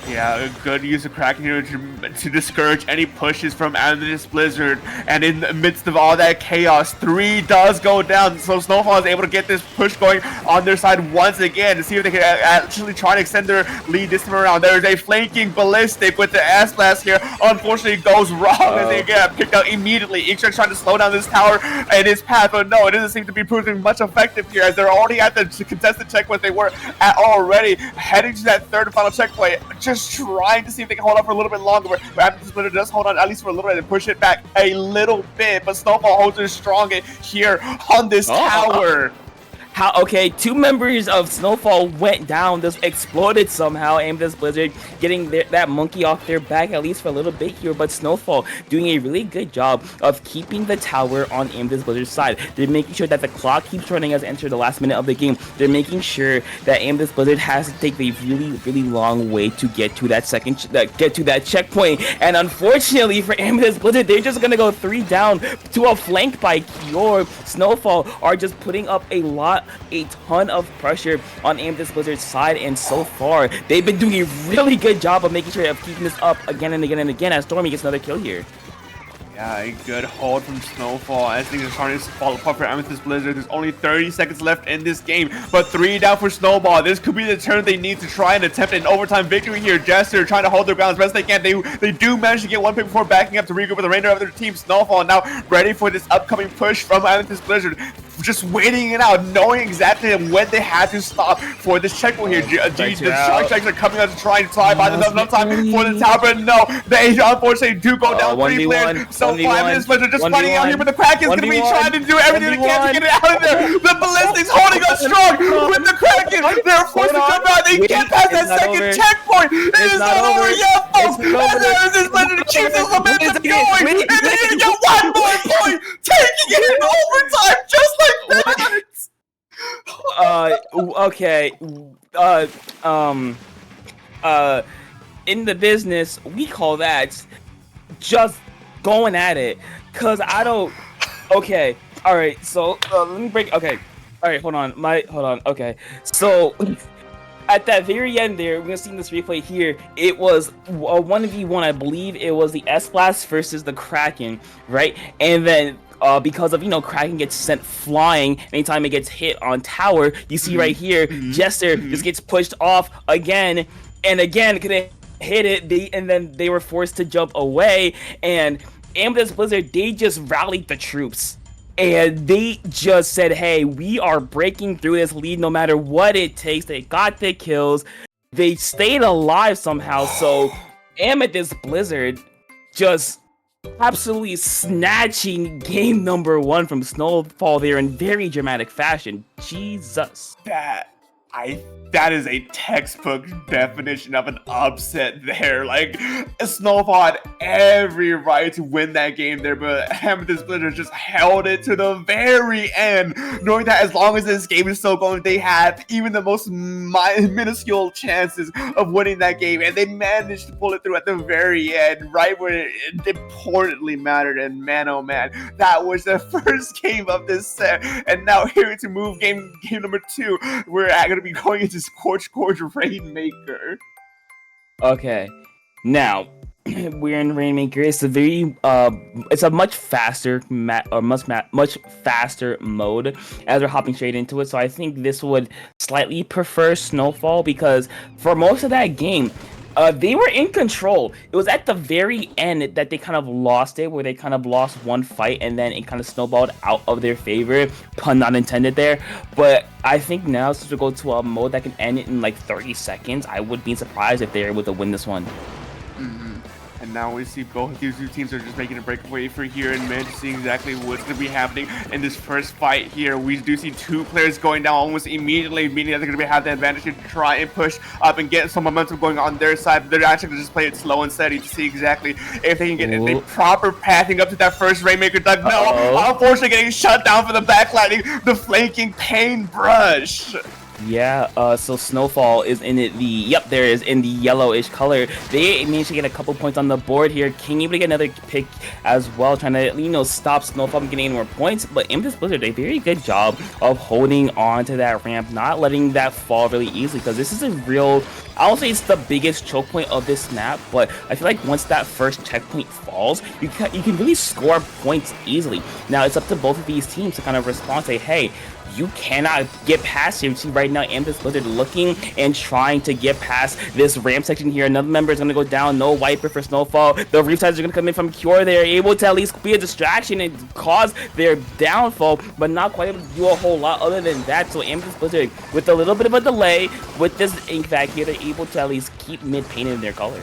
Yeah, a good use of Kraken here to discourage any pushes from Amethyst Blizzard. And in the midst of all that chaos, 3 does go down. So Snowfall is able to get this push going on their side once again to see if they can actually try to extend their lead this time around. There is a flanking Ballistic with the S blast here. Unfortunately, it goes wrong as they get picked out immediately. Inkstrike trying to slow down this tower and its path, but no, it doesn't seem to be proving much effective here as they're already at the contested checkpoint they were at already. Heading to that third and final checkpoint. just trying to see if they can hold on for a little bit longer. But Amethyst Blizzard does hold on at least for a little bit and push it back a little bit. But Snowfall holds it strong here on this tower. Okay, 2 members of Snowfall went down, just exploded somehow. Amethyst Blizzard getting that monkey off their back at least for a little bit here, but Snowfall doing a really good job of keeping the tower on Amethyst Blizzard's side. They're making sure that the clock keeps running as they enter the last minute of the game. They're making sure that Amethyst Blizzard has to take a really long way to get to that checkpoint. And unfortunately for Amethyst Blizzard, they're just gonna go 3 down to a flank by Kior. Snowfall are just putting up a ton of pressure on Amethyst Blizzard's side, and so far they've been doing a really good job of making sure of keeping this up again and again and again as Stormy gets another kill here. Yeah, a good hold from Snowfall as things are starting to fall apart for Amethyst Blizzard. There's only 30 seconds left in this game, but 3 down for Snowball. This could be the turn they need to try and attempt an overtime victory here. Jester trying to hold their ground as best they can. They do manage to get 1 pick before backing up to regroup with the remainder of their team. Snowfall now ready for this upcoming push from Amethyst Blizzard. Just waiting it out, knowing exactly when they had to stop for this checkpoint here. The Shark Strikes are coming out to try and slide by themselves enough time for the tower, but no, they unfortunately do go down 3 players. So 5 minutes later, just fighting out here, but the Kraken's going to be trying to do everything they can to get it out of there. The Ballistics holding us strong with the Kraken. They're forced to jump out. They can't pass that second checkpoint. It is not over yet, folks. And there is this Blizzard to keep this momentum going. And they're going to get 1 more point, taking it in overtime, just like that. Okay. In the business, we call that just going at it. Cause I don't. Okay. All right. So let me break. Okay. All right. Hold on. Okay. So at that very end there, we're gonna see this replay here. It was a 1v1. I believe it was the S-Blast versus the Kraken, right? And then because of, Kraken gets sent flying anytime it gets hit on tower. You see right here, Jester just gets pushed off again and again. Couldn't hit it, and then they were forced to jump away. And Amethyst Blizzard, they just rallied the troops. And they just said, hey, we are breaking through this lead no matter what it takes. They got the kills. They stayed alive somehow. So Amethyst Blizzard just absolutely snatching game number 1 from Snowfall there in very dramatic fashion. Jesus. That is a textbook definition of an upset there. Like, Snowfall had every right to win that game there, but Amethyst Blizzard just held it to the very end, knowing that as long as this game is still going, they have even the most minuscule chances of winning that game, and they managed to pull it through at the very end, right where it importantly mattered. And man, oh man, that was the first game of this set, and now here to move game number 2, we're going to be going into Scorch Rainmaker. Okay, now we're in Rainmaker. It's a very it's a much faster much faster mode as we're hopping straight into it. So I think this would slightly prefer Snowfall, because for most of that game, they were in control. It was at the very end that they kind of lost it, where they kind of lost one fight and then it kind of snowballed out of their favor. Pun not intended there. But I think now, since we go to a mode that can end it in like 30 seconds, I would be surprised if they're able to win this one. And now we see both of these two teams are just making a breakaway for here and managing exactly what's going to be happening in this first fight here. We do see 2 players going down almost immediately, meaning that they're going to have the advantage to try and push up and get some momentum going on their side. But they're actually going to just play it slow and steady to see exactly if they can get a proper pathing up to that first Rainmaker Duck. No, unfortunately getting shut down for the backlighting, the flanking paintbrush. Yeah, so Snowfall is in it. There is in the yellowish color. They managed to get a couple points on the board here. King able to get another pick as well, trying to stop Snowfall from getting any more points. But Amethyst Blizzard, a very good job of holding on to that ramp, not letting that fall really easily, because this is a real, I won't say it's the biggest choke point of this map, but I feel like once that first checkpoint falls, you can really score points easily. Now it's up to both of these teams to kind of respond, say, hey, you cannot get past him. See right now, Amethyst Blizzard looking and trying to get past this ramp section here. Another member is going to go down. No wiper for Snowfall. The reef sides are going to come in from Cure. They're able to at least be a distraction and cause their downfall, but not quite able to do a whole lot other than that. So Amethyst Blizzard, with a little bit of a delay with this ink vac here, they're able to at least keep mid painted in their color.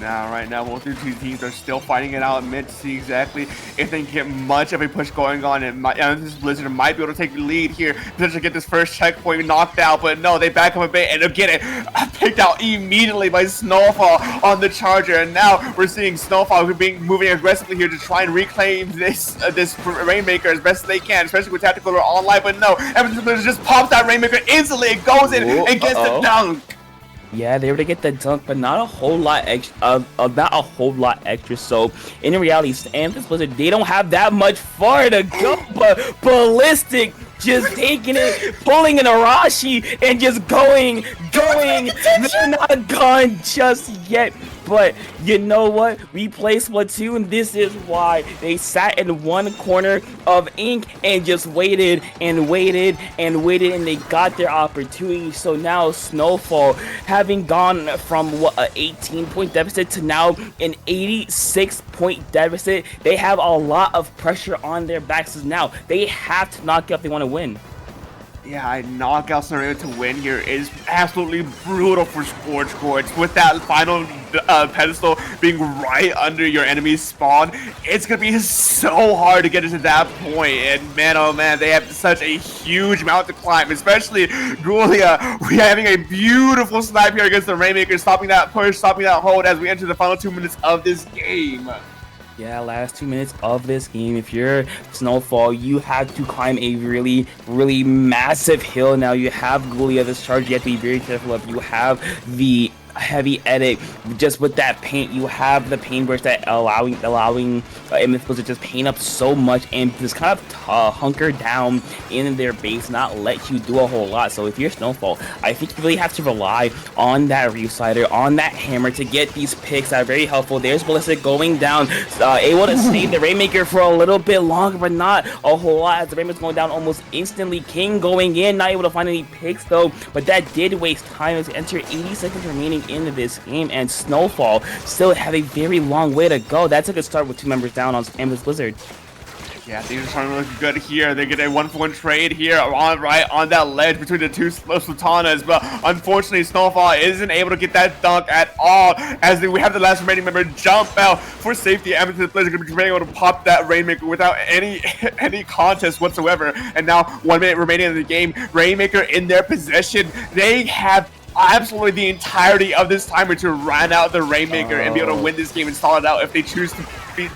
Now, right now, both the two teams are still fighting it out mid to see exactly if they can get much of a push going on. And this Blizzard might be able to take the lead here, potentially get this first checkpoint knocked out. But no, they back up a bit and get it picked out immediately by Snowfall on the Charger. And now we're seeing Snowfall moving aggressively here to try and reclaim this Rainmaker as best as they can, especially with Tactical online. But no, Everton Blizzard just pops that Rainmaker instantly. It goes in and gets the dunk. Yeah, they were to get the dunk, but not a whole lot extra. So in reality, Amethyst Blizzard, they don't have that much far to go. But Ballistic just taking it, pulling an Arashi, and just going. They're not gone just yet. But you know what? We play Splatoon. This is why they sat in one corner of ink and just waited, and they got their opportunity. So now Snowfall, having gone from what, an 18-point deficit to now an 86-point deficit, they have a lot of pressure on their backs. Now they have to knock out if they want to win. Yeah, a knockout scenario to win here is absolutely brutal for Scorch Courts. With that final pedestal being right under your enemy's spawn, it's gonna be so hard to get to that point. And man, oh man, they have such a huge amount to climb, especially Gulia. We're having a beautiful snipe here against the Rainmaker, stopping that push, stopping that hold as we enter the final 2 minutes of this game. Yeah, last 2 minutes of this game. If you're Snowfall, you have to climb a really, really massive hill. Now you have Gulia, this charge you have to be very careful of. You have the heavy edit, just with that paint. You have the paintbrush that allowing Amethyst to just paint up so much and just kind of hunker down in their base, not let you do a whole lot. So if you're Snowfall, I think you really have to rely on that Reef Slider, on that hammer to get these picks that are very helpful. There's Ballistic going down, able to save the Rainmaker for a little bit longer, but not a whole lot as the Rainmaker's going down almost instantly. King going in, not able to find any picks though, but that did waste time as we enter 80 seconds remaining into this game, and Snowfall still have a very long way to go. That's a good start with 2 members down on Amethyst Blizzard. Yeah, things are starting to look good here. They get a 1-for-1 trade here on that ledge between the two Sultanas, but unfortunately Snowfall isn't able to get that dunk at all as we have the last remaining member jump out for safety. Amethyst Blizzard going to be able to pop that Rainmaker without any contest whatsoever. And now 1 minute remaining in the game, Rainmaker in their possession. They have absolutely the entirety of this timer to run out the Rainmaker and be able to win this game and stall it out if they choose to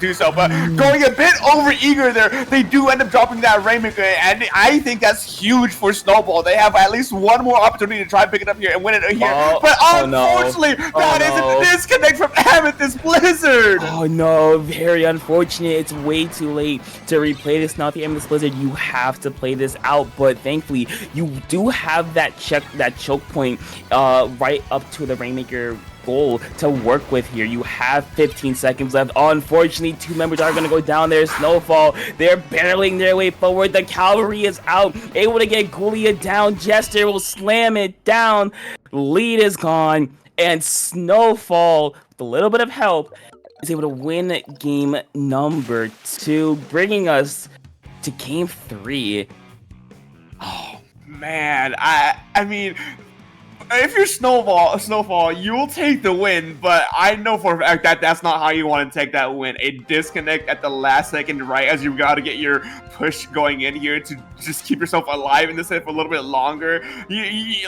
do so. But going a bit over eager there, they do end up dropping that Rainmaker, and I think that's huge for Snowball. They have at least one more opportunity to try and pick it up here and win it here. But unfortunately, that is a disconnect from Amethyst Blizzard. Oh no, very unfortunate. It's way too late to replay this now. If you're Amethyst Blizzard, you have to play this out, but thankfully you do have that choke point right up to the Rainmaker goal to work with here. You have 15 seconds left. Unfortunately, 2 members are going to go down there. Snowfall, they're barreling their way forward. The cavalry is out, able to get Gulia down. Jester will slam it down. Lead is gone, and Snowfall, with a little bit of help, is able to win game number 2, bringing us to game 3. Oh man, I mean, if you're Snowfall, you'll take the win, but I know for a fact that that's not how you want to take that win. A disconnect at the last second, right as you got to get your push going in here to just keep yourself alive in this set for a little bit longer.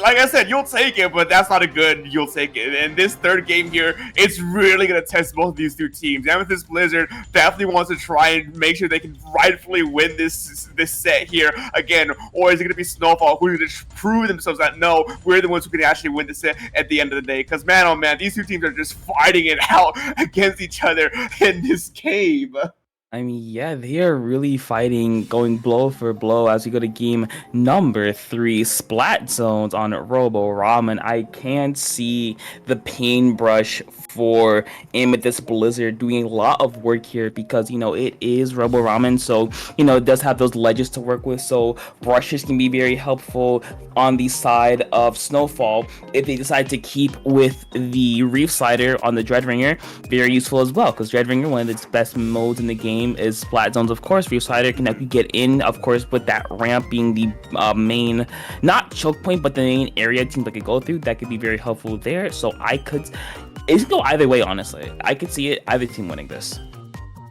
Like I said, you'll take it, but that's not a good you'll take it. And this third game here, it's really going to test both of these two teams. Amethyst Blizzard definitely wants to try and make sure they can rightfully win this set here again, or is it going to be Snowfall who's going to prove themselves that no, we're the ones who can actually win the set at the end of the day? Because man, oh man, these two teams are just fighting it out against each other in this game. I mean, yeah, they are really fighting, going blow for blow as we go to game number 3, Splat Zones on Robo Ramen. I can see the paintbrush for Amethyst Blizzard doing a lot of work here because, it is Robo Ramen, so, it does have those ledges to work with, so brushes can be very helpful on the side of Snowfall. If they decide to keep with the Reef Slider on the Dreadringer, very useful as well, because Dreadringer, one of its best modes in the game is Splat Zones, of course. Reef Slider can help you get in, of course, with that ramp being the main, not choke point, but the main area teams that could go through. That could be very helpful there, so it could go either way, honestly. I could see either team winning this.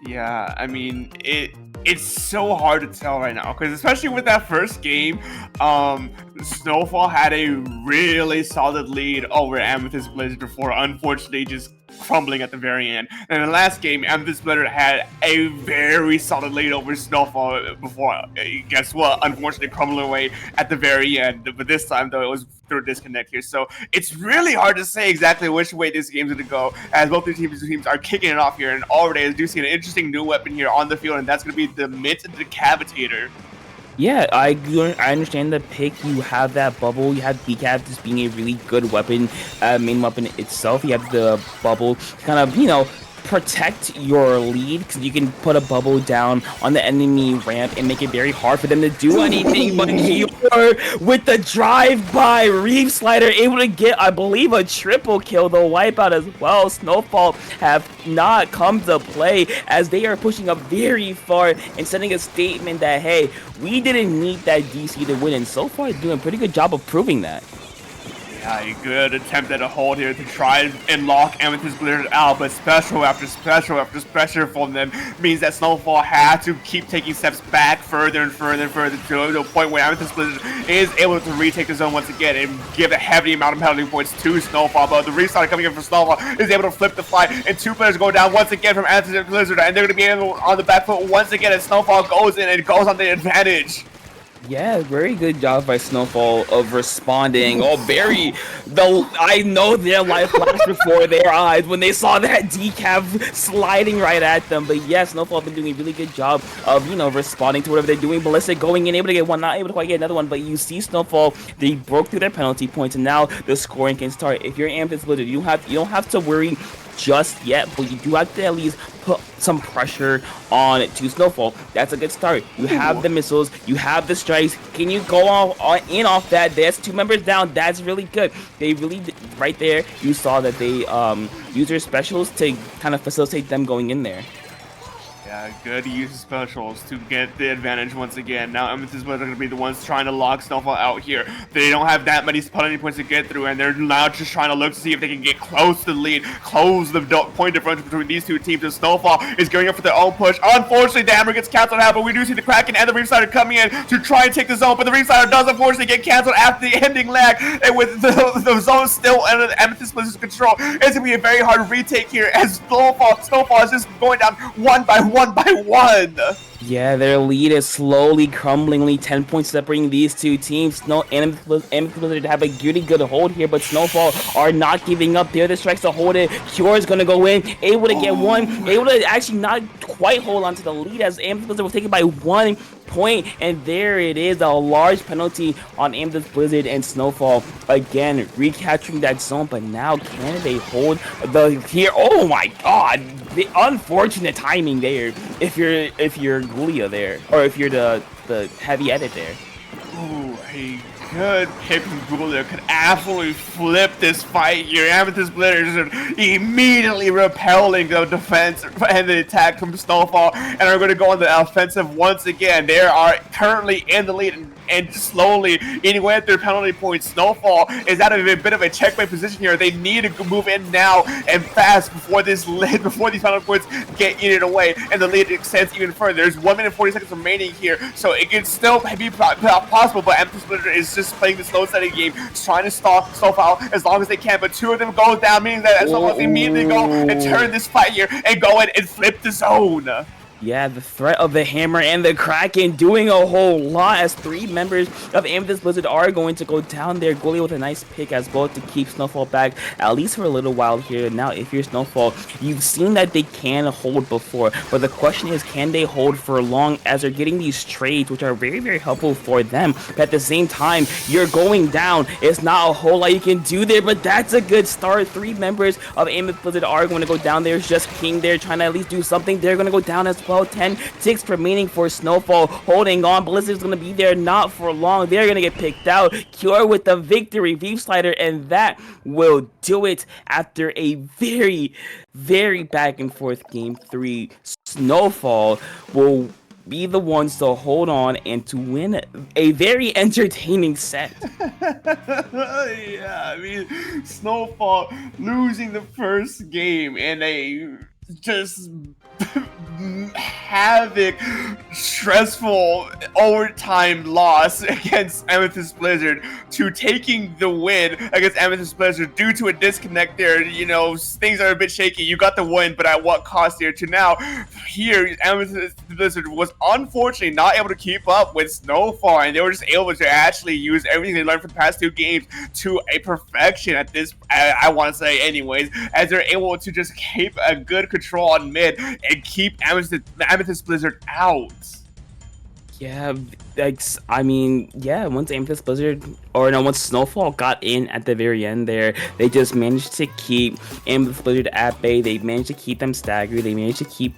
Yeah, I mean, it's so hard to tell right now, because especially with that first game, Snowfall had a really solid lead over Amethyst Blizzard before unfortunately just crumbling at the very end. And in the last game, Amethyst Blizzard had a very solid lead over Snowfall before, guess what, unfortunately crumbling away at the very end. But this time, though, it was through a disconnect here. So it's really hard to say exactly which way this game's going to go, as both these teams are kicking it off here. And already I do see an interesting new weapon here on the field, and that's going to be the Mint Decapitator. Yeah, I understand the pick. You have that bubble. You have Decap just being a really good weapon, main weapon itself. You have the bubble to kind of, protect your lead, because you can put a bubble down on the enemy ramp and make it very hard for them to do anything. But here, with the drive-by Reef Slider, able to get, I believe, a triple kill, the wipeout as well. Snowfall have not come to play, as they are pushing up very far and sending a statement that, hey, we didn't need that DC to win, and so far doing a pretty good job of proving that. Yeah, a good attempt at a hold here to try and lock Amethyst Blizzard out, but special after special after special from them means that Snowfall had to keep taking steps back further and further and further to the point where Amethyst Blizzard is able to retake the zone once again and give a heavy amount of penalty points to Snowfall. But the restart coming in from Snowfall is able to flip the fight, and two players go down once again from Amethyst Blizzard, and they're going to be able on the back foot once again as Snowfall goes in and goes on the advantage. Yeah, very good job by Snowfall of responding. I know their life flashed before their eyes when they saw that decaf sliding right at them. But yeah, Snowfall has been doing a really good job of, responding to whatever they're doing. Ballistic going in, able to get one, not able to quite get another one. But you see Snowfall, they broke through their penalty points, and now the scoring can start. If you're Amethyst Blizzard, you don't have to worry just yet, but you do have to at least put some pressure on to Snowfall. That's a good start. You have the missiles, you have the strikes. Can you go off that? There's two members down. That's really good. They really, right there, you saw that they use their specials to kind of facilitate them going in there. Yeah, good use of specials to get the advantage once again. Now Amethyst Blizzard are going to be the ones trying to lock Snowfall out here. They don't have that many penalty points to get through, and they're now just trying to look to see if they can get close to the lead, close the point differential between these two teams. And Snowfall is going up for their own push. Unfortunately, the hammer gets canceled out, but we do see the Kraken and the Reef Slider coming in to try and take the zone, but the Reef Slider does unfortunately get canceled after the ending lag, and with the zone still under Amethyst Blizzard's control, it's going to be a very hard retake here as Snowfall is just going down one by one. Yeah, their lead is slowly crumbling. Only 10 points separating these two teams. Amethyst Blizzard have a really good hold here, but Snowfall are not giving up. They're the strikes to hold it. Cure is going to go in, able to get one, able to actually not quite hold on to the lead as Amethyst Blizzard was taken by 1 point, and there it is, a large penalty on Amethyst Blizzard, and Snowfall again recapturing that zone. But now can they hold the here? Oh my god, the unfortunate timing there if you're Gulia there, or if you're the heavy edit there. Ooh, a good pick from Gulia could absolutely flip this fight here. Amethyst Blizzard immediately repelling the defense and the attack from Snowfall, and are going to go on the offensive once again. They are currently in the lead and slowly eating away at their penalty points. Snowfall is out of a bit of a checkmate position here. They need to move in now and fast before these penalty points get eaten away, and the lead extends even further. There's 1 minute 40 seconds remaining here, so it can still be possible, but Amethyst Blizzard is just playing the slow setting game, trying to stall Snowfall as long as they can, but two of them go down, meaning that Snowfall immediately go and turn this fight here and go in and flip the zone. Yeah, the threat of the Hammer and the Kraken doing a whole lot as 3 members of Amethyst Blizzard are going to go down there. Goalie with a nice pick as well to keep Snowfall back, at least for a little while here. Now, if you're Snowfall, you've seen that they can hold before, but the question is, can they hold for long as they're getting these trades, which are very, very helpful for them. But at the same time, you're going down. It's not a whole lot you can do there, but that's a good start. 3 members of Amethyst Blizzard are going to go down. There's just King there trying to at least do something. They're going to go down as well. 10 ticks remaining for Snowfall, holding on. Blizzard's going to be there not for long. They're going to get picked out. Cure with the victory, Reef Slider, and that will do it after a very, very back and forth game 3. Snowfall will be the ones to hold on and to win a very entertaining set. Yeah, I mean, Snowfall losing the first game in a just havoc, stressful overtime loss against Amethyst Blizzard to taking the win against Amethyst Blizzard due to a disconnect there. You know, things are a bit shaky. You got the win, but at what cost here? To now, here, Amethyst Blizzard was unfortunately not able to keep up with Snowfall, and they were just able to actually use everything they learned from the past 2 games to a perfection at this, I want to say anyways, as they're able to just keep a good control on mid and keep Amethyst Blizzard out. Yeah, I mean, yeah, once Amethyst Blizzard, or no, once Snowfall got in at the very end there, they just managed to keep Amethyst Blizzard at bay. They managed to keep them staggered. They managed to keep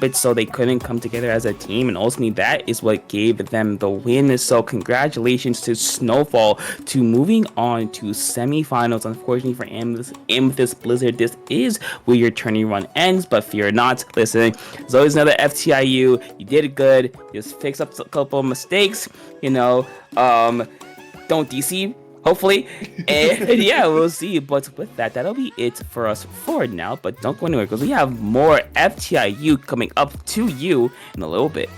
it so they couldn't come together as a team, and ultimately that is what gave them the win. So congratulations to Snowfall to moving on to semifinals. Unfortunately for Amethyst Blizzard, this is where your tourney run ends, but fear not. Listen, there's always another FTIU. You did it good. Just fix up a couple of mistakes, you know, don't DC, hopefully, and yeah, we'll see. But with that, that'll be it for us for now, but don't go anywhere because we have more FTIU coming up to you in a little bit.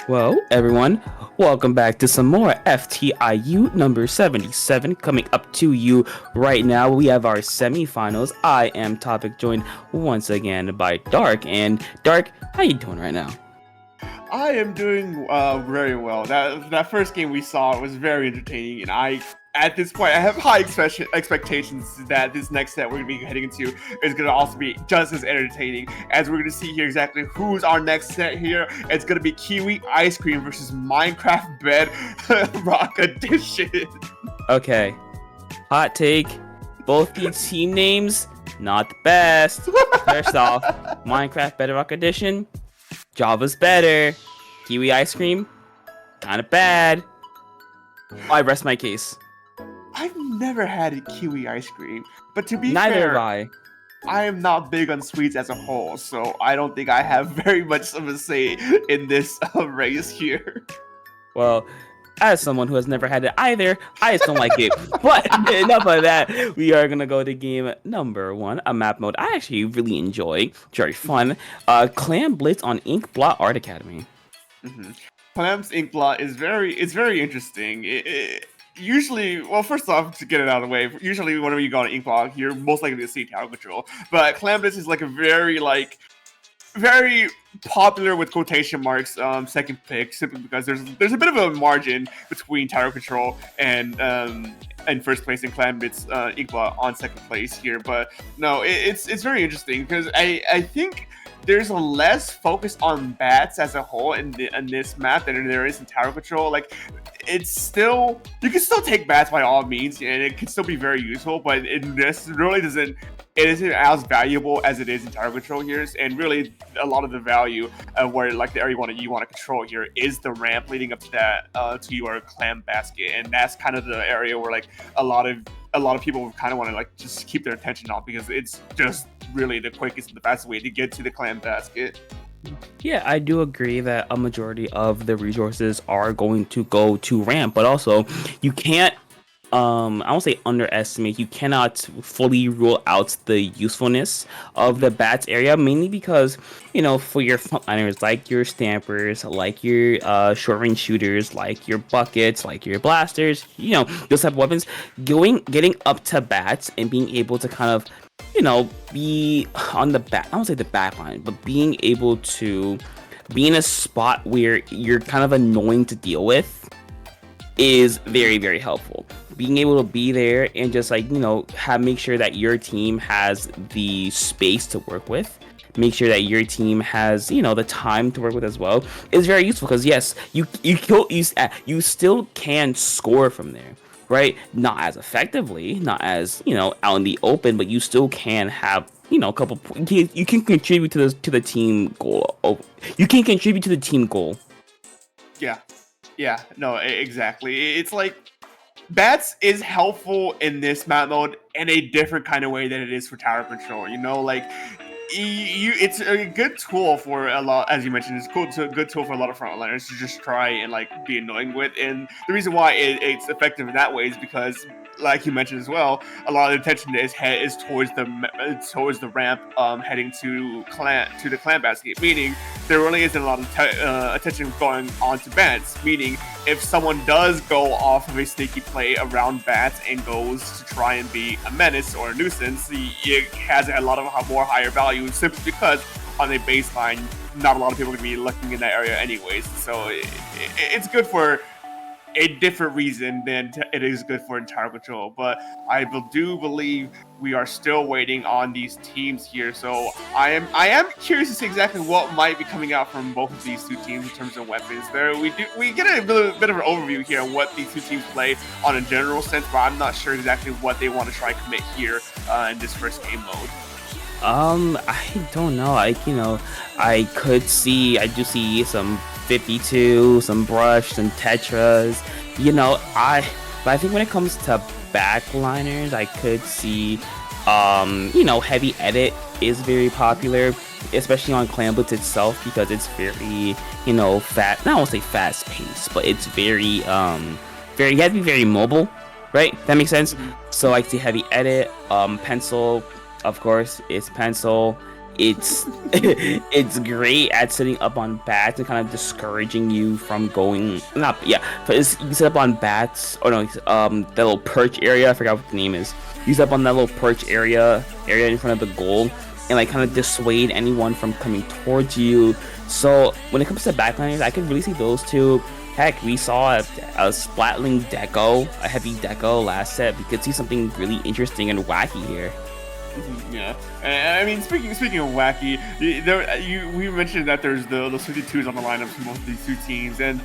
Well, everyone, welcome back to some more FTIU number 77 coming up to you right now. We have our semifinals. I am Topic, joined once again by Dark. And Dark, how you doing right now? I am doing very well. That first game we saw was very entertaining, and at this point I have high expectations that this next set we're gonna be heading into is gonna also be just as entertaining. As we're gonna see here exactly who's our next set here. It's gonna be Kiwi Ice Cream versus Minecraft Bedrock Edition. Okay, hot take. Both these team names, not the best. First off, Minecraft Bedrock Edition, Java's better. Kiwi Ice Cream, kind of bad. I rest my case. I've never had a kiwi ice cream, but to be Neither fair, have I. I am not big on sweets as a whole, so I don't think I have very much of a say in this race here. Well, as someone who has never had it either, I just don't like it. But enough of that. We are gonna go to game number 1, a map mode I actually really enjoy. Very fun. Clam Blitz on Ink Blot Art Academy. Clam's Ink Blot is very interesting. Usually, well, first off, to get it out of the way, usually whenever you go on Inkblot, you're most likely to see tower control. But Clam Blitz is like a very popular with quotation marks second pick, simply because there's a bit of a margin between tower control and first place in Clam Blitz Inkblot on second place here. But no, it's very interesting because I think there's a less focus on bats as a whole in this map than there is in tower control. Like, it's still, you can still take bats by all means, and it can still be very useful, but it really doesn't. It isn't as valuable as it is in tower control here, and really a lot of the value of where like the area you want to control here is the ramp leading up to that to your clam basket, and that's kind of the area where like a lot of people kind of want to like just keep their attention on, because it's just really the quickest and the fastest way to get to the clam basket. Yeah, I do agree that a majority of the resources are going to go to ramp, but also you can't I won't say underestimate, you cannot fully rule out the usefulness of the bats area, mainly because, you know, for your frontliners, like your stampers, like your short range shooters, like your buckets, like your blasters, you know, those type of weapons, getting up to bats and being able to kind of, you know, be on the back, I won't say the back line, but being able to be in a spot where you're kind of annoying to deal with is very, very helpful. Being able to be there and just like, you know, make sure that your team has the space to work with, make sure that your team has, you know, the time to work with as well, is very useful, because yes, you still can score from there, right? Not as effectively, not as, you know, out in the open, but you still can have, you know, a couple. You can contribute to the team goal. You can contribute to the team goal. Yeah, no, exactly. It's like bats is helpful in this map mode in a different kind of way than it is for tower control. You know, like it's a good tool for a lot, as you mentioned. It's a good tool for a lot of frontliners to just try and like be annoying with. And the reason why it's effective in that way is because, like you mentioned as well, a lot of the attention is towards the ramp heading to the clan basket, meaning there really isn't a lot of attention going on to bats, meaning if someone does go off of a sneaky play around bats and goes to try and be a menace or a nuisance, it has a lot of higher value, simply because on a baseline not a lot of people are going to be looking in that area anyways. So it's good for a different reason than it is good for tower control. But I do believe we are still waiting on these teams here. So I am curious to see exactly what might be coming out from both of these two teams in terms of weapons. We get a bit of an overview here on what these two teams play on a general sense, but I'm not sure exactly what they want to try and commit here in this first game mode. I don't know. I do see some 52, some brush, some tetras, you know. But I think when it comes to backliners, I could see, heavy edit is very popular, especially on Clan Blitz itself, because it's very, fast. I won't say fast paced, but it's very, you have to be very mobile, right? That makes sense. So I see heavy edit, pencil, of course, it's pencil. it's it's great at setting up on bats and kind of discouraging you from going. Not yeah, but you set up on bats. Oh no, that little perch area. I forgot what the name is. You set up on that little perch area in front of the goal, and like kind of dissuade anyone from coming towards you. So when it comes to backliners, I can really see those two. Heck, we saw a Splatling deco, a heavy deco last set. We could see something really interesting and wacky here. Yeah, I mean, speaking of wacky, we mentioned that there's those 52s on the lineups for most of these two teams, and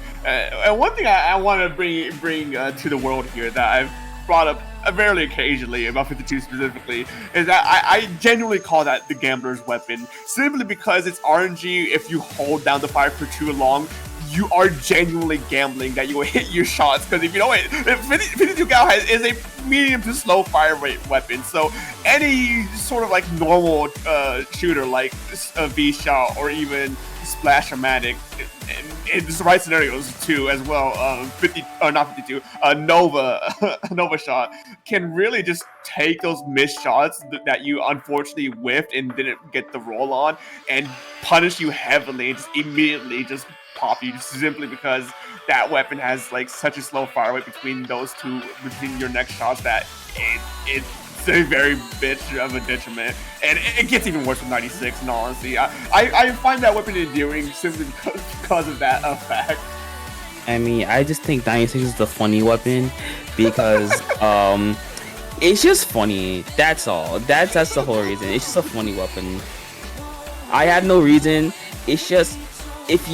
one thing I want to bring to the world here that I've brought up very occasionally about 52 specifically is that I genuinely call that the gambler's weapon, simply because it's RNG. If you hold down the fire for too long, you are genuinely gambling that you will hit your shots, because if you don't hit, 52 cal is a medium to slow fire rate weapon, so any sort of like normal shooter like a V-shot or even Splash-O-Matic, in the right scenarios too as well, not 52, Nova shot can really just take those missed shots that you unfortunately whiffed and didn't get the roll on and punish you heavily and just immediately just pop you, just simply because that weapon has like such a slow fire rate between your next shots that it's a very bitch of a detriment, and it gets even worse with 96. And honestly, I find that weapon endearing simply because of that fact. I mean, I just think 96 is the funny weapon because it's just funny. That's all. That's the whole reason. It's just a funny weapon. I have no reason. It's just if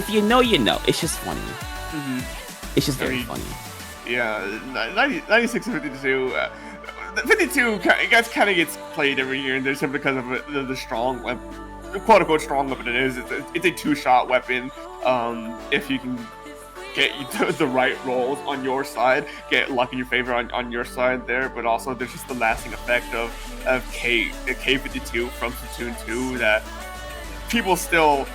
you know, you know. It's just funny. Mm-hmm. It's just very funny. Yeah, 96 and 52. 52 kind of gets played every year, and there's simply because of the strong weapon, quote unquote strong weapon it is. It's a two-shot weapon. If you can get the right rolls on your side, get luck in your favor on your side there, but also there's just the lasting effect of K52 from Splatoon 2 that people still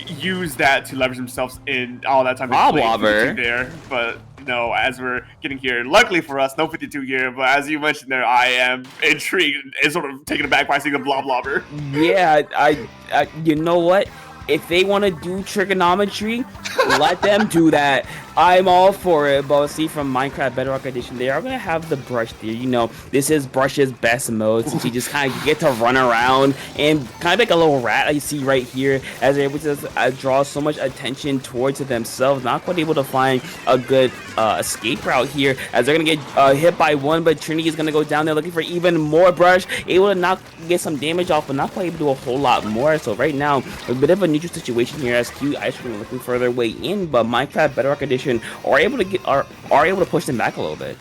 use that to leverage themselves in all that time there. But no, as we're getting here, luckily for us, no 52 here, but as you mentioned there, I am intrigued and sort of taken aback by seeing the blobber. Yeah, I you know what? If they want to do trigonometry, let them do that. I'm all for it. But see, from Minecraft Bedrock Edition, they are going to have the brush there. You know, this is Brush's best mode, since you just kind of get to run around and kind of like a little rat I see right here, as they're able to draw so much attention towards themselves, not quite able to find a good escape route here, as they're going to get hit by one, but Trinity is going to go down there looking for even more brush, able to get some damage off, but not quite able to do a whole lot more. So right now, a bit of a neutral situation here, as Q Ice Cream looking for their way in, but Minecraft Bedrock Edition are able to push them back a little bit.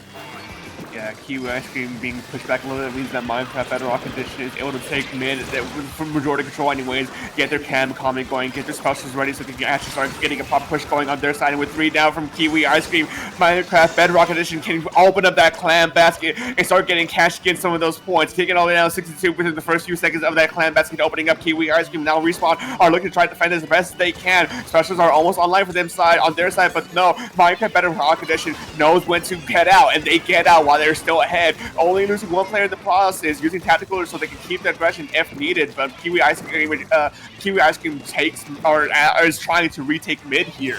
Yeah, Kiwi Ice Cream being pushed back a little bit means that Minecraft Bedrock Edition is able to take mid from majority control anyways, get their cam comment going, get their specials ready so they can actually start getting a pop push going on their side. And with 3 down from Kiwi Ice Cream, Minecraft Bedrock Edition can open up that clam basket and start getting cash against some of those points. Taking all the way down 62 within the first few seconds of that clam basket opening up. Kiwi Ice Cream now Respawn are looking to try to defend as best as they can. Specials are almost online for them on their side, but no, Minecraft Bedrock Edition knows when to get out, and they get out while they're still ahead, only losing one player in the process, using tactical so they can keep their aggression if needed. But Kiwi Ice Cream takes or is trying to retake mid here.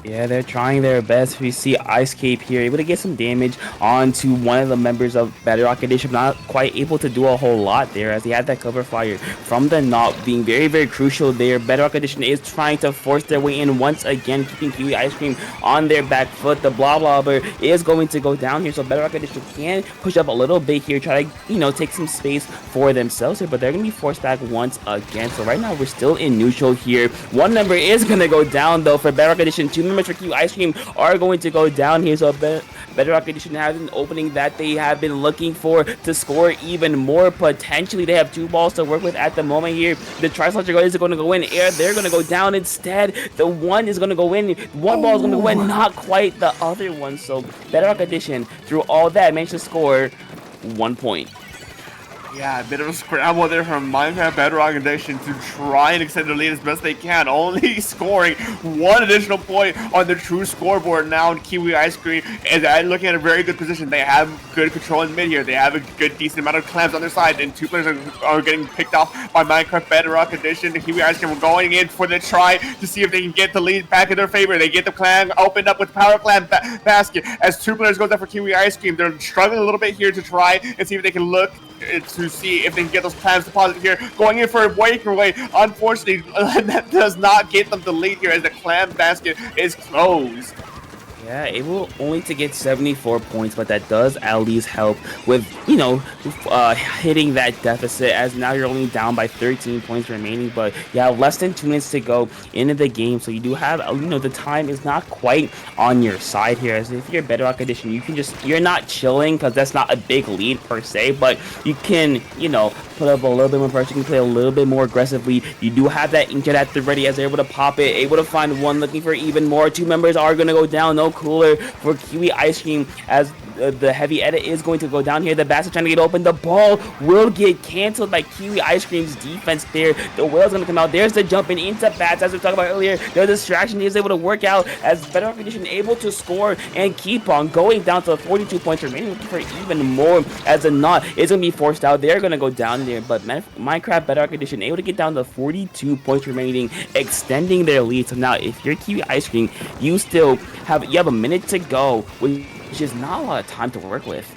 Yeah, they're trying their best. We see Ice Cape here able to get some damage onto one of the members of Bedrock Edition, not quite able to do a whole lot there, as he had that cover fire from the knock being very, very crucial there. Bedrock Edition is trying to force their way in once again, keeping Kiwi Ice Cream on their back foot. The Blobber is going to go down here, so Bedrock Edition can push up a little bit here, try to, you know, take some space for themselves here, but they're going to be forced back once again. So right now we're still in neutral here. One member is going to go down though for Bedrock Edition. 2 members for Q Ice Cream are going to go down here, so Bedrock Edition has an opening that they have been looking for to score even more. Potentially they have 2 balls to work with at the moment here. The Tri-Slauncher is going to go in air, they're going to go down instead. The one is going to go in, one ball is going to go in, not quite the other one. So Bedrock Edition, through all that, managed to score 1 point. Yeah, a bit of a scramble there from Minecraft Bedrock Edition to try and extend their lead as best they can, only scoring one additional point on the true scoreboard now. And Kiwi Ice Cream is looking at a very good position. They have good control in mid here. They have a good, decent amount of clams on their side, and two players are getting picked off by Minecraft Bedrock Edition. The Kiwi Ice Cream are going in for the try to see if they can get the lead back in their favor. They get the clam opened up with Power Clam basket as two players go there for Kiwi Ice Cream. They're struggling a little bit here to try and see if they can look to see if they can get those clams deposited here. Going in for a breakaway. Unfortunately, that does not get them the lead here as the clam basket is closed. Yeah, able only to get 74 points, but that does at least help with, hitting that deficit, as now you're only down by 13 points remaining, but yeah, less than 2 minutes to go into the game, so you do have, the time is not quite on your side here, as if you're Bedrock Edition, you're not chilling, because that's not a big lead per se, but you can, put up a little bit more pressure, you can play a little bit more aggressively. You do have that inkjet at the ready as they're able to pop it, able to find one, looking for even more. Two members are going to go down, no cooler for Kiwi Ice Cream as the heavy edit is going to go down here. The basket trying to get open. The ball will get canceled by Kiwi Ice Cream's defense there. The whale's going to come out. There's the jumping into bats as we talked about earlier. The distraction is able to work out as Bedrock Edition able to score and keep on going down to 42 points remaining, looking for even more as a knot is going to be forced out. They're going to go down there, but Minecraft Bedrock Edition able to get down to 42 points remaining, extending their lead. So now if you're Kiwi Ice Cream, you have a minute to go, which is not a lot of time to work with.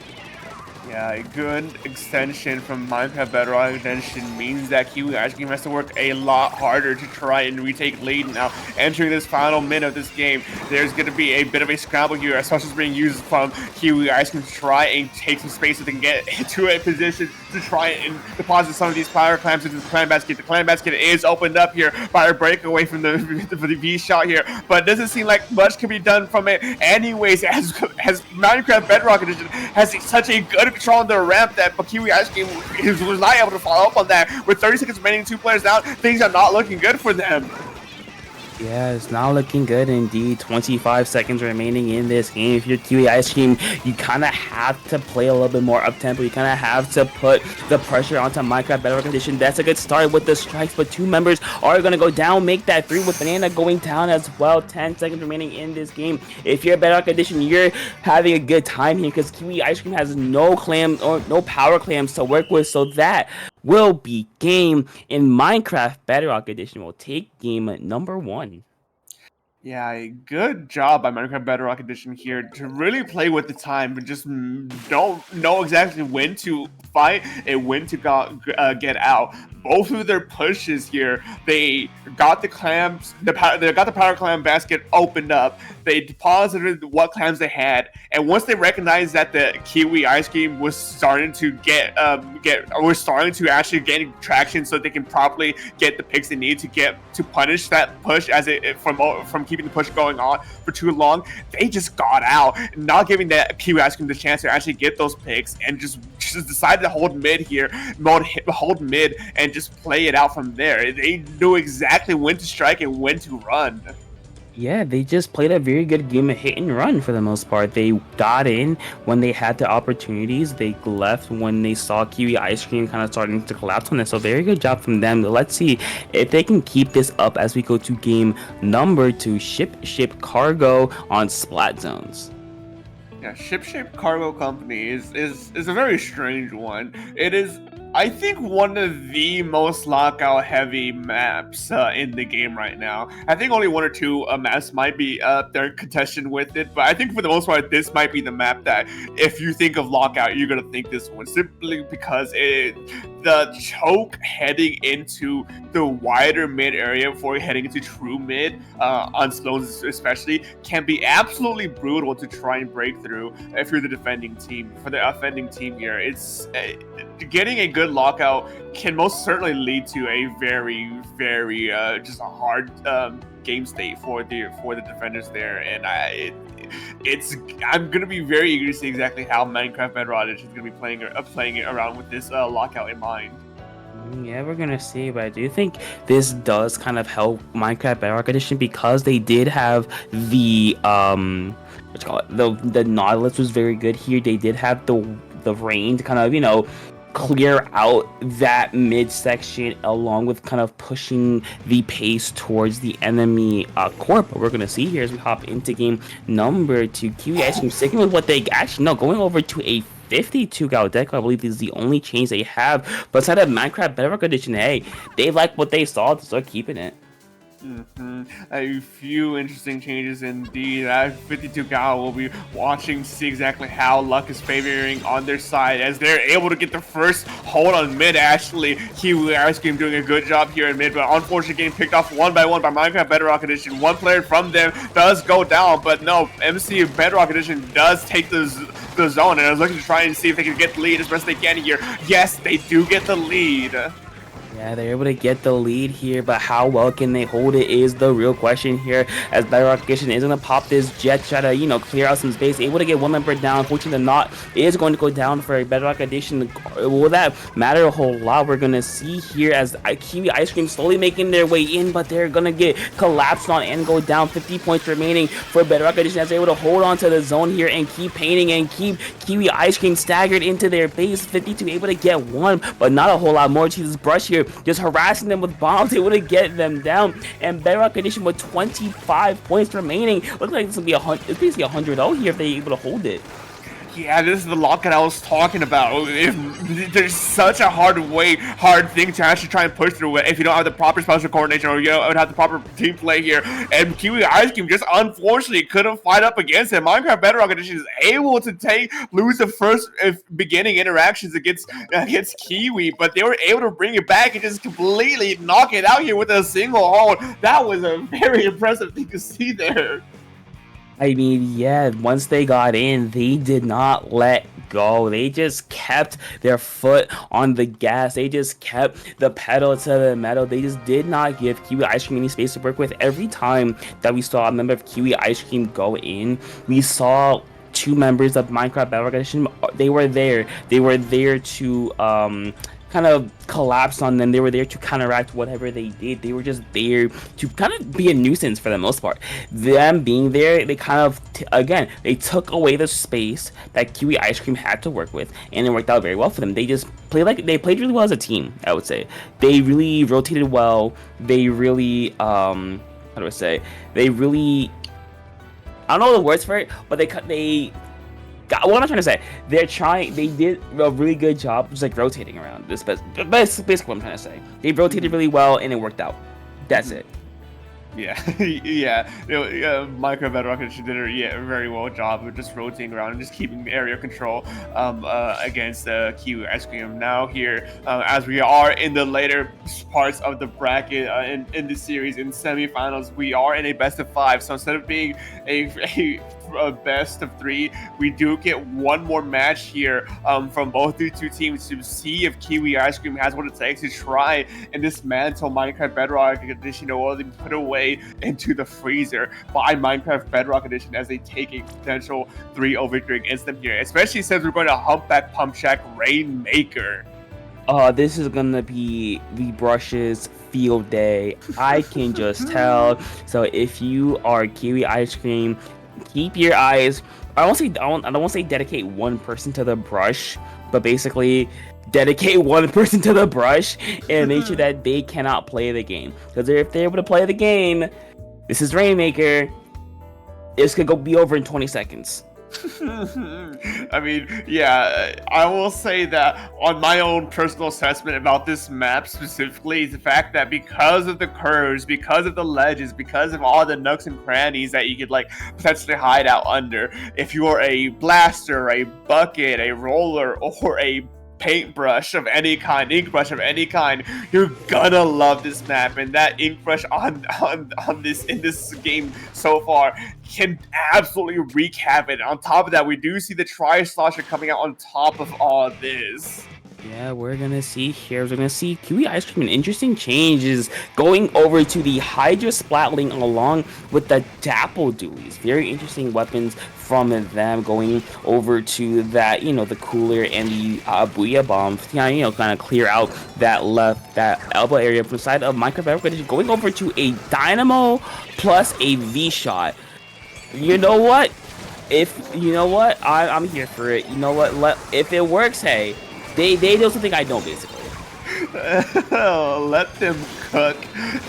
Yeah, a good extension from Minecraft Bedrock Edition means that Kiwi Ice Cream has to work a lot harder to try and retake lead. Now, entering this final minute of this game, there's going to be a bit of a scramble here, especially being used from Kiwi Ice Cream to try and take some space so they can get into a position to try and deposit some of these power clams into the clam basket. The clam basket is opened up here by a breakaway from the V shot here, but it doesn't seem like much can be done from it anyways, as Minecraft Bedrock Edition has such a good control on the ramp that Kiwi Ice Cream was not able to follow up on that. With 30 seconds remaining, two players down, things are not looking good for them. Yeah, it's not looking good indeed. 25 seconds remaining in this game. If you're Kiwi Ice Cream, you kind of have to play a little bit more up-tempo. You kind of have to put the pressure onto Minecraft Bedrock Edition. That's a good start with the strikes, but two members are going to go down, make that three with Banana going down as well. 10 seconds remaining in this game. If you're Bedrock Edition, you're having a good time here because Kiwi Ice Cream has no clams or no power clams to work with, so that will be game in Minecraft Bedrock Edition. Will take game number 1. Yeah, good job by Minecraft Bedrock Edition here to really play with the time, but just don't know exactly when to fight and when to get out. Both of their pushes here, they got the clams, they got the power clam basket opened up. They deposited what clams they had, and once they recognized that the Kiwi Ice Cream was starting to actually gain traction, so they can properly get the picks they need to punish that push as it from keeping the push going on for too long, they just got out, not giving that Kiwi Ice Cream the chance to actually get those picks, and just decided to hold mid here, hold mid, and just play it out from there. They knew exactly when to strike and when to run. Yeah, they just played a very good game of hit and run for the most part. They got in when they had the opportunities. They left when they saw Kiwi Ice Cream kind of starting to collapse on it. So very good job from them. Let's see if they can keep this up as we go to game number 2, Ship Cargo on Splat Zones. Yeah, Ship Cargo Company is a very strange one. It is, I think, one of the most lockout heavy maps in the game right now. I think only 1 or 2 maps might be there in contention with it, but I think for the most part, this might be the map that if you think of lockout, you're gonna think this one, simply because the choke heading into the wider mid area before heading into true mid on slows especially can be absolutely brutal to try and break through if you're the defending team. For the offending team here, it's getting a good lockout can most certainly lead to a very just a hard game state for the defenders there, and I'm gonna be very eager to see exactly how Minecraft Bedrock is gonna be playing it around with this lockout in mind. Yeah, we're gonna see, but I do think this does kind of help Minecraft Bedrock Edition because they did have the the Nautilus was very good here. They did have the rain to kind of clear out that midsection along with kind of pushing the pace towards the enemy core. But we're going to see here as we hop into game number 2. Kiwi Ice Cream sticking with what they actually know, going over to a 52 gal deck. I believe this is the only change they have. But inside of Minecraft Bedrock Edition, hey, they like what they saw to start keeping it. A few interesting changes indeed. 52 gal will be watching to see exactly how luck is favoring on their side as they're able to get the first hold on mid. Actually, Kiwi Ice Cream doing a good job here in mid, but unfortunately getting picked off one by one by Minecraft Bedrock Edition. One player from them does go down, but no, MC Bedrock Edition does take the zone and is looking to try and see if they can get the lead as best they can here. Yes, they do get the lead. Yeah, they're able to get the lead here, but how well can they hold it is the real question here, as Bedrock Edition is going to pop this jet, try to, clear out some space, able to get one member down. Fortunately, not is going to go down for a Bedrock Edition. Will that matter a whole lot? We're going to see here as Kiwi Ice Cream slowly making their way in, but they're going to get collapsed on and go down. 50 points remaining for Bedrock Edition as they're able to hold on to the zone here and keep painting and keep Kiwi Ice Cream staggered into their base. 52 able to get one, but not a whole lot more. To this brush here, just harassing them with bombs, able to get them down. And Bedrock Edition with 25 points remaining. Looks like this will be it's basically 100-0 here if they're able to hold it. Yeah, this is the lockout I was talking about. If there's such a hard thing to actually try and push through it if you don't have the proper special coordination or you don't have the proper team play here. And Kiwi Ice Cream just unfortunately couldn't fight up against it. Minecraft Bedrock Edition is able to lose the first beginning interactions against Kiwi, but they were able to bring it back and just completely knock it out here with a single hold. That was a very impressive thing to see there. I mean, yeah, once they got in, they did not let go. They just kept their foot on the gas. They just kept the pedal to the metal. They just did not give Kiwi Ice Cream any space to work with. Every time that we saw a member of Kiwi Ice Cream go in, we saw two members of Minecraft Bedrock Edition. They were there. They were there to kind of collapse on them. They were there to counteract whatever they did. They were just there to kind of be a nuisance for the most part. Them being there, they kind of again, they took away the space that Kiwi Ice Cream had to work with, and it worked out very well for them. They just played really well as a team, I would say. They really rotated well. They really how do I say, they really, I don't know the words for it, but what am I trying to say? They did a really good job just like rotating around this, but that's basically what I'm trying to say. They rotated really well and it worked out. That's it. Yeah, yeah. Minecraft Bedrock Edition did a very well job of just rotating around and just keeping area control against Kiwi Ice Cream. Now here, as we are in the later parts of the bracket in the series, in semifinals, we are in a best of 5. So instead of being a best of 3, we do get one more match here from both the two teams to see if Kiwi Ice Cream has what it takes to try and dismantle Minecraft Bedrock Edition, or they put away into the freezer by Minecraft Bedrock Edition as they take a potential 3-0 victory against them here, especially since we're going to Humpback Pump Shack Rainmaker. This is gonna be the Brushes field day. I can just tell. So if you are Kiwi Ice Cream, keep your eyes. I don't want to say dedicate one person to the brush, but basically dedicate one person to the brush and make sure that they cannot play the game. Because if they're able to play the game, this is Rainmaker. It's gonna be over in 20 seconds. I mean, yeah, I will say that on my own personal assessment about this map specifically is the fact that because of the curves, because of the ledges, because of all the nooks and crannies that you could like potentially hide out under, if you are a blaster, a bucket, a roller, or a paintbrush of any kind, ink brush of any kind, you're gonna love this map. And that ink brush on this in this game so far can absolutely wreak havoc. On top of that, we do see the Tri-Slosher coming out on top of all this. Yeah, we're gonna see here. We're gonna see Kiwi Ice Cream. An interesting change is going over to the Hydra Splatling along with the Dapple Dualies. Very interesting weapons from them, going over to that, the cooler and the Booyah Bomb. Kind of clear out that elbow area from the side of Minecraft Bedrock Edition. Going over to a Dynamo plus a V-Shot. You know what? I'm here for it. You know what? If it works, hey. They know something I don't, basically. Let them cook,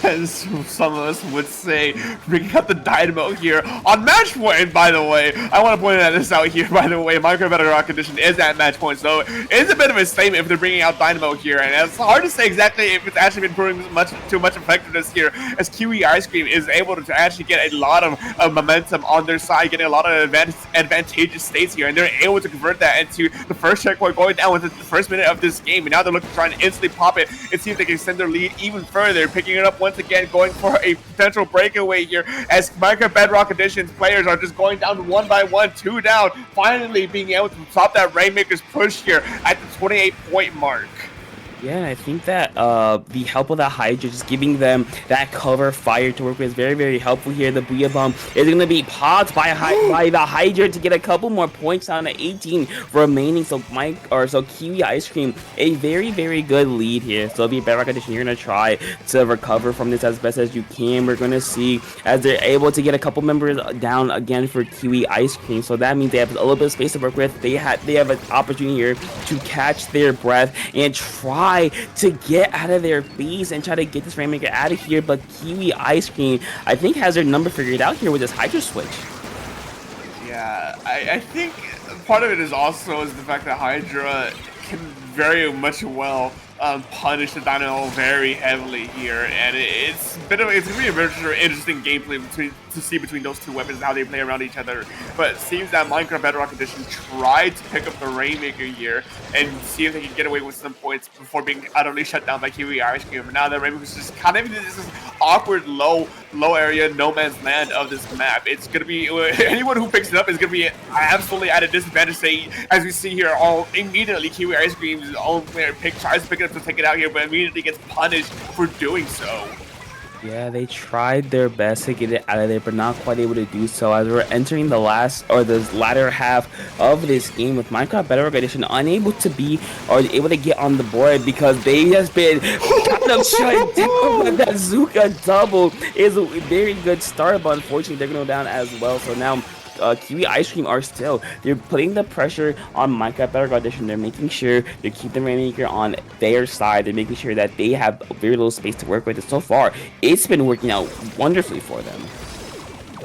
as some of us would say. Bringing up the Dynamo here on match point, by the way. I want to point this out here, by the way. Minecraft Bedrock Edition is at match point, so it's a bit of a statement if they're bringing out Dynamo here. And it's hard to say exactly if it's actually been proving too much effectiveness here, as Kiwi Ice Cream is able to actually get a lot of momentum on their side, getting a lot of advantageous states here. And they're able to convert that into the first checkpoint going down within the first minute of this game. And now they're looking to try and instantly pop it. It seems they can extend their lead even further, picking it up once again, going for a potential breakaway here as Minecraft Bedrock Edition's players are just going down one by one, 2 down, finally being able to stop that Rainmaker's push here at the 28-point mark. Yeah, I think that the help of the Hydra, just giving them that cover fire to work with, is very, very helpful here. The Booyah Bomb is going to be popped by the Hydra to get a couple more points down to 18 remaining. So Kiwi Ice Cream, a very, very good lead here. So be Bedrock Edition, you're going to try to recover from this as best as you can. We're going to see as they're able to get a couple members down again for Kiwi Ice Cream. So that means they have a little bit of space to work with. They have an opportunity here to catch their breath and try to get out of their base and try to get this Rainmaker out of here. But Kiwi Ice Cream, I think, has their number figured out here with this Hydra switch. Yeah, I think part of it is also the fact that Hydra can very much well punish the Dynamo very heavily here, and it's gonna be a very interesting gameplay to see between those two weapons and how they play around each other. But it seems that Minecraft Bedrock Edition tried to pick up the Rainmaker here and see if they can get away with some points before being utterly shut down by Kiwi Ice Cream. But now the Rainmaker's just kind of in this awkward low area, no man's land of this map. It's gonna be anyone who picks it up is gonna be absolutely at a disadvantage. Say, as we see here, all immediately Kiwi Ice Cream's own player tries to pick it up to take it out here, but immediately gets punished for doing so. Yeah, they tried their best to get it out of there, but not quite able to do so. As we're entering the latter half of this game with Minecraft Bedrock Edition unable to be or able to get on the board because they has been kind of shut down. But that Zuka double is a very good start, but unfortunately they're going to go down as well. So now Kiwi Ice Cream they're putting the pressure on Minecraft Bedrock Edition. They're making sure they keep the Rainmaker on their side. They're making sure that they have very little space to work with. And so far, it's been working out wonderfully for them.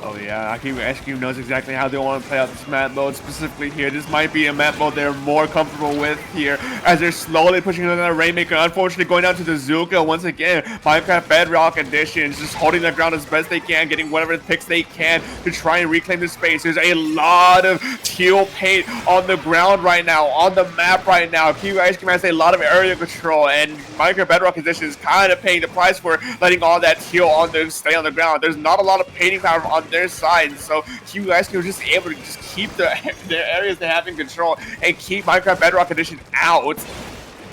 Oh yeah, Kiwi Ice Cream knows exactly how they want to play out this map mode specifically here. This might be a map mode they're more comfortable with here as they're slowly pushing another Rainmaker. Unfortunately, going down to the Zuka once again. Minecraft Bedrock Edition is just holding the ground as best they can, getting whatever picks they can to try and reclaim the space. There's a lot of teal paint on the ground right now, on the map right now. Kiwi Ice Cream has a lot of area control, and Minecraft Bedrock Edition is kind of paying the price for letting all that teal stay on the ground. There's not a lot of painting power on their side, so Kiwi Ice Cream was just able to just keep their areas they have in control and keep Minecraft Bedrock Edition out.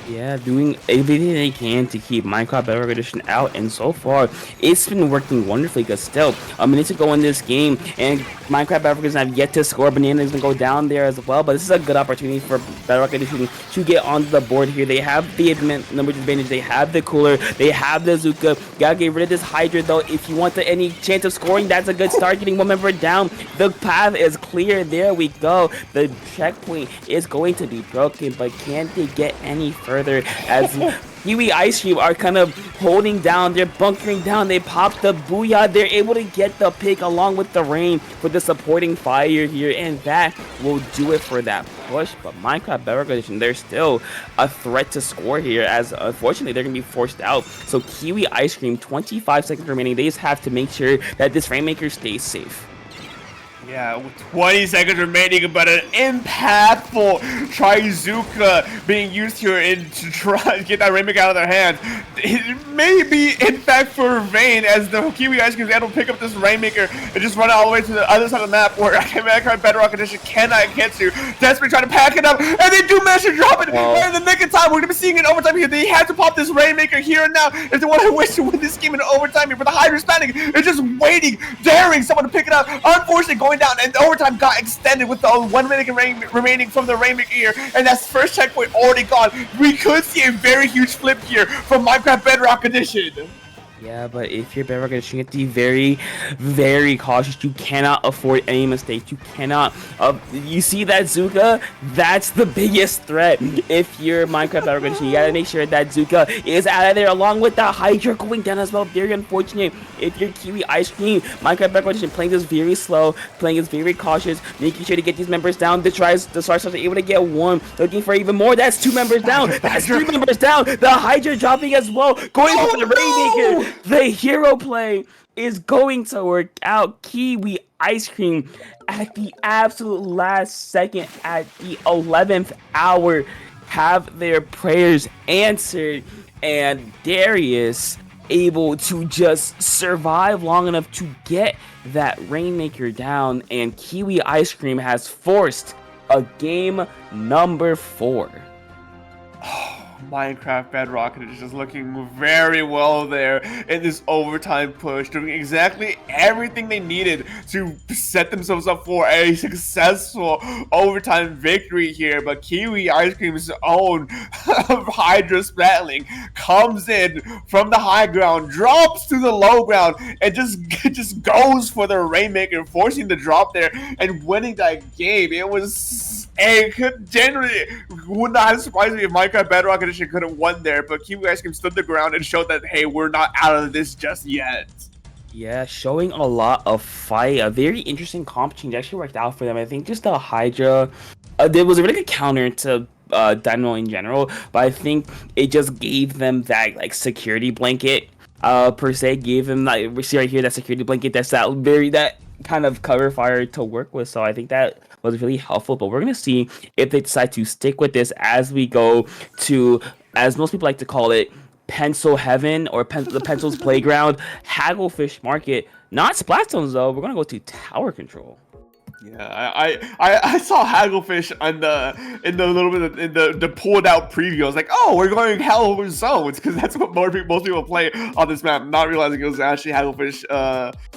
Yeah, doing everything they can to keep Minecraft Bedrock Edition out, and so far it's been working wonderfully because still a minute to go in this game and Minecraft Bedrock Edition have yet to score. Banana is going to go down there as well, but this is a good opportunity for Bedrock Edition to get onto the board here. They have the number advantage, they have the cooler, they have the Zuka. Gotta get rid of this Hydra though. If you want any chance of scoring, that's a good start. Getting one member down, the path is clear. There we go. The checkpoint is going to be broken, but can't they get any further as Kiwi Ice Cream are kind of holding down, they're bunkering down, they pop the Booyah, they're able to get the pick along with the rain for the supporting fire here, and that will do it for that push. But Minecraft Bedrock Edition, they're still a threat to score here, as unfortunately they're going to be forced out. So Kiwi Ice Cream, 25 seconds remaining, they just have to make sure that this Rainmaker stays safe. Yeah, with 20 seconds remaining, but an impactful Trizuka being used here to try to get that Rainmaker out of their hands. It may be, in fact, for vain, as the Kiwi Ice Cream is able to pick up this Rainmaker and just run all the way to the other side of the map where Minecraft Bedrock Edition cannot get to. Desperately trying to pack it up, and they do manage to drop it right in the nick of time. We're going to be seeing it in overtime here. They have to pop this Rainmaker here and now if they want to wish to win this game in overtime here. But the Hydra's panic is just waiting, daring someone to pick it up. Unfortunately, going down, and the overtime got extended with the 1 minute remaining from the Rainmaker here, and that's first checkpoint already gone. We could see a very huge flip here from Minecraft Bedrock Edition. Yeah, but if you're Bedrock Edition, you have to be very, very cautious. You cannot afford any mistakes. You cannot. You see that Zuka? That's the biggest threat. If you're Minecraft Bedrock Edition, you gotta make sure that Zuka is out of there, along with the Hydra going down as well. Very unfortunate. If you're Kiwi Ice Cream, Minecraft Bedrock Edition, playing this very slow, playing this very cautious, making sure to get these members down. The Stars are able to get one, looking for even more. That's 2 members down. That's 3 members down. The Hydra dropping as well, going for the Rainmaker. The hero play is going to work out. Kiwi Ice Cream at the absolute last second, at the 11th hour, have their prayers answered, and Darius able to just survive long enough to get that Rainmaker down, and Kiwi Ice Cream has forced a game number 4. Minecraft Bedrock is just looking very well there in this overtime push, doing exactly everything they needed to set themselves up for a successful overtime victory here. But Kiwi Ice Cream's own Hydra Spratling comes in from the high ground, drops to the low ground, and just goes for the Rainmaker, forcing the drop there and winning that game. It was generally would not have surprised me if Minecraft Bedrock Edition could have won there, but Kiwi Ice Cream stood the ground and showed that, hey, we're not out of this just yet. Yeah, showing a lot of fight. A very interesting comp change actually worked out for them. I think just the Hydra, there was a really good counter to Dynamo in general, but I think it just gave them that like security blanket. Per se, gave them like we see right here that security blanket. That's that kind of cover fire to work with. So I think that was really helpful. But we're gonna see if they decide to stick with this as we go to, as most people like to call it, Pencil Heaven or the Pencil's Playground, Hagglefish Market. Not Splatoon though. We're gonna go to Tower Control. Yeah, I saw Hagglefish in the pulled out preview. I was like, oh, we're going Hell Zones, because that's what most people play on this map, not realizing it was actually Hagglefish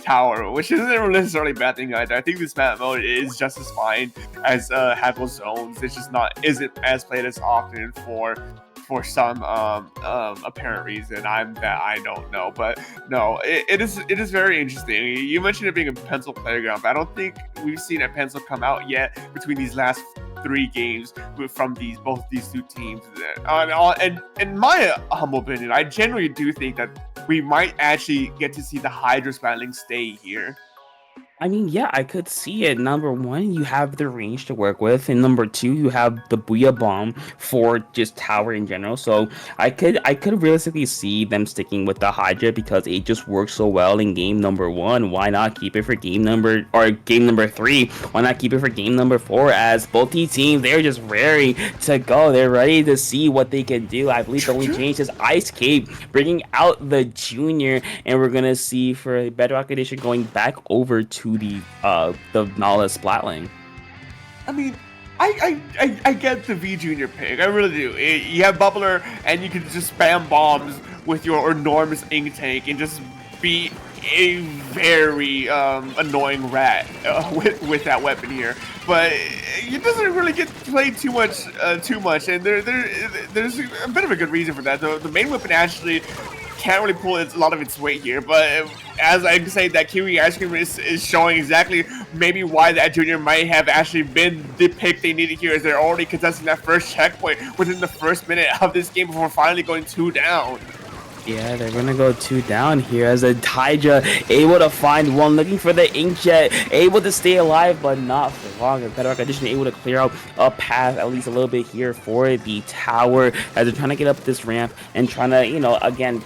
Tower, which isn't necessarily a bad thing either. I think this map mode is just as fine as Haggle Zones. It's just isn't as played as often for some apparent reason. I don't know, but no, it is very interesting. You mentioned it being a Pencil Playground, but I don't think we've seen a Pencil come out yet between these last 3 games from both these 2 teams. And in my humble opinion, I generally do think that we might actually get to see the Hydra Spratling stay here. I mean, yeah, I could see it. Number 1, you have the range to work with, and number 2, you have the Booyah Bomb for just Tower in general. So I could realistically see them sticking with the Hydra because it just works so well in game number 1. Why not keep it for game number 3? Why not keep it for game number 4? As both these teams, they're just ready to go. They're ready to see what they can do. I believe the only change is Ice Cape bringing out the Junior, and we're gonna see for Bedrock Edition going back over to the Nala Splatling. I mean, I get the V Junior pick. I really do. You have Bubbler, and you can just spam bombs with your enormous ink tank and just be a very annoying rat with that weapon here. But it doesn't really get played too much, and there's a bit of a good reason for that. The main weapon actually can't really pull a lot of its weight here, but as I say, that Kiwi Ice Cream is showing exactly maybe why that Junior might have actually been the pick they needed here, as they're already contesting that first checkpoint within the first minute of this game before finally going 2 down. Yeah, they're gonna go 2 down here as a Hydra able to find one, looking for the Inkjet, able to stay alive, but not for long. As Bedrock Edition able to clear out a path, at least a little bit here for the tower, as they're trying to get up this ramp and trying to, again,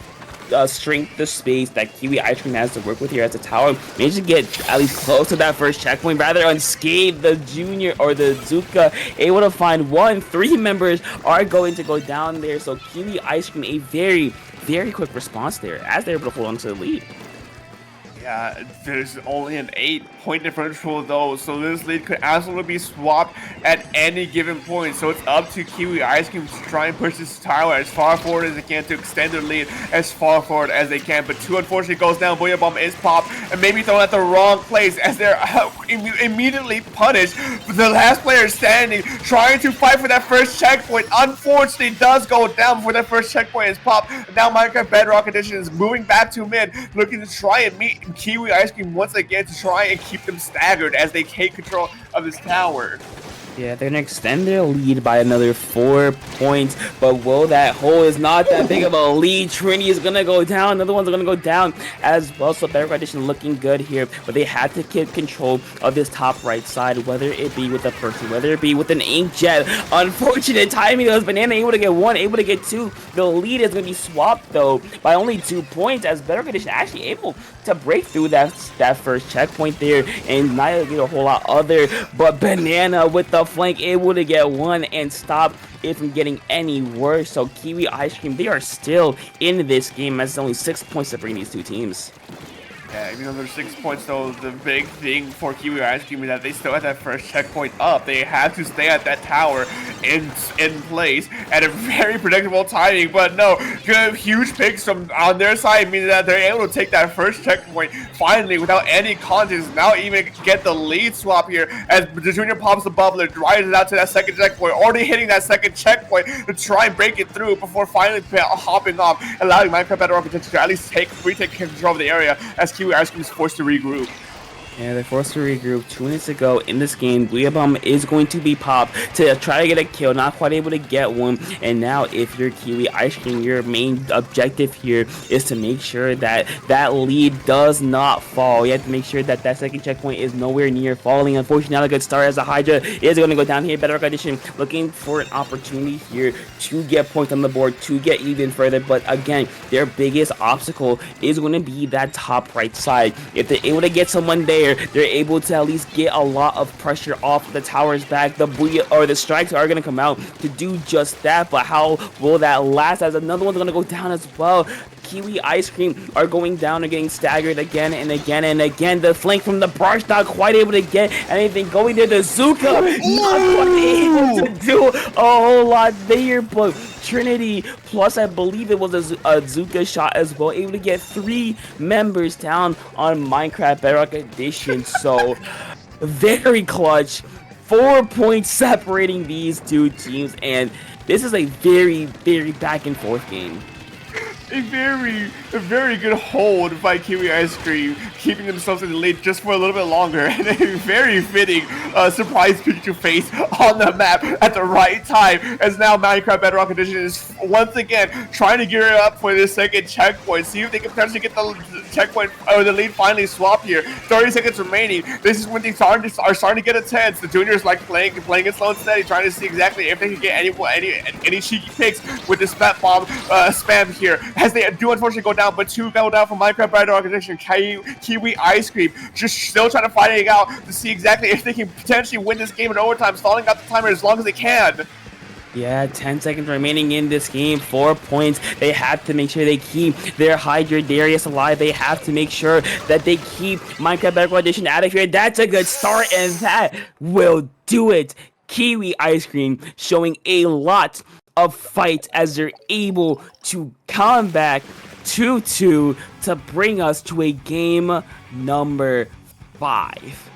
shrink the space that Kiwi Ice Cream has to work with here as a tower. Managed to get at least close to that first checkpoint, rather unscathed. The Junior or the Zuka able to find 3 members are going to go down there. So Kiwi Ice Cream, a very, very quick response there as they're able to hold on to the lead. There's only an 8-point differential though, so this lead could absolutely be swapped at any given point. So it's up to Kiwi Ice Cream to try and push this tower as far forward as they can to extend their lead as far forward as they can. But 2 unfortunately goes down. Booyah Bomb is popped and maybe thrown at the wrong place as they're immediately punished. The last player standing, trying to fight for that first checkpoint, unfortunately does go down before that first checkpoint is popped. Now Minecraft Bedrock Edition is moving back to mid, looking to try and meet Kiwi Ice Cream once again to try and keep them staggered as they take control of this tower. Yeah, they're gonna extend their lead by another 4 points, but whoa, that hole is not that big of a lead. Trinity is gonna go down, another one's gonna go down as well, so Bedrock Edition looking good here, but they had to keep control of this top right side, whether it be with a person, whether it be with an inkjet. Unfortunate timing, those Banana able to get 1, able to get 2. The lead is gonna be swapped though by only 2 points as Bedrock Edition actually able to break through that first checkpoint there and not get a whole lot other, but Banana with the flank able to get 1 and stop it from getting any worse. So Kiwi Ice Cream, they are still in this game as it's only 6 points separating these two teams. Yeah, even though there's 6 points though, the big thing for Kiwi Ice Cream is that they still have that first checkpoint up. They have to stay at that tower in place at a very predictable timing, but no, good huge picks from on their side, meaning that they're able to take that first checkpoint finally without any contest. Now even get the lead swap here as the Junior pops the bubbler, drives it out to that second checkpoint, already hitting that second checkpoint to try and break it through before finally hopping off, allowing Minecraft Bedrock Edition to at least retake control of the area as Kiwi Ice Cream is forced to regroup. Yeah, they're forced to regroup. 2 minutes to go in this game. Booyah Bomb is going to be popped to try to get a kill. Not quite able to get one. And now, if you're Kiwi Ice Cream, your main objective here is to make sure that that lead does not fall. You have to make sure that that second checkpoint is nowhere near falling. Unfortunately, not a good start as the Hydra is going to go down here. Bedrock Edition looking for an opportunity here to get points on the board, to get even further. But again, their biggest obstacle is going to be that top right side. If they're able to get someone there, they're able to at least get a lot of pressure off the tower's back. The booyah or the strikes are going to come out to do just that, but how will that last as another one's going to go down as well? Kiwi Ice Cream are going down and getting staggered again and again and again. The flank from the Barsh not quite able to get anything going there. The Zuka not quite able to do a whole lot there, but Trinity plus I believe it was a Zuka shot as well, able to get 3 members down on Minecraft Bedrock Edition. So very clutch. 4 points separating these two teams, and this is a very, very back and forth game. A very good hold by Kiwi Ice Cream, keeping themselves in the lead just for a little bit longer, and a very fitting surprise Pikachu face on the map at the right time, as now Minecraft Bedrock Edition is once again trying to gear up for this second checkpoint, see if they can potentially get the checkpoint or the lead finally swapped here. 30 seconds remaining. This is when they are starting to get intense. The juniors like playing it slow and steady, trying to see exactly if they can get any cheeky picks with this spat bomb spam here, as they do unfortunately go down, but 2 go down from Minecraft Bedrock Edition. Kiwi Ice Cream just still trying to fight it out to see exactly if they can potentially win this game in overtime, stalling out the timer as long as they can. Yeah, 10 seconds remaining in this game, 4 points. They have to make sure they keep their Hydra Darius alive. They have to make sure that they keep Minecraft Bedrock Edition out of here. That's a good start, and that will do it. Kiwi Ice Cream showing a lot of fight as they're able to come back 2-2 to bring us to a game number 5.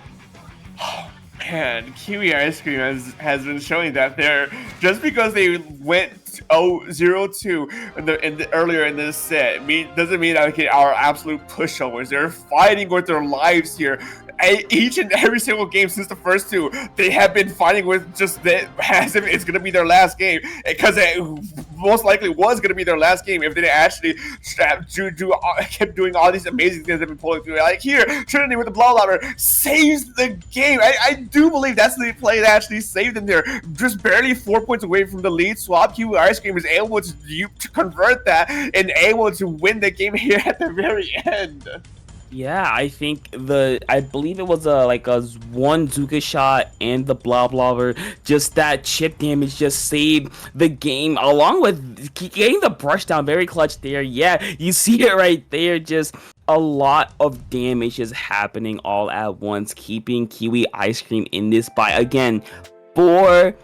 And Kiwi Ice Cream has been showing that they're just because they went 0-2 earlier in this set doesn't mean that they are absolute pushovers. They're fighting with their lives here. Each and every single game since the first 2, they have been fighting with just that as if it's going to be their last game, because it most likely was going to be their last game if they actually kept doing all these amazing things they've been pulling through. Like here, Trinity with the blow louder saves the game. I do believe that's the play that actually saved them there. Just barely 4 points away from the lead swap, Kiwi Ice Cream was able to convert that and able to win the game here at the very end. Yeah, I think I believe it was a 1 Zuka shot and the blobber. Just that chip damage just saved the game, along with getting the brush down. Very clutch there. Yeah, you see it right there. Just a lot of damage is happening all at once, keeping Kiwi Ice Cream in this by, again, 4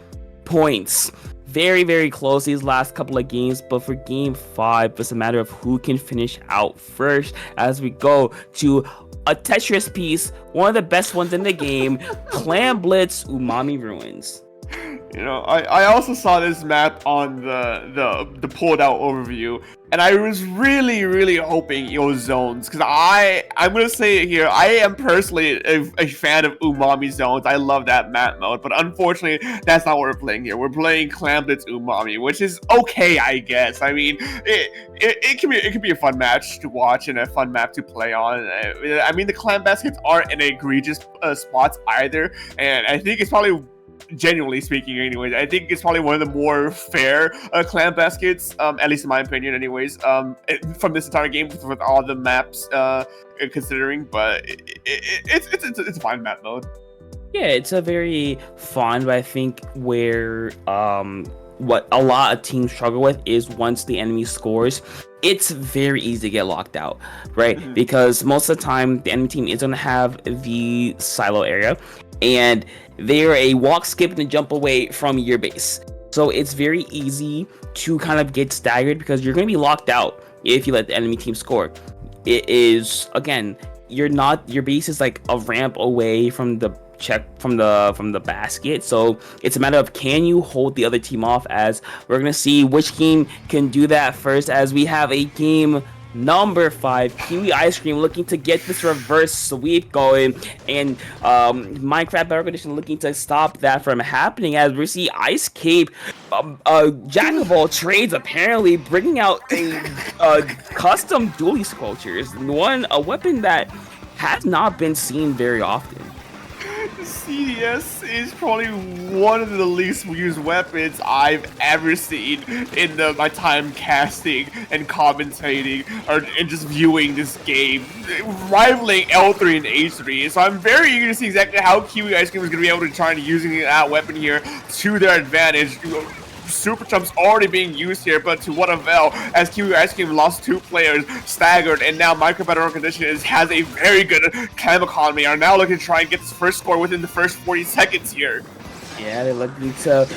points. Very, very close these last couple of games, but for game 5, it's a matter of who can finish out first as we go to a Tetris piece, one of the best ones in the game, Clan Blitz Umami Ruins. You know, I also saw this map on the pulled out overview, and I was really hoping it was zones, because I'm gonna say it here, I am personally a fan of Umami Zones. I love that map mode, but unfortunately that's not what we're playing here. We're playing Clan Blitz Umami, which is okay, I guess. I mean, it can be a fun match to watch and a fun map to play on. I mean, the clan baskets aren't in egregious spots either, and I think it's probably, genuinely speaking anyways, I think it's probably one of the more fair clan baskets, at least in my opinion anyways, from this entire game with all the maps considering, but it's a fine map mode. Yeah, it's a very fun, but I think where what a lot of teams struggle with is once the enemy scores, it's very easy to get locked out, right? Mm-hmm. Because most of the time the enemy team is going to have the silo area, and they're a walk, skip, and a jump away from your base. So it's very easy to kind of get staggered because you're going to be locked out if you let the enemy team score. It is, again, your base is like a ramp away from the from the basket, so it's a matter of can you hold the other team off, as we're gonna see which team can do that first, as we have a game number 5, Kiwi Ice Cream looking to get this reverse sweep going, and Minecraft Battle Edition looking to stop that from happening, as we see Ice Cape, jack of all trades, apparently bringing out a custom dually sculptures, a weapon that has not been seen very often. CDS is probably one of the least used weapons I've ever seen in my time casting and commentating and just viewing this game, rivaling L3 and H3. So I'm very eager to see exactly how Kiwi Ice Cream is going to be able to try and using that weapon here to their advantage. Super Chump's already being used here, but to what avail, as Kiwi Ice Cream lost 2 players, staggered, and now Minecraft Battle Condition has a very good clam economy, are now looking to try and get this first score within the first 40 seconds here. Yeah, they're looking to,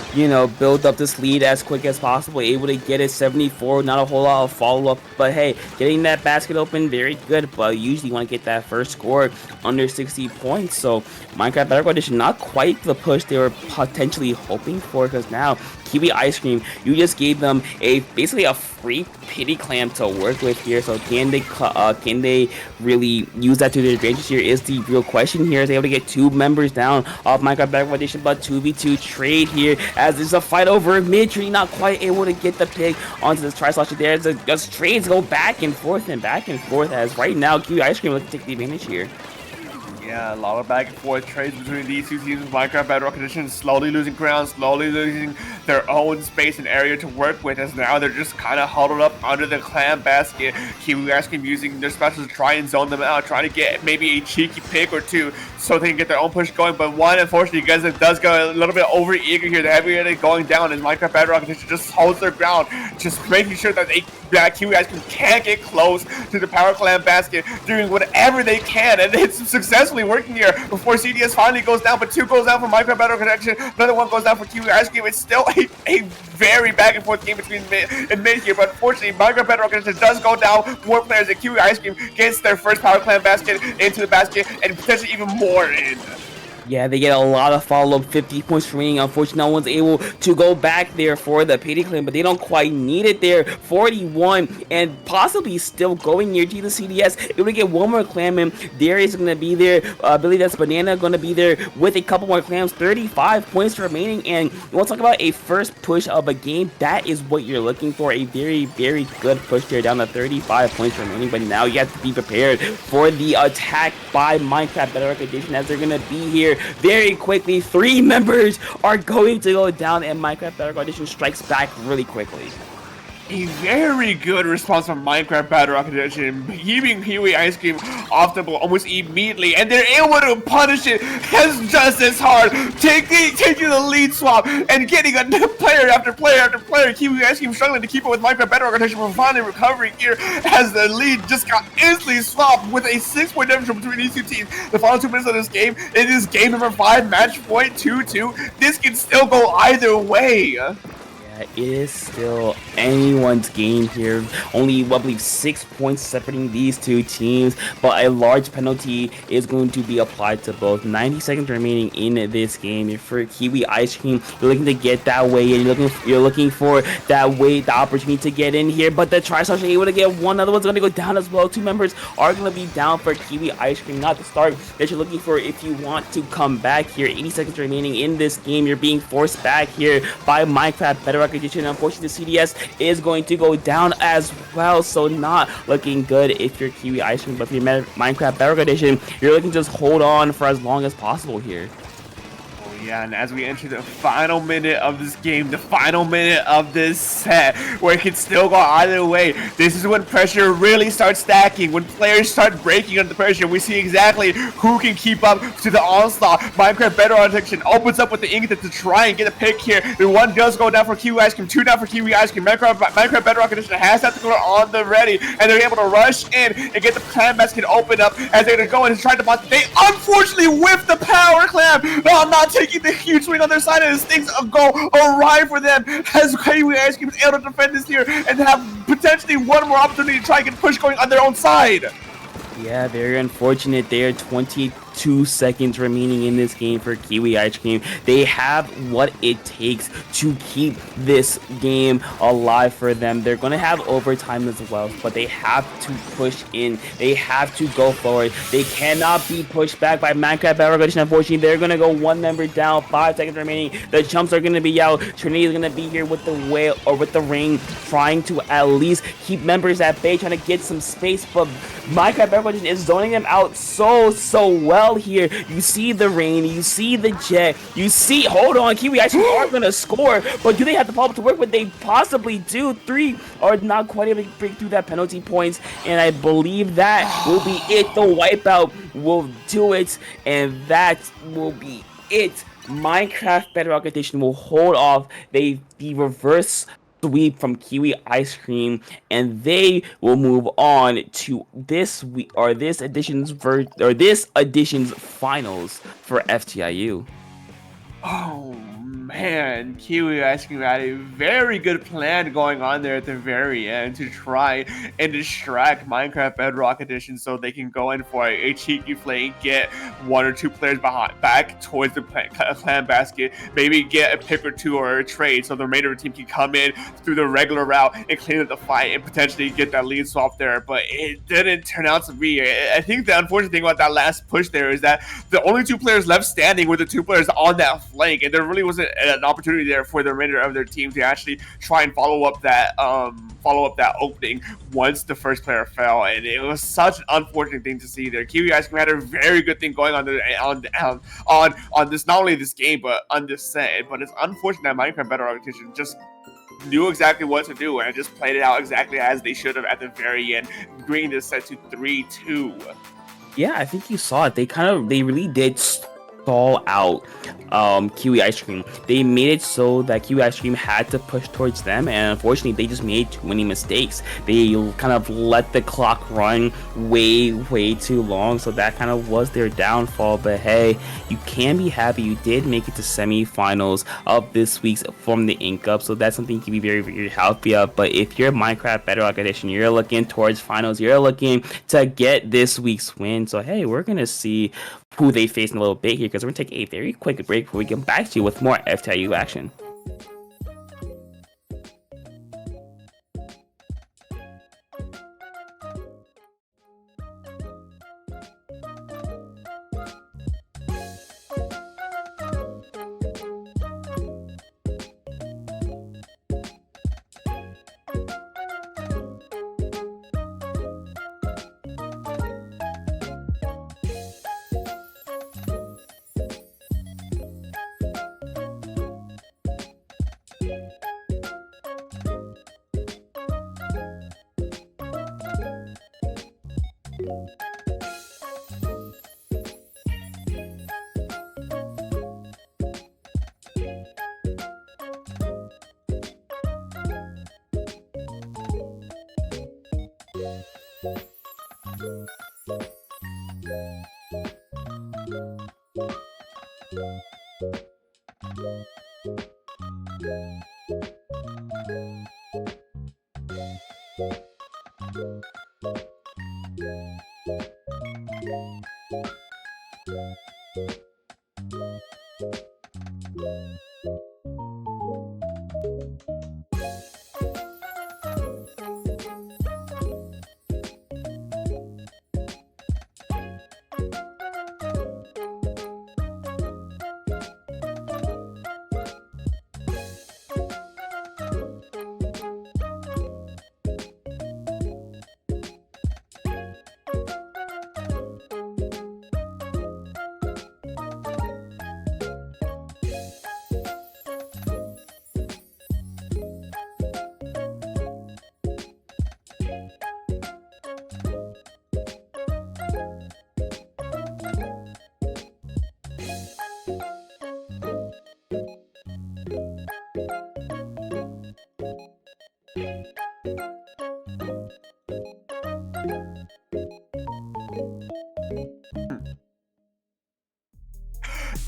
build up this lead as quick as possible, able to get it 74, not a whole lot of follow-up, but hey, getting that basket open, very good, but usually you want to get that first score under 60 points, so Minecraft Battle Edition, not quite the push they were potentially hoping for, because now Kiwi Ice Cream, you just gave them basically a free pity clam to work with here. So can they really use that to their advantage here is the real question here. Is they able to get 2 members down off Minecraft Battle Edition, but 2v2 trade here as there's a fight over mid-tree, not quite able to get the pick onto this tri-slasher there. Just trades go back and forth as right now Kiwi Ice Cream looking to take the advantage here. Yeah, a lot of back and forth trades between these two teams. Minecraft Bedrock Edition slowly losing ground, slowly losing their own space and area to work with, as now they're just kind of huddled up under the clam basket. Kiwi Ice Cream using their specials to try and zone them out, trying to get maybe a cheeky pick or 2 so they can get their own push going. But one, unfortunately, you guys, it does go a little bit over eager here. The heavy area going down, and Minecraft Bedrock Edition just holds their ground, just making sure that Kiwi Ice Cream can't get close to the Power Clam basket, doing whatever they can, and it's successfully working here before CDS finally goes down. But 2 goes down for Minecraft Battle Connection, another 1 goes down for Kiwi Ice Cream. It's still a very back and forth game between mid here, but unfortunately Minecraft Battle Connection does go down. More players, and Kiwi Ice Cream gets their first Power Clan basket into the basket, and potentially even more in. Yeah, they get a lot of follow-up, 50 points remaining. Unfortunately, no one's able to go back there for the pity claim, but they don't quite need it there. 41, and possibly still going near to the CDS. Able to get 1 more clam in. Darius is going to be there. I believe that's Banana going to be there with a couple more clams. 35 points remaining, and you want to talk about a first push of a game. That is what you're looking for. A very, very good push there, down to 35 points remaining, but now you have to be prepared for the attack by Minecraft Battle Edition, as they're going to be here very quickly. 3 members are going to go down, and Minecraft Battle Edition strikes back really quickly. A very good response from Minecraft Bedrock Edition, keeping Kiwi Ice Cream off the ball almost immediately, and they're able to punish it as just as hard, taking the lead swap and getting a player after player after player. Kiwi Ice Cream struggling to keep up with Minecraft Bedrock Edition, but finally recovering here as the lead just got instantly swapped with a 6-point differential between these two teams. The final 2 minutes of this game, it is game number 5, match point 2-2. This can still go either way. It is still anyone's game here. Only, I believe, 6 points separating these two teams, but a large penalty is going to be applied to both. 90 seconds remaining in this game. If for Kiwi Ice Cream, you're looking to get that way in. You're looking for that way, the opportunity to get in here, but the Tri-Stars are able to get one. Other one's going to go down as well. 2 members are going to be down for Kiwi Ice Cream. Not the start that you're looking for if you want to come back here. 80 seconds remaining in this game. You're being forced back here by Minecraft Bedrock Edition. Unfortunately, the CDS is going to go down as well, so not looking good if you're Kiwi Ice Cream. But if you're Minecraft Bedrock Edition, you're looking to just hold on for as long as possible here. Yeah, and as we enter the final minute of this game, the final minute of this set, where it can still go either way, this is when pressure really starts stacking, when players start breaking under pressure. We see exactly who can keep up to the onslaught. Minecraft Bedrock Edition opens up with the Ingot to try and get a pick here. The 1 does go down for Kiwi Ice Cream, 2 down for Kiwi Ice Cream. Minecraft Bedrock Edition has that to go on the ready, and they're able to rush in and get the clam basket open up as they're going to go in and try to block. They unfortunately whiff the power clam. No, not taking the huge swing on their side, and things go awry for them as Kiwi Ice Cream is able to defend this here and have potentially one more opportunity to try and get push going on their own side. Yeah, very unfortunate there. 22 seconds remaining in this game for Kiwi Ice Cream. They have what it takes to keep this game alive for them. They're going to have overtime as well, but they have to push in. They have to go forward. They cannot be pushed back by Minecraft Bedrock Edition. Unfortunately, they're going to go 1 member down. 5 seconds remaining. The jumps are going to be out. Trinity is going to be here with the whale or with the ring, trying to at least keep members at bay, trying to get some space, but Minecraft Bedrock Edition is zoning them out so well here. You see the rain, you see the jet, you see, hold on, Kiwi actually are gonna score, but do they have the follow-up to work with? They possibly do. 3 are not quite able to break through that penalty points, and I believe that will be it. The wipeout will do it, and that will be it. Minecraft Bedrock Edition will hold off the reverse sweep from Kiwi Ice Cream, and they will move on to this week or this edition's finals for FTIU. Oh man, Kiwi Ice Cream had a very good plan going on there at the very end to try and distract Minecraft Bedrock Edition so they can go in for a cheeky play, get 1 or 2 players back towards the clan basket, maybe get a pick or 2 or a trade so the remainder of the team can come in through the regular route and clean up the fight and potentially get that lead swap there. But it didn't turn out to be. I think the unfortunate thing about that last push there is that the only 2 players left standing were the 2 players on that flank, and there really wasn't an opportunity there for the remainder of their team to actually try and follow up that opening once the first player fell, and it was such an unfortunate thing to see there. Kiwi Ice Cream had a very good thing going on this, not only this game but on this set. But it's unfortunate that Minecraft Bedrock Edition just knew exactly what to do and just played it out exactly as they should have at the very end, bringing this set to 3-2. Yeah, I think you saw it. They really did stall out Kiwi Ice Cream. They made it so that Kiwi Ice Cream had to push towards them, and unfortunately they just made too many mistakes. They kind of let the clock run way too long, so that kind of was their downfall. But hey, you can be happy you did make it to semifinals of this week's From the Ink Up, so that's something you can be very happy of. But if you're Minecraft Bedrock Edition, you're looking towards finals, you're looking to get this week's win. So hey, we're gonna see who they face in a little bit here, because we're gonna take a very quick break before we get back to you with more FTIU action.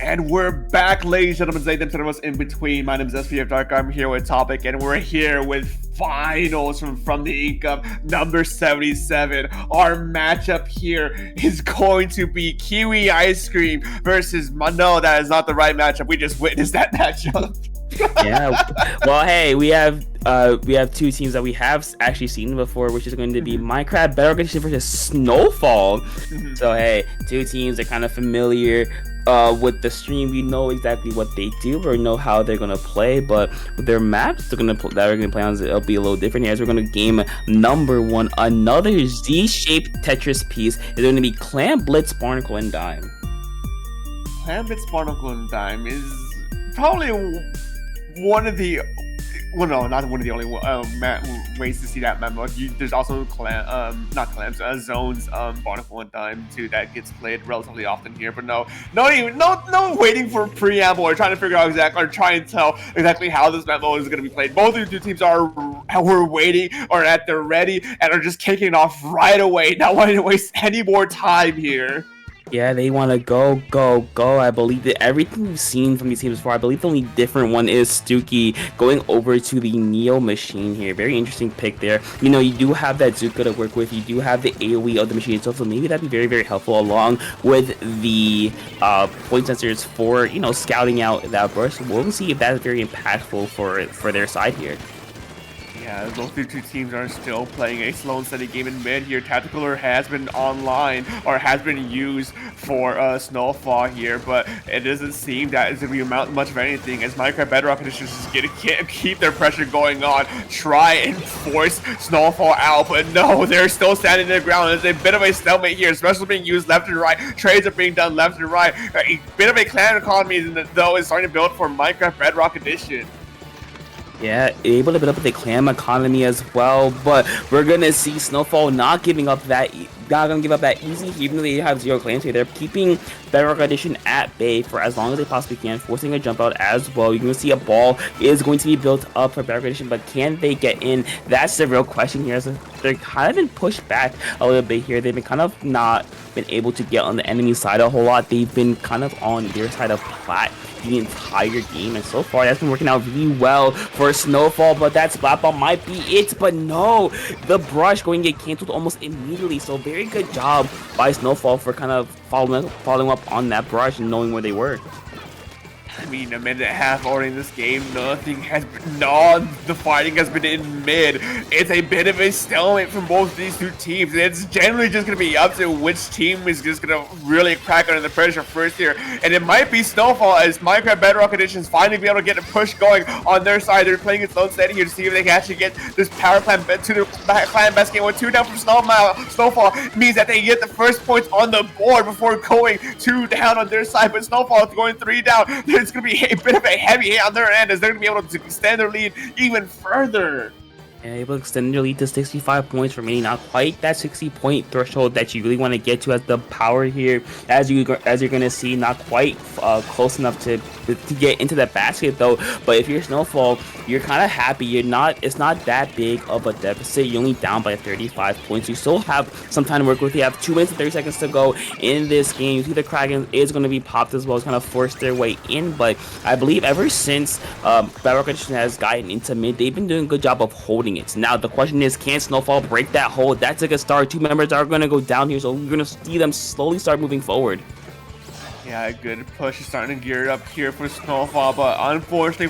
And we're back, ladies and gentlemen, ladies and gentlemen, in between. My name is SPF Dark. I'm here with Topic, and we're here with finals from the Ink Up number 77. Our matchup here is going to be Kiwi Ice Cream versus no, that is not the right matchup. We just witnessed that matchup. Yeah. Well, hey, we have two teams that we have actually seen before, which is going to be Minecraft Bedrock Edition versus Snowfall. So hey, two teams are kind of familiar with the stream. We know exactly what they do or know how they're gonna play, but with their maps that we're gonna play on, it'll be a little different here. As we're gonna game number one, another Z-shaped Tetris piece is going to be Clan Blitz, Barnacle, and Dime. Clan Blitz, Barnacle, and Dime is probably one of the, well, no, not one of the only ways to see that memo. There's also zones, Barnacle and Dime too, that gets played relatively often here. But no waiting for preamble or trying to figure out exactly or try and tell exactly how this memo is going to be played. Both of the two teams were waiting or at the ready and are just kicking it off right away, not wanting to waste any more time here. Yeah, they want to go. I believe that everything we've seen from these teams before, I believe the only different one is Stuki going over to the Neo machine here. Very interesting pick there. You know, you do have that Zuka to work with. You do have the AoE of the machine itself, so maybe that'd be very, very helpful along with the point sensors for, you know, scouting out that burst. We'll see if that's very impactful for their side here. Yeah, both the two teams are still playing a slow and steady game in mid here. Tactical Alert has been online or has been used for Snowfall here, but it doesn't seem that it's going to be amount much of anything as Minecraft Bedrock Edition is going to keep their pressure going on, try and force Snowfall out, but no, they're still standing their ground. There's a bit of a stalemate here, especially being used left and right. Trades are being done left and right. A bit of a clan economy, though, is starting to build for Minecraft Bedrock Edition. Yeah, able to build up the clan economy as well, but we're gonna see Snowfall not giving up that, not gonna give up that easy, even though they have 0 clans here. They're keeping Bedrock Edition at bay for as long as they possibly can, forcing a jump out as well. You're gonna see a ball is going to be built up for Bedrock Edition, but can they get in? That's the real question here. So they're kind of been pushed back a little bit here. They've been kind of not been able to get on the enemy side a whole lot. They've been kind of on their side of plat the entire game, and so far that's been working out really well for Snowfall, but that splat ball might be it. But no, the brush going to get canceled almost immediately, so very good job by Snowfall for kind of following up on that brush and knowing where they were. I mean, a minute and a half already in this game, the fighting has been in mid. It's a bit of a stalemate from both these two teams. It's generally just going to be up to which team is just going to really crack under the pressure first here. And it might be Snowfall as Minecraft Bedrock Edition is finally be able to get a push going on their side. They're playing it slow and steady here to see if they can actually get this power plant to the clan best game. With 2 down from Snowfall means that they get the first points on the board before going 2 down on their side. But Snowfall is going 3 down. It's going to be a bit of a heavy hit on their end as they're going to be able to extend their lead even further. able to extend your lead to 65 points remaining. Not quite that 60-point threshold that you really want to get to as the power here, as you're gonna see. Not quite close enough to get into that basket though. But if you're Snowfall, you're kind of happy. It's not that big of a deficit. You're only down by 35 points. You still have some time to work with. You have 2 minutes and 30 seconds to go in this game. You see the Kraken is going to be popped as well. It's kind of forced their way in. But I believe ever since Battle Rock Edition has gotten into mid, they've been doing a good job of holding it. Now the question is, can Snowfall break that hold? That's a good start. 2 members are going to go down here, so we're going to see them slowly start moving forward. Yeah, a good push is starting to gear up here for Snowfall, but unfortunately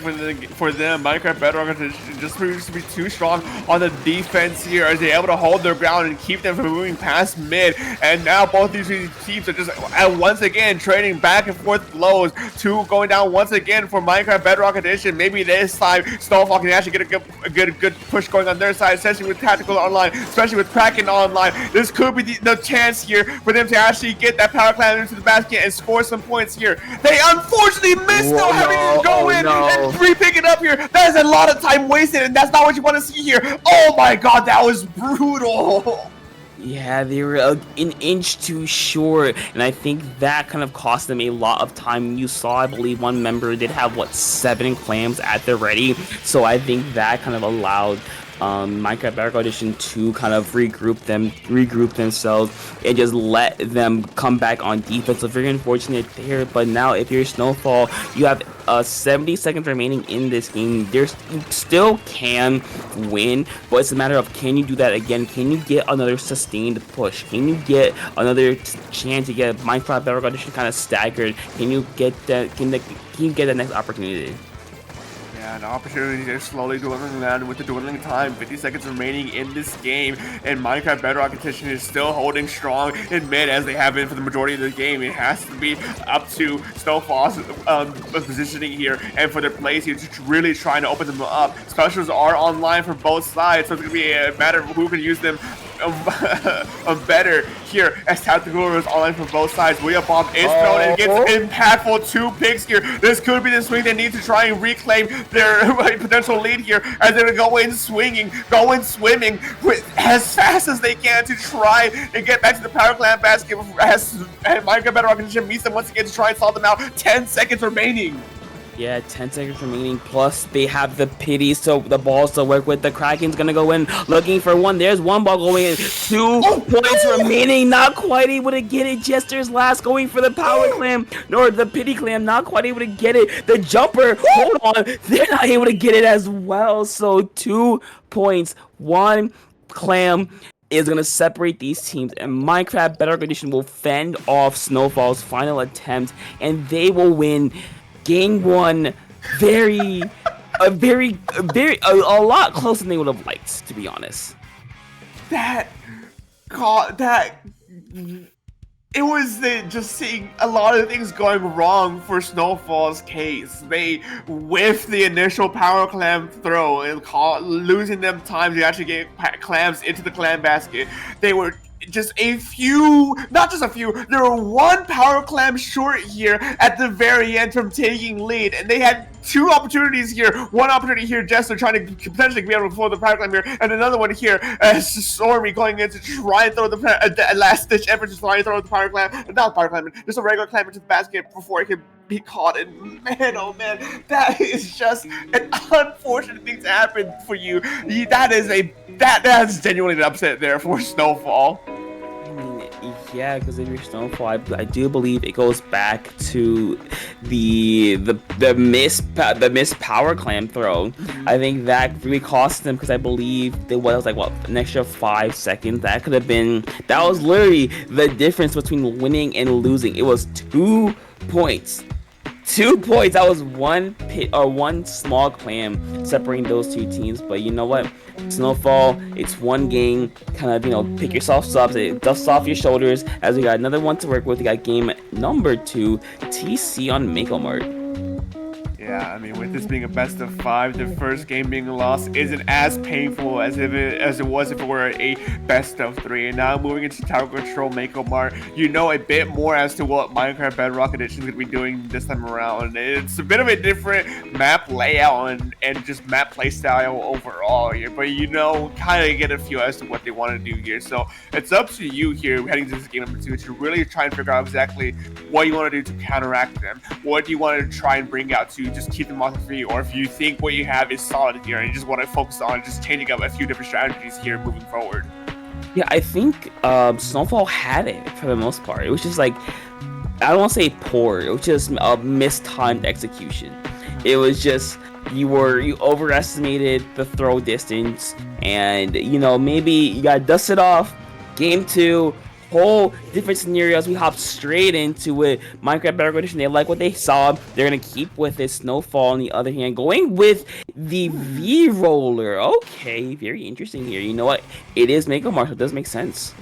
for them, Minecraft Bedrock just proves to be too strong on the defense here, as they're able to hold their ground and keep them from moving past mid. And now both these teams are just once again trading back and forth blows. 2 going down once again for Minecraft Bedrock Edition. Maybe this time Snowfall can actually get a good push going on their side, especially with Tactical online, especially with Kraken online. This could be the chance here for them to actually get that power clan into the basket and score some points here. They unfortunately missed though, having to go in and re-pick it up here. That is a lot of time wasted, and that's not what you want to see here. Oh my god, that was brutal. Yeah, they were an inch too short, and I think that kind of cost them a lot of time. You saw, I believe, one member did have, 7 clams at the ready, so I think that kind of allowed Minecraft Battle Edition to kind of regroup themselves and just let them come back on defense. So very unfortunate there. But now if you're Snowfall, you have 70 seconds remaining in this game. You still can win, but it's a matter of, can you do that again? Can you get another sustained push? Can you get another chance to get Minecraft Battle Edition kind of staggered? Can you get that? Can you get the next opportunity? And opportunities are slowly dwindling down with the dwindling time. 50 seconds remaining in this game, and Minecraft Bedrock Edition is still holding strong in mid, as they have been for the majority of the game. It has to be up to Snowfall's positioning here, and for their plays here, just really trying to open them up. Specials are online for both sides, so it's going to be a matter of who can use them better here, as Tactical is online for both sides. William Bomb is thrown and gets impactful 2 picks here. This could be the swing they need to try and reclaim their potential lead here, as they're going to go in swinging, go in swimming with as fast as they can to try and get back to the Power Clan basket, as Minecraft Battle Rock Edition meets them once again to try and solve them out. 10 seconds remaining. Yeah, 10 seconds remaining, plus they have the pity, so the balls to work with. The Kraken's gonna go in looking for one. There's one ball going in. 2 points remaining, not quite able to get it. Jester's last going for the power clam, nor the pity clam, not quite able to get it. The jumper, hold on, they're not able to get it as well. So 2 points, 1 clam is going to separate these teams, and Minecraft Bedrock Edition will fend off Snowfall's final attempt, and they will win Game 1 a lot closer than they would have liked, to be honest. It was just seeing a lot of things going wrong for Snowfall's case. They whiffed the initial power clam throw and losing them time to actually get clams into the clam basket. They were just not just a few, there were 1 power clam short here at the very end from taking lead, and they had 2 opportunities here. 1 opportunity here, Jester trying to potentially be able to throw the power clam here, and another one here as Stormy going in to try and throw the last ditch effort to try and throw the power clam, not power clam, just a regular clam into the basket before it could be caught. And man, oh man, that is just an unfortunate thing to happen for you. That's genuinely an upset there for Snowfall. Yeah, because if you're Snowfall, I do believe it goes back to the missed power clam throw. I think that really cost them, because I believe it was an extra 5 seconds. That was literally the difference between winning and losing. It was 2 points. 2 points. That was one small clam separating those 2 teams. But you know what? Snowfall, it's 1 game. Kind of, pick yourself up, dust off your shoulders, as we got another one to work with. We got game number 2, TC on Mako Mart. Yeah, I mean, with this being a best of 5, the first game being lost isn't as painful as it was if it were a best of 3. And now moving into Tower Control Mako Mart, you know a bit more as to what Minecraft Bedrock Edition is going to be doing this time around. It's a bit of a different map layout and just map playstyle overall here, but you know, kind of get a feel as to what they want to do here. So it's up to you here heading to this game number 2 to really try and figure out exactly what you want to do to counteract them. What do you want to try and bring out to just keep them off the free, or if you think what you have is solid here and you just want to focus on just changing up a few different strategies here moving forward. Yeah, I think Snowfall had it for the most part. It was just like, I don't want to say poor, it was just a mistimed execution. It was just, you overestimated the throw distance, and you know, maybe you got dusted off. Game 2, whole different scenarios. We hop straight into it. Minecraft Bedrock Edition, they like what they saw. They're gonna keep with it. Snowfall, on the other hand, going with the V roller. Okay, very interesting here. You know what? It is Mako Mart, so it does make sense.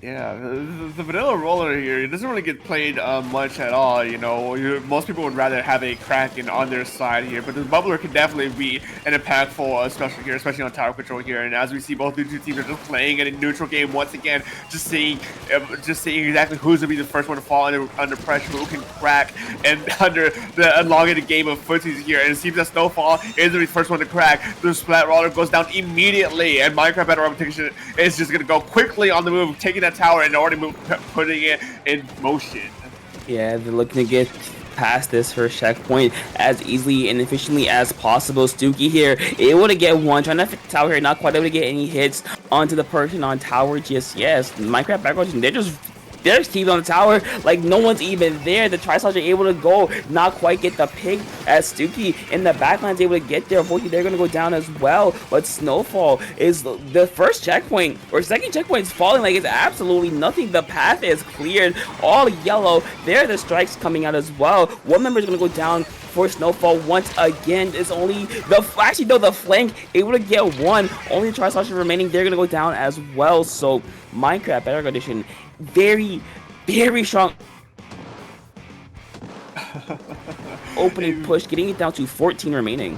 Yeah, the vanilla roller here, it doesn't really get played much at all, you know. Most people would rather have a Kraken on their side here, but the bubbler can definitely be an impactful special here, especially on tower control here. And as we see, both the two teams are just playing in a neutral game once again, just seeing exactly who's gonna be the first one to fall under pressure, who can crack, and under the elongated game of footsies here. And it seems that Snowfall is gonna be the first one to crack. The splat roller goes down immediately, and Minecraft Bedrock Edition is just gonna go quickly on the move, taking that tower and already putting it in motion. Yeah, they're looking to get past this first checkpoint as easily and efficiently as possible. Stooky here able to get one, trying to fit the tower here, not quite able to get any hits onto the person on tower just yes. Minecraft Bedrock, they're just keeping on the tower like no one's even there. The Tri-Slots are able to go, not quite get the pick, as Stooky in the backline's able to get there. Unfortunately, they're going to go down as well. But Snowfall is the first checkpoint, or second checkpoint is falling like it's absolutely nothing. The path is cleared, all yellow. There are the strikes coming out as well. One member is going to go down for Snowfall once again. It's only the flank able to get one. Only the Tri-Slots remaining. They're going to go down as well. So Minecraft Bedrock Edition, very, very strong opening push, getting it down to 14 remaining.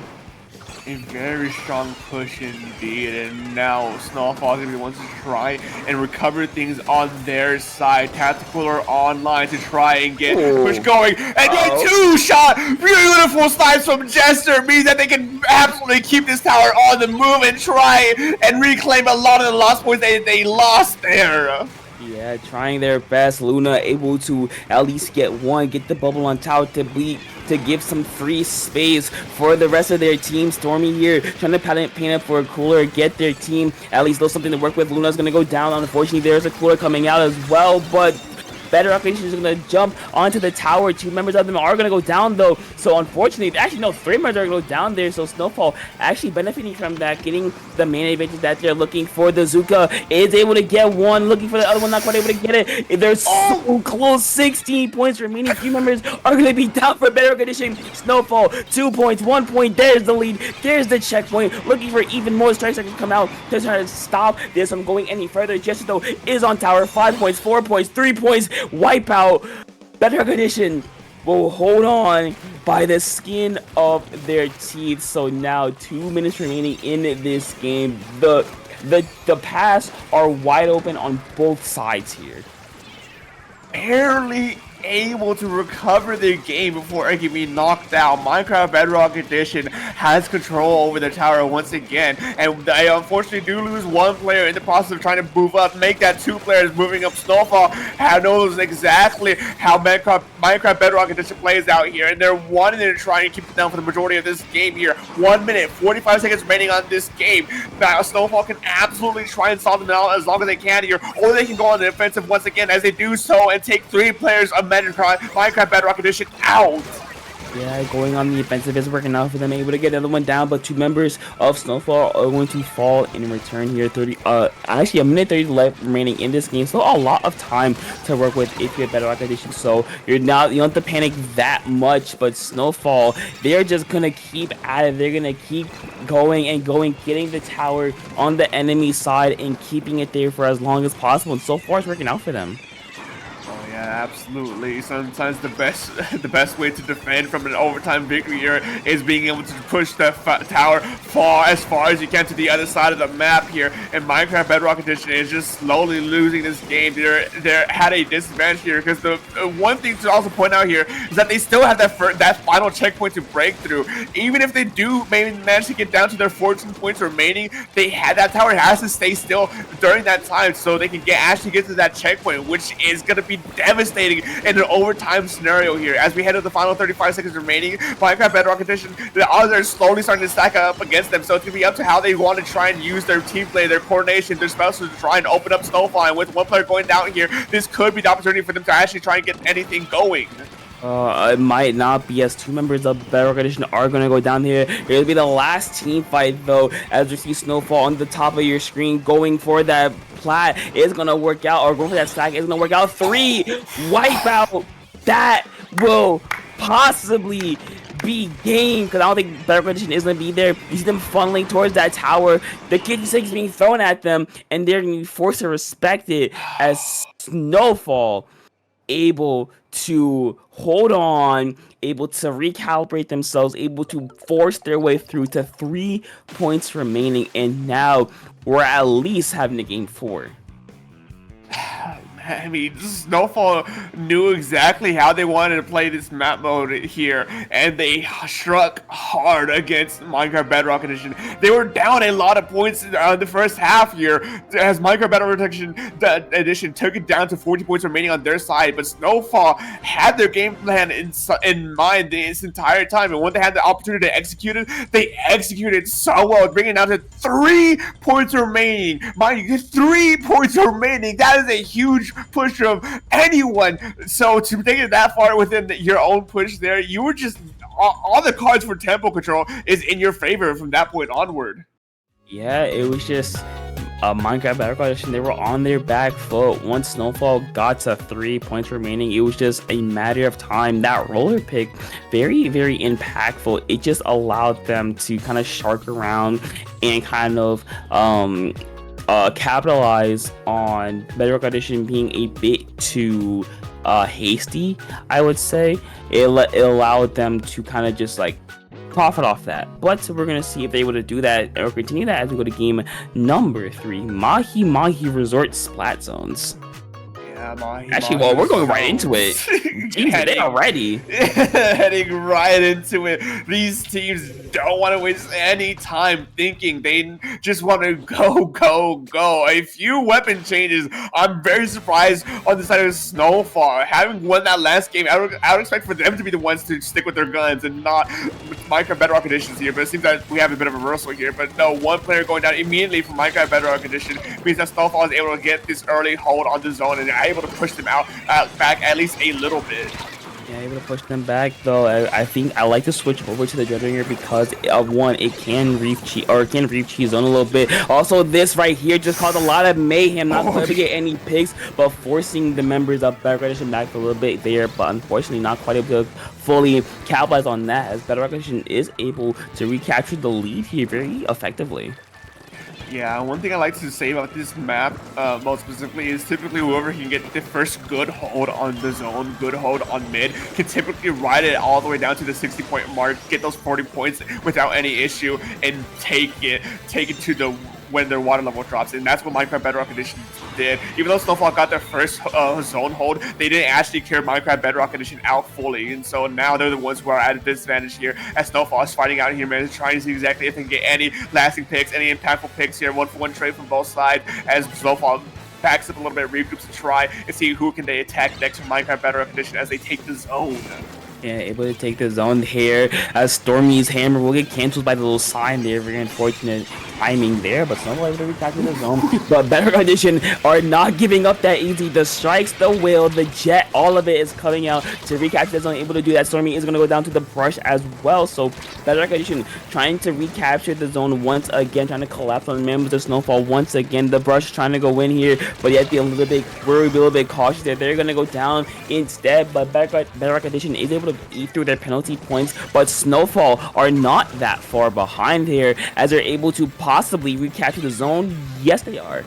A very strong push indeed, and now Snowfall is going to be the ones to try and recover things on their side. Tactical are online to try and get push going, and then two-shot, beautiful snipes from Jester means that they can absolutely keep this tower on the move and try and reclaim a lot of the lost points they lost there. Yeah, trying their best. Luna able to at least get one, get the bubble on tower to give some free space for the rest of their team. Stormy here trying to paint up for a cooler, get their team at least something to work with. Luna's gonna go down. Unfortunately, there's a cooler coming out as well, but Bedrock Edition is going to jump onto the tower. Two members of them are going to go down though. So unfortunately, actually no, three members are going to go down there. So Snowfall actually benefiting from that, getting the main advantage that they're looking for. The Zuka is able to get one, looking for the other one, not quite able to get it. They're so close, 16 points remaining. Three members are going to be down for Bedrock Edition. Snowfall, 2 points, 1 point. There's the lead. There's the checkpoint. Looking for even more strikes that can come out to try to stop this from going any further. Jester though is on tower, 5 points, 4 points, 3 points. Wipeout. Bedrock Edition will hold on by the skin of their teeth. So now 2 minutes remaining in this game. The paths are wide open on both sides here. Barely able to recover their game before it can be knocked out. Minecraft Bedrock Edition has control over the tower once again, and they unfortunately do lose one player in the process of trying to move up, make that 2 players moving up. Snowfall knows exactly how Minecraft Bedrock Edition plays out here, and they're wanting to try and keep it down for the majority of this game here. 1 minute, 45 seconds remaining on this game. Now Snowfall can absolutely try and solve them out as long as they can here, or they can go on the offensive once again as they do so and take 3 players of Minecraft Bedrock Edition out. Yeah, going on the offensive is working out for them. Able to get another one down, but 2 members of Snowfall are going to fall in return here. Actually, 1 minute 30 left remaining in this game. So a lot of time to work with if you're Bedrock Edition. So you don't have to panic that much. But Snowfall, they're just gonna keep at it. They're gonna keep going and going, getting the tower on the enemy side and keeping it there for as long as possible. And so far, it's working out for them. Absolutely. Sometimes the best way to defend from an overtime victory here is being able to push the tower as far as you can to the other side of the map here. And Minecraft Bedrock Edition is just slowly losing this game. They're at a disadvantage here because the one thing to also point out here is that they still have that final checkpoint to break through. Even if they do maybe manage to get down to their 14 points remaining, that tower has to stay still during that time so they can actually get to that checkpoint, which is going to be devastating in an overtime scenario here. As we head to the final 35 seconds remaining, Minecraft Bedrock Edition, the odds are slowly starting to stack up against them, so it's going to be up to how they want to try and use their team play, their coordination, their specials to try and open up Snowfall. And with one player going down here, this could be the opportunity for them to actually try and get anything going. It might not be, as two members of Bedrock Edition are going to go down here. It'll be the last team fight, though, as you see Snowfall on the top of your screen going for that plat is going to work out, or going for that stack is going to work out. 3 wipeout. That will possibly be game, because I don't think Bedrock Edition is going to be there. You see them funneling towards that tower. The KT6 is being thrown at them, and they're going to be forced to respect it as Snowfall able to hold on, able to recalibrate themselves, able to force their way through to 3 points remaining, and now we're at least having to game 4. I mean, Snowfall knew exactly how they wanted to play this map mode here, and they struck hard against Minecraft Bedrock Edition. They were down a lot of points in the first half here, as Minecraft Bedrock Edition took it down to 40 points remaining on their side, but Snowfall had their game plan in mind this entire time, and when they had the opportunity to execute it, they executed so well, bringing it down to 3 points remaining. Mind you, 3 points remaining. That is a huge push from anyone. So to take it that far within your own push there, you were just all the cards for tempo control is in your favor from that point onward. Yeah, it was just Minecraft Bedrock Edition. They were on their back foot. Once Snowfall got to 3 points remaining, it was just a matter of time. That roller pick, very, very impactful. It just allowed them to kind of shark around and kind of capitalize on Bedrock Edition being a bit too hasty, I would say. It allowed them to kind of just like profit off that. But we're going to see if they able to do that or continue that as we go to game number 3, Mahi Mahi Resort Splat Zones. Actually, well, we're going right into it. Teams are there already. Heading right into it. These teams don't want to waste any time thinking. They just want to go. A few weapon changes. I'm very surprised on the side of Snowfall. Having won that last game, I would expect for them to be the ones to stick with their guns and not Minecraft Bedrock Editions here. But it seems that we have a bit of a reversal here. But no, one player going down immediately from Minecraft Bedrock Edition means that Snowfall is able to get this early hold on the zone and able to push them out back at least a little bit. Yeah, able to push them back though. I think I like to switch over to the Dreadringer because of one, it can reef cheese zone a little bit. Also, this right here just caused a lot of mayhem. Not able to get any picks, but forcing the members of Bedrock Edition back a little bit there. But unfortunately, not quite able to fully capitalize on that, as Bedrock Edition is able to recapture the lead here very effectively. Yeah, one thing I like to say about this map, most specifically, is typically whoever can get the first good hold on the zone, good hold on mid, can typically ride it all the way down to the 60-point mark, get those 40 points without any issue, and take it to the when their water level drops. And that's what Minecraft Bedrock Edition did. Even though Snowfall got their first zone hold, they didn't actually clear Minecraft Bedrock Edition out fully. And so now they're the ones who are at a disadvantage here, as Snowfall is fighting out here, man, trying to see exactly if they can get any lasting picks, any impactful picks here. 1-for-1 trade from both sides, as Snowfall backs up a little bit, regroups to try and see who can they attack next from Minecraft Bedrock Edition as they take the zone. Yeah, able to take the zone here, as Stormy's hammer will get canceled by the little sign there. Very unfortunate timing there, but Snowball able to recapture the zone. But Bedrock Edition are not giving up that easy. The strikes, the will, the jet, all of it is coming out to recapture the zone. Able to do that. Stormy is going to go down to the brush as well. So Bedrock Edition trying to recapture the zone once again, trying to collapse on the members of Snowfall once again. The brush trying to go in here, but you have to be a little bit worried, be a little bit cautious there. They're going to go down instead, but Bedrock Edition is able to eat through their penalty points, but Snowfall are not that far behind here, as they're able to possibly recapture the zone. Yes, they are.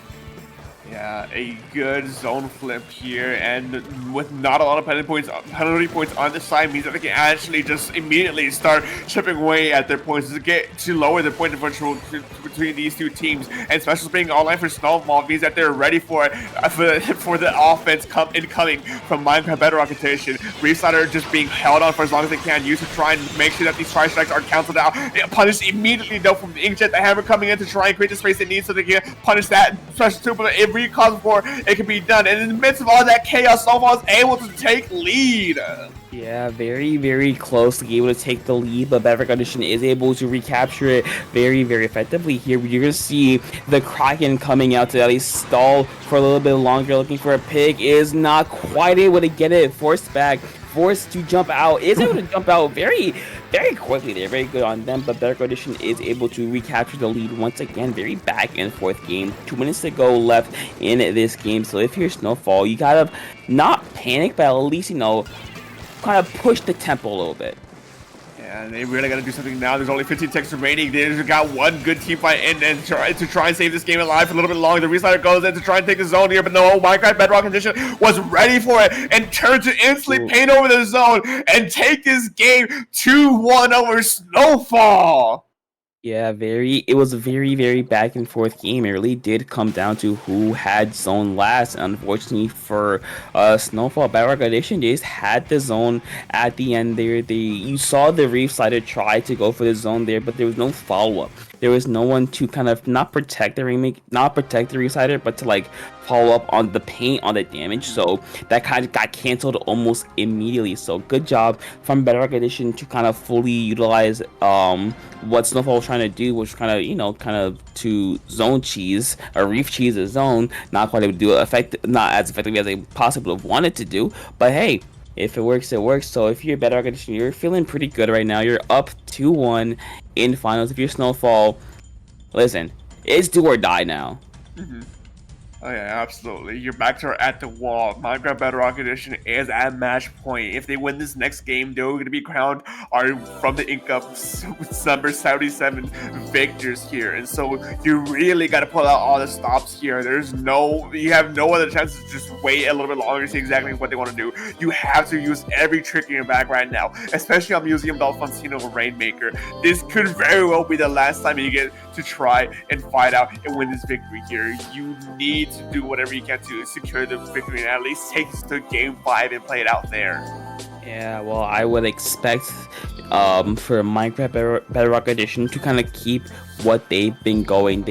Yeah, a good zone flip here, and with not a lot of penalty points on the side means that they can actually just immediately start chipping away at their points to lower the point differential between these two teams. And special being online for Snowball means that they're ready for the offense incoming from Minecraft Bedrock Edition. Reef-Slider just being held on for as long as they can, used to try and make sure that these try strikes are canceled out. Punished immediately though from the Inkjet, the hammer coming in to try and create the space they need so they can punish that special two, but if recalls before it can be done. And in the midst of all that chaos, Snowball is able to take lead. Yeah, very, very close to be able to take the lead, but Bedrock Edition is able to recapture it very, very effectively here. You're going to see the Kraken coming out to at least stall for a little bit longer, looking for a pig, is not quite able to get it, forced back, forced to jump out, is able to jump out very, very quickly there, very good on them, but Bedrock Edition is able to recapture the lead once again, very back and forth game, 2 minutes to go left in this game, so if you're Snowfall, you gotta not panic, but at least, you know, kind of push the tempo a little bit. And they really got to do something now. There's only 15 seconds remaining. They've got one good team fight in and try and save this game alive for a little bit longer. The Reef-Slider goes in to try and take the zone here, but no, Minecraft Bedrock Edition was ready for it and turned to instantly paint over the zone and take this game 2-1 over Snowfall. Yeah, it was a very, very back and forth game. It really did come down to who had zone last. Unfortunately for Snowfall, Bedrock Edition just had the zone at the end there. You saw the Reef-Slider try to go for the zone there, but there was no follow-up. There was no one to kind of not protect the Reef-Slider, but to like follow up on the paint, on the damage. So that kind of got canceled almost immediately. So good job from Bedrock Edition to kind of fully utilize what Snowfall was trying to do, which kind of to zone cheese or reef cheese a zone. Not quite able to do it not as effectively as they possibly have wanted to do. But hey, if it works, it works. So if you're Bedrock Edition, you're feeling pretty good right now. You're up 2-1 in finals. If you're Snowfall, listen, it's do or die now. Oh yeah, absolutely. You're back to at the wall. Minecraft Bedrock Edition is at match point. If they win this next game, they're going to be crowned from the Ink Up number 77 victors here. And so you really got to pull out all the stops here. You have no other chance to just wait a little bit longer to see exactly what they want to do. You have to use every trick in your bag right now, especially on Museum Dolphantino Rainmaker. This could very well be the last time you get to try and fight out and win this victory here. You need to do whatever you can to secure the victory and at least take this to game 5 and play it out there. Yeah, well, I would expect for Minecraft Bedrock Edition to kind of keep what they've been going.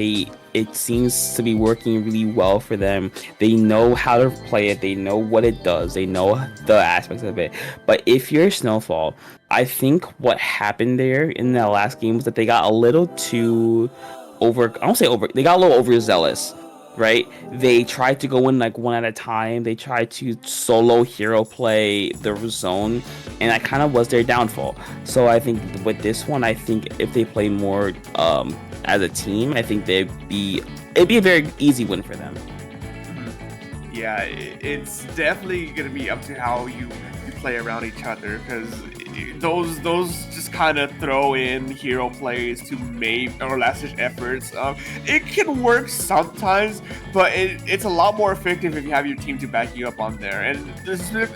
It seems to be working really well for them. They know how to play it. They know what it does. They know the aspects of it. But if you're Snowfall, I think what happened there in that last game was that they got a little too they got a little overzealous. Right? They tried to go in like one at a time. They tried to solo hero play the zone, and that kind of was their downfall. So I think with this one, I think if they play more as a team, I think it'd be a very easy win for them. Yeah, it's definitely gonna be up to how you play around each other, because those just kind of throw in hero plays to make or last-ditch efforts. It can work sometimes, but it's a lot more effective if you have your team to back you up on there. And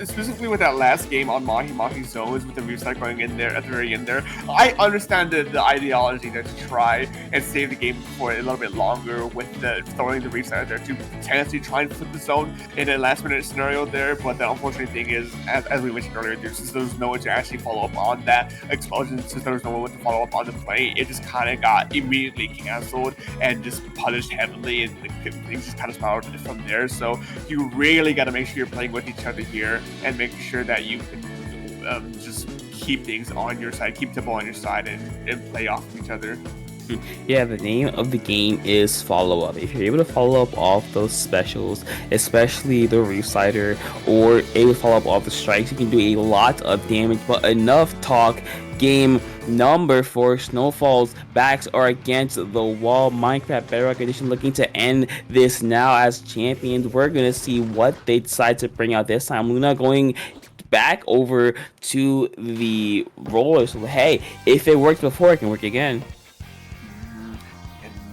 specifically with that last game on Mahi Mahi Zones with the Reef-Slider going in there at the very end there, I understand the ideology there to try and save the game for a little bit longer with throwing the Reef-Slider there to potentially try and flip the zone in a last-minute scenario there. But the unfortunate thing is, as we mentioned earlier, since there was no one to actually follow up on that explosion, since there was no one to follow up on the play, it just kind of got immediately canceled and just punished heavily, and things just kind of spiraled from there. So you really got to make sure you're playing with each other here and making sure that you can just keep things on your side, keep tempo on your side, and play off of each other. Yeah, the name of the game is follow up. If you're able to follow up all of those specials, especially the Reef-Slider, or able to follow up all the strikes, you can do a lot of damage. But enough talk. Game number 4, Snowfall's backs are against the wall. Minecraft Bedrock Edition looking to end this now as champions. We're gonna see what they decide to bring out this time. Luna going back over to the roller. So hey, if it worked before, it can work again.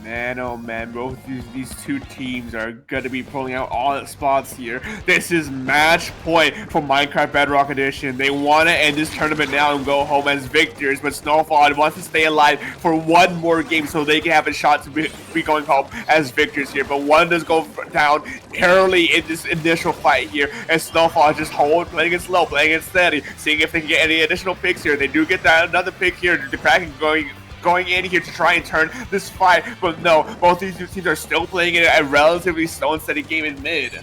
Man, oh man, both these two teams are going to be pulling out all the spots here. This is match point for Minecraft Bedrock Edition. They want to end this tournament now and go home as victors, but Snowfall wants to stay alive for one more game so they can have a shot to be going home as victors here. But one does go down early in this initial fight here, and Snowfall just playing it slow, playing it steady, seeing if they can get any additional picks here. They do get that another pick here. The Kraken going in here to try and turn this fight, but no, both these two teams are still playing it a relatively slow and steady game in mid.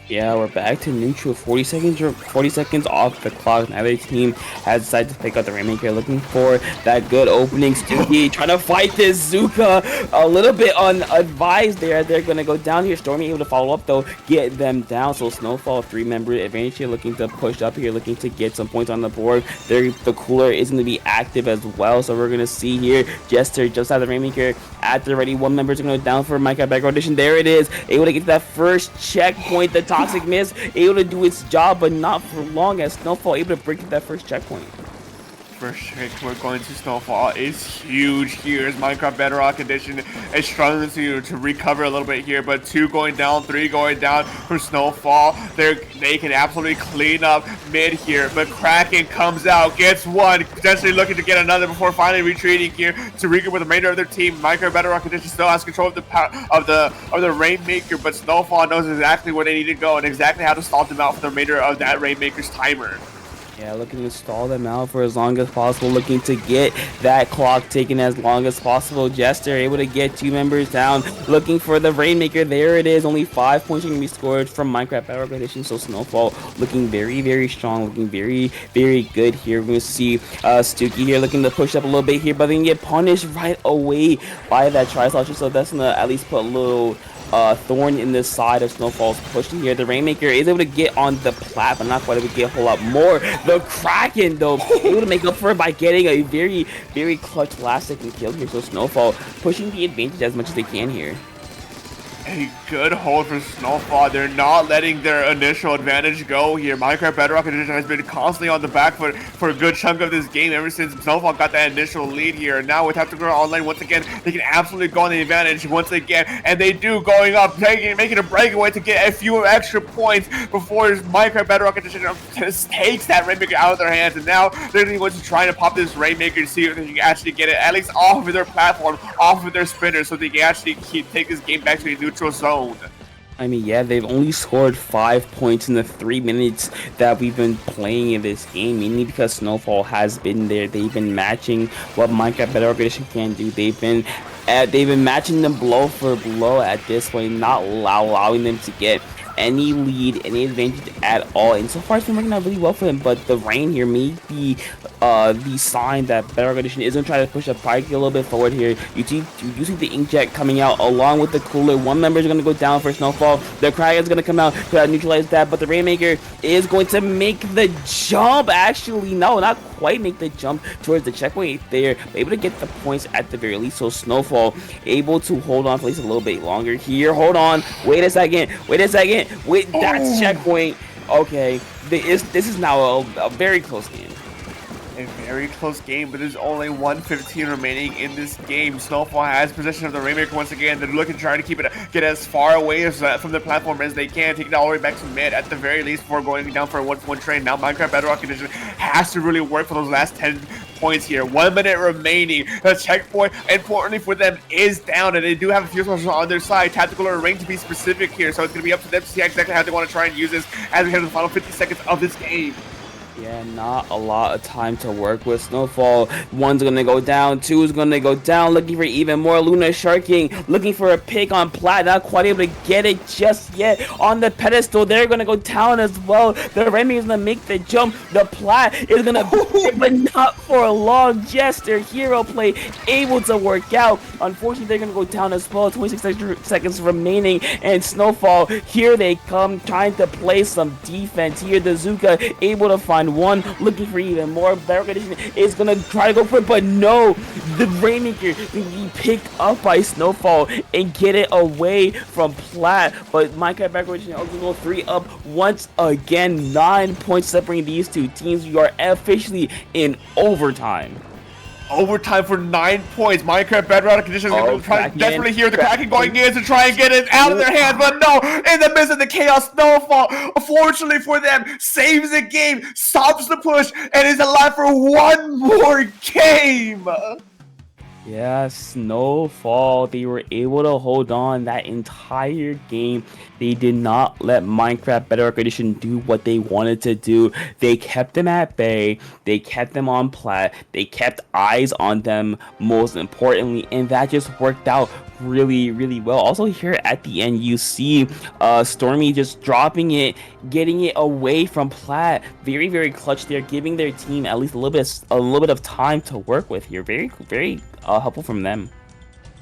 Yeah, we're back to neutral. 40 seconds off the clock. Neither team has decided to pick up the Rainmaker, looking for that good opening. Stooky trying to fight this Zuka. A little bit unadvised there. They're going to go down here. Stormy able to follow up, though, get them down. So Snowfall, 3-member advantage here, looking to push up here, looking to get some points on the board. The cooler is going to be active as well. So we're going to see here Jester just out of the Rainmaker at the ready. 1 member is going to go down for Minecraft Background Edition. There it is. Able to get to that first checkpoint. The Toxic Miss able to do its job, but not for long, as Snowfall able to break that first checkpoint. First checkpoint going to Snowfall is huge here as Minecraft Bedrock Edition is struggling to recover a little bit here, but 2 going down, 3 going down for Snowfall. They can absolutely clean up mid here, but Kraken comes out, gets 1, potentially looking to get another before finally retreating here to regroup with the remainder of their team. Minecraft Bedrock Edition still has control of the Rainmaker, but Snowfall knows exactly where they need to go and exactly how to stall them out for the remainder of that Rainmaker's timer. Yeah, looking to stall them out for as long as possible, looking to get that clock taken as long as possible. Jester able to get 2 members down, looking for the Rainmaker. There it is. Only 5 points can be scored from Minecraft Bedrock Edition. So Snowfall looking very, very strong, looking very, very good here. We're going to see Stooky here looking to push up a little bit here, but they can get punished right away by that Tri-Slosher. So that's going to at least put a little thorn in the side of Snowfall's pushing here. The Rainmaker is able to get on the plat, but not quite able to get a whole lot more. The Kraken, though, able to make up for it by getting a very, very clutch last second kill here. So Snowfall pushing the advantage as much as they can here. A good hold for Snowfall. They're not letting their initial advantage go here. Minecraft Bedrock Edition has been constantly on the back foot for a good chunk of this game ever since Snowfall got that initial lead here. Now with Tactical Online, once again, they can absolutely go on the advantage once again. And they do, going up, making a breakaway to get a few extra points before Minecraft Bedrock Edition takes that Rainmaker out of their hands. And now they're going to try to pop this Rainmaker to see if they can actually get it at least off of their platform, off of their spinner, so they can actually take this game back to a neutral zone. I mean, yeah, they've only scored 5 points in the 3 minutes that we've been playing in this game, mainly because Snowfall has been there. They've been matching what Minecraft Bedrock Edition can do. They've been matching them blow for blow at this point, not allowing them to get any lead, any advantage at all. And so far it's been working out really well for them, but the rain here may be the sign that Bedrock Edition is going to try to push a Pike a little bit forward here. You see the Inkjet coming out along with the cooler. 1 member is going to go down for Snowfall. The Kraken is going to come out to neutralize that, but the Rainmaker is going to make the jump. Actually, no, not quite make the jump towards the checkpoint there, but able to get the points at the very least. So Snowfall able to hold on for at least a little bit longer here. Hold on, wait a second, wait, that's checkpoint. Okay, this is now a very close game. A very close game, but there's only 1:15 remaining in this game. Snowfall has possession of the Rainmaker once again. They're looking to try to get as far away from the platform as they can, take it all the way back to mid at the very least before going down for a 1-1 train. Now Minecraft Bedrock Edition has to really work for those last 10 points here. 1 minute remaining. The checkpoint, importantly for them, is down, and they do have a few specials on their side. Tactical or range to be specific here, so it's going to be up to them to see exactly how they want to try and use this as we head to the final 50 seconds of this game. Yeah, not a lot of time to work with. Snowfall, 1's gonna go down, 2's gonna go down, looking for even more. Luna sharking, looking for a pick on Plat, not quite able to get it just yet. On the pedestal, they're gonna go down as well. The Remy is gonna make the jump. The Plat is gonna but not for a long. Jester, hero play, able to work out. Unfortunately, they're gonna go down as well. 26 seconds remaining, and Snowfall, here they come, trying to play some defense here. The Zuka able to find 1, looking for even more. Bedrock Edition is gonna try to go for it, but no, the Rainmaker will be picked up by Snowfall and get it away from Plat. But Minecraft Bedrock Edition also go 3 up once again. 9 points separating these two teams. We are officially in overtime. Overtime for 9 points. Minecraft Bedrock Conditions going to try desperately here. The Kraken going in to try and get it out of their hands, but no! In the midst of the chaos, Snowfall, unfortunately for them, saves the game, stops the push, and is alive for one more game. Yeah, Snowfall, they were able to hold on that entire game. They did not let Minecraft Bedrock Edition do what they wanted to do. They kept them at bay, they kept them on plat, they kept eyes on them most importantly, and that just worked out really, really well. Also here at the end, you see Stormy just dropping it, getting it away from plat. Very, very clutch there, giving their team at least a little bit of time to work with here. Very, very helpful from them.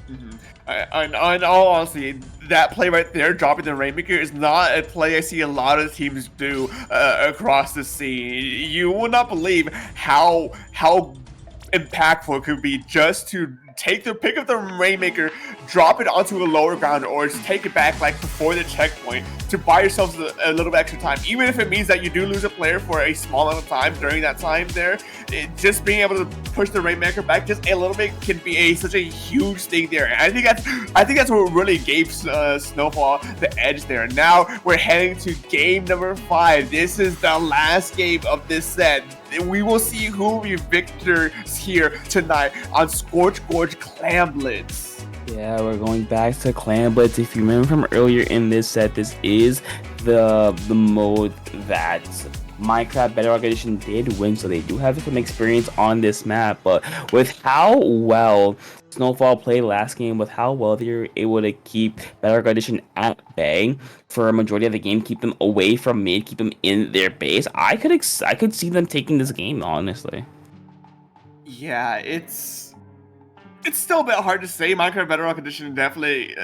In all honesty, that play right there, dropping the Rainmaker, is not a play I see a lot of teams do across the scene. You will not believe how impactful it could be just to pick up the Rainmaker, drop it onto a lower ground, or just take it back like before the checkpoint to buy yourselves a little bit extra time. Even if it means that you do lose a player for a small amount of time during that time there, just being able to push the Rainmaker back just a little bit can be such a huge thing there. And I think that's what really gave Snowfall the edge there. Now we're heading to game number 5. This is the last game of this set. We will see who will be victors here tonight on Scorch Gorge Clam Blitz. Yeah, we're going back to Clam Blitz. If you remember from earlier in this set, this is the mode that Minecraft Bedrock Edition did win, so they do have some experience on this map. But with how well Snowfall played last game, with how well they were able to keep Bedrock Edition at bay for a majority of the game, keep them away from mid, keep them in their base, I could see them taking this game, honestly. Yeah, it's still a bit hard to say. Minecraft Bedrock Edition definitely,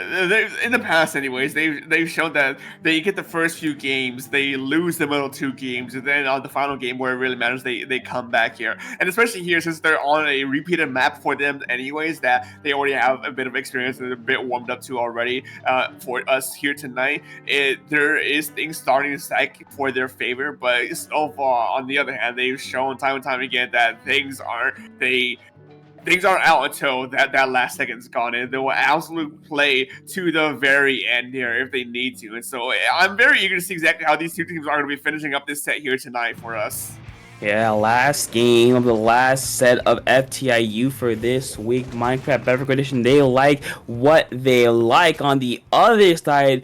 in the past anyways, they've shown that they get the first few games, they lose the middle 2 games, and then on the final game where it really matters, they come back here. And especially here, since they're on a repeated map for them anyways, that they already have a bit of experience and a bit warmed up to already for us here tonight, there is things starting to stack for their favor. But Snowfall, on the other hand, they've shown time and time again that things aren't out until that last second's gone, and they will absolutely play to the very end here if they need to. And so I'm very eager to see exactly how these two teams are going to be finishing up this set here tonight for us. Yeah, last game of the last set of FTIU for this week. Minecraft Bedrock Edition, they like what they like. On the other side,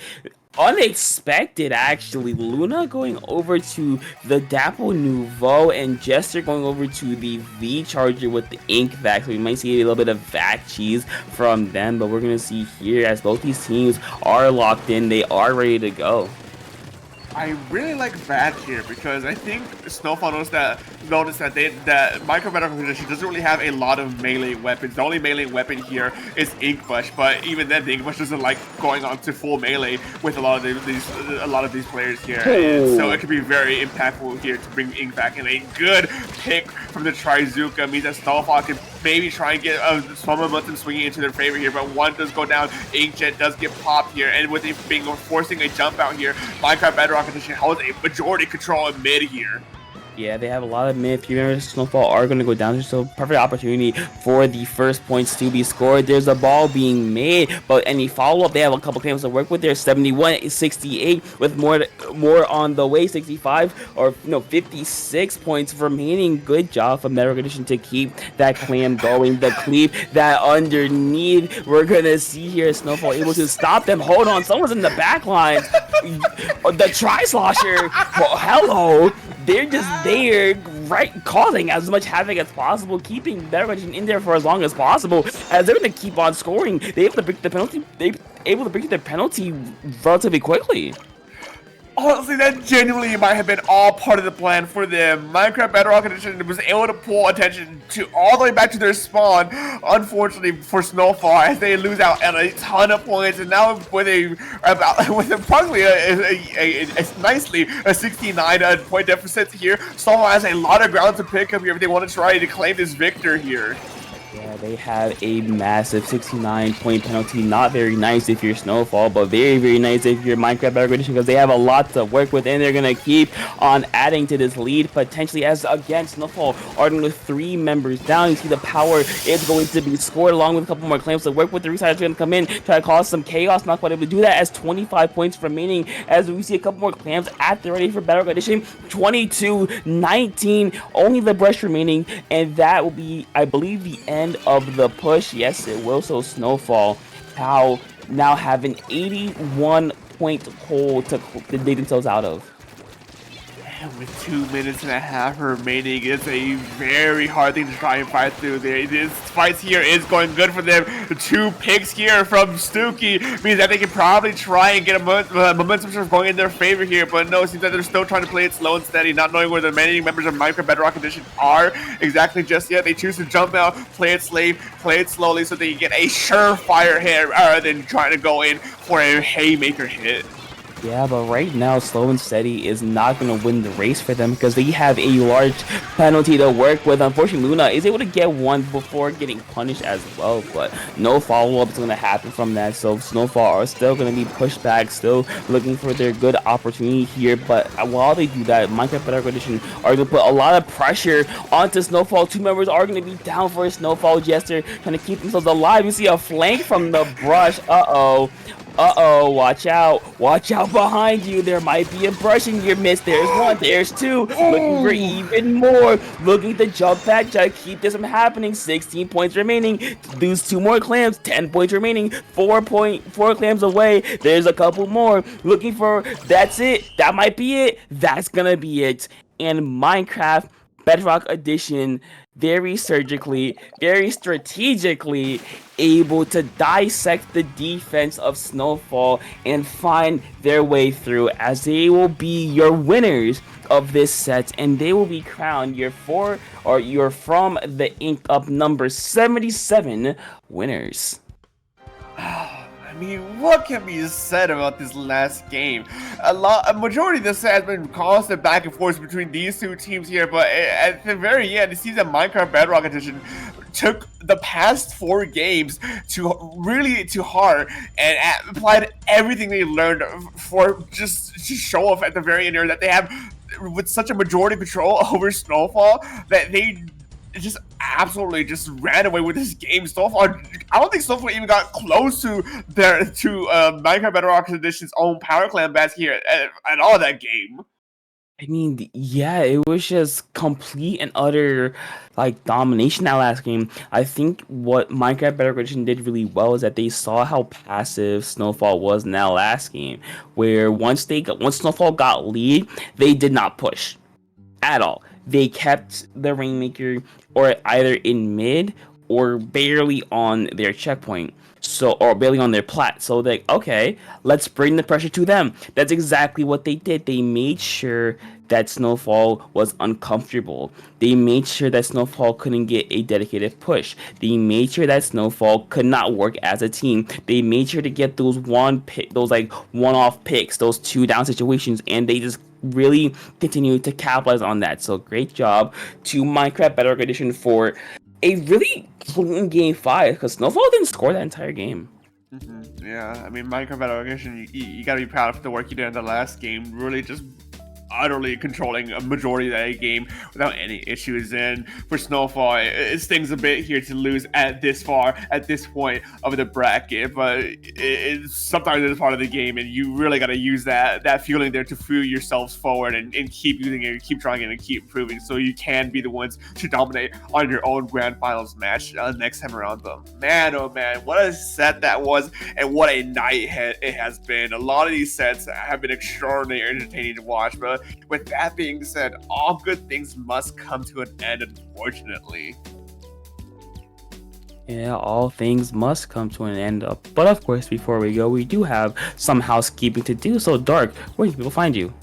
unexpected actually, Luna going over to the Dapple Nouveau and Jester going over to the V Charger with the Ink Vac. So we might see a little bit of Vac cheese from them, but we're gonna see here as both these teams are locked in, they are ready to go. I really like Vac here because I think Snowfall noticed that Minecraft Bedrock Edition doesn't really have a lot of melee weapons. The only melee weapon here is Inkbush, but even then, the Inkbush doesn't like going on to full melee with a lot of these players here. And so it could be very impactful here to bring Ink back in. A good pick from the Trizuka means that Snowfall can maybe try and get some momentum swinging into their favor here, but one does go down. Inkjet does get popped here, and with it being forcing a jump out here, Minecraft Bedrock Edition holds a majority control in mid here. Yeah, they have a lot of mid. If you remember, Snowfall are going to go down. So perfect opportunity for the first points to be scored. There's a ball being made, but any follow-up, they have a couple claims to work with. There's 71, 68 with more on the way. 65 or 56 points remaining. Good job from Bedrock Edition to keep that clam going. The cleave that underneath. We're going to see here Snowfall able to stop them. Hold on, someone's in the back line. The Tri-Slosher. Well, hello. They're just there, right, causing as much havoc as possible, keeping Bedrock Edition in there for as long as possible, as they're going to keep on scoring. They're able to break the penalty. They're able to break their penalty relatively quickly. Honestly, that genuinely might have been all part of the plan for them. Minecraft Bedrock Edition was able to pull attention to all the way back to their spawn. Unfortunately for Snowfall, as they lose out at a ton of points, and now with approximately a nicely a 69 point deficit here, Snowfall has a lot of ground to pick up here if they want to try to claim this victor here. Yeah, Yeah, they have a massive 69-point penalty. Not very nice if you're Snowfall, but very, very nice if you're Minecraft Battle Edition, because they have a lot to work with, and they're going to keep on adding to this lead, potentially, as again, Snowfall are with 3 members down. You see the power is going to be scored along with a couple more claims to work with. The Residers are going to come in, try to cause some chaos. Not quite able to do that, as 25 points remaining, as we see a couple more clams at the ready for Battle Edition. 22-19, only the brush remaining, and that will be, I believe, the end of the push. Yes, it will. So Snowfall now have an 81-point hole to dig themselves out of. With 2 minutes and a half remaining, it's a very hard thing to try and fight through. This fight here is going good for them. The 2 picks here from Stooky means that they can probably try and get a momentum sort of going in their favor here, but no, it seems that they're still trying to play it slow and steady, not knowing where the remaining members of Minecraft Bedrock Edition are exactly just yet. They choose to jump out, play it safe, play it slowly, so they get a surefire hit rather than trying to go in for a haymaker hit. Yeah, but right now, slow and steady is not going to win the race for them, because they have a large penalty to work with. Unfortunately, Luna is able to get one before getting punished as well, but no follow-up is going to happen from that. So Snowfall are still going to be pushed back, still looking for their good opportunity here. But while they do that, Minecraft Bedrock Edition are going to put a lot of pressure onto Snowfall. 2 members are going to be down for a Snowfall Jester, trying to keep themselves alive. You see a flank from the brush. Uh-oh, watch out behind you. There might be a brush in your midst. There's 1, there's 2, looking for even more, looking to jump back, try to keep this from happening. 16 points remaining, lose 2 more clams, 10 points remaining, 4 clams away. There's a couple more, looking for, that's it, that might be it, that's gonna be it. And Minecraft Bedrock Edition, very surgically, very strategically able to dissect the defense of Snowfall and find their way through, as they will be your winners of this set, and they will be crowned your From the Ink Up number 77 winners. I mean, what can be said about this last game? A majority of this has been constant back and forth between these 2 teams here, but at the very end, it seems that Minecraft Bedrock Edition took the past 4 games to heart and applied everything they learned for just to show off at the very end here that they have with such a majority control over Snowfall that they just absolutely just ran away with this game. Snowfall, I don't think Snowfall even got close to Minecraft Bedrock Edition's own Power Clan bats here at all that game. I mean, yeah, it was just complete and utter, like, domination that last game. I think what Minecraft Bedrock Edition did really well is that they saw how passive Snowfall was in that last game, where once Snowfall got lead, they did not push at all. They kept the Rainmaker or either in mid or barely on their checkpoint. Or barely on their plat. So they, okay, let's bring the pressure to them. That's exactly what they did. They made sure that Snowfall was uncomfortable. They made sure that Snowfall couldn't get a dedicated push. They made sure that Snowfall could not work as a team. They made sure to get those one-off picks, those 2 down situations, and they just really continued to capitalize on that. So great job to Minecraft Bedrock Edition for a really clean game 5, because Snowfall didn't score that entire game. Yeah, I mean, Minecraft Bedrock Edition, you gotta be proud of the work you did in the last game. Really just utterly controlling a majority of that game without any issues. And for Snowfall, it stings a bit here to lose at this point of the bracket, but sometimes it's part of the game, and you really got to use that feeling there to fuel yourselves forward and keep using it, keep trying it, and keep improving, so you can be the ones to dominate on your own grand finals match next time around. But man, oh man, what a set that was, and what a night it has been. A lot of these sets have been extraordinarily entertaining to watch, but with that being said, all good things must come to an end, unfortunately. Yeah, all things must come to an end. But of course, before we go, we do have some housekeeping to do. So, Dark, where can people find you?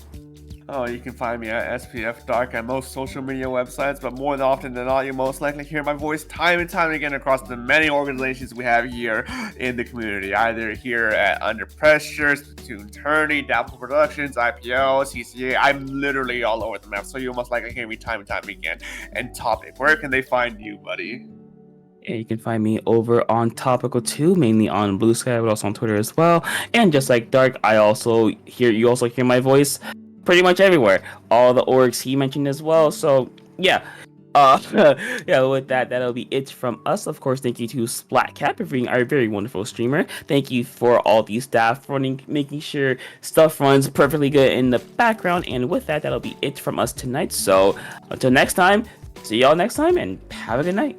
Oh, you can find me at SPF Dark at most social media websites, but more often than not, you most likely hear my voice time and time again across the many organizations we have here in the community, either here at Under Pressure, Splatoon Tourney, Dapple Productions, IPO, CCA. I'm literally all over the map, so you'll most likely hear me time and time again. And Topic, where can they find you, buddy? And you can find me over on Topical 2, mainly on Blue Sky, but also on Twitter as well. And just like Dark, you also hear my voice pretty much everywhere. All the orgs he mentioned as well. So yeah. Yeah, with that, that'll be it from us. Of course, thank you to Splatcat for being our very wonderful streamer. Thank you for all the staff making sure stuff runs perfectly good in the background. And with that, that'll be it from us tonight. So until next time, see y'all next time and have a good night.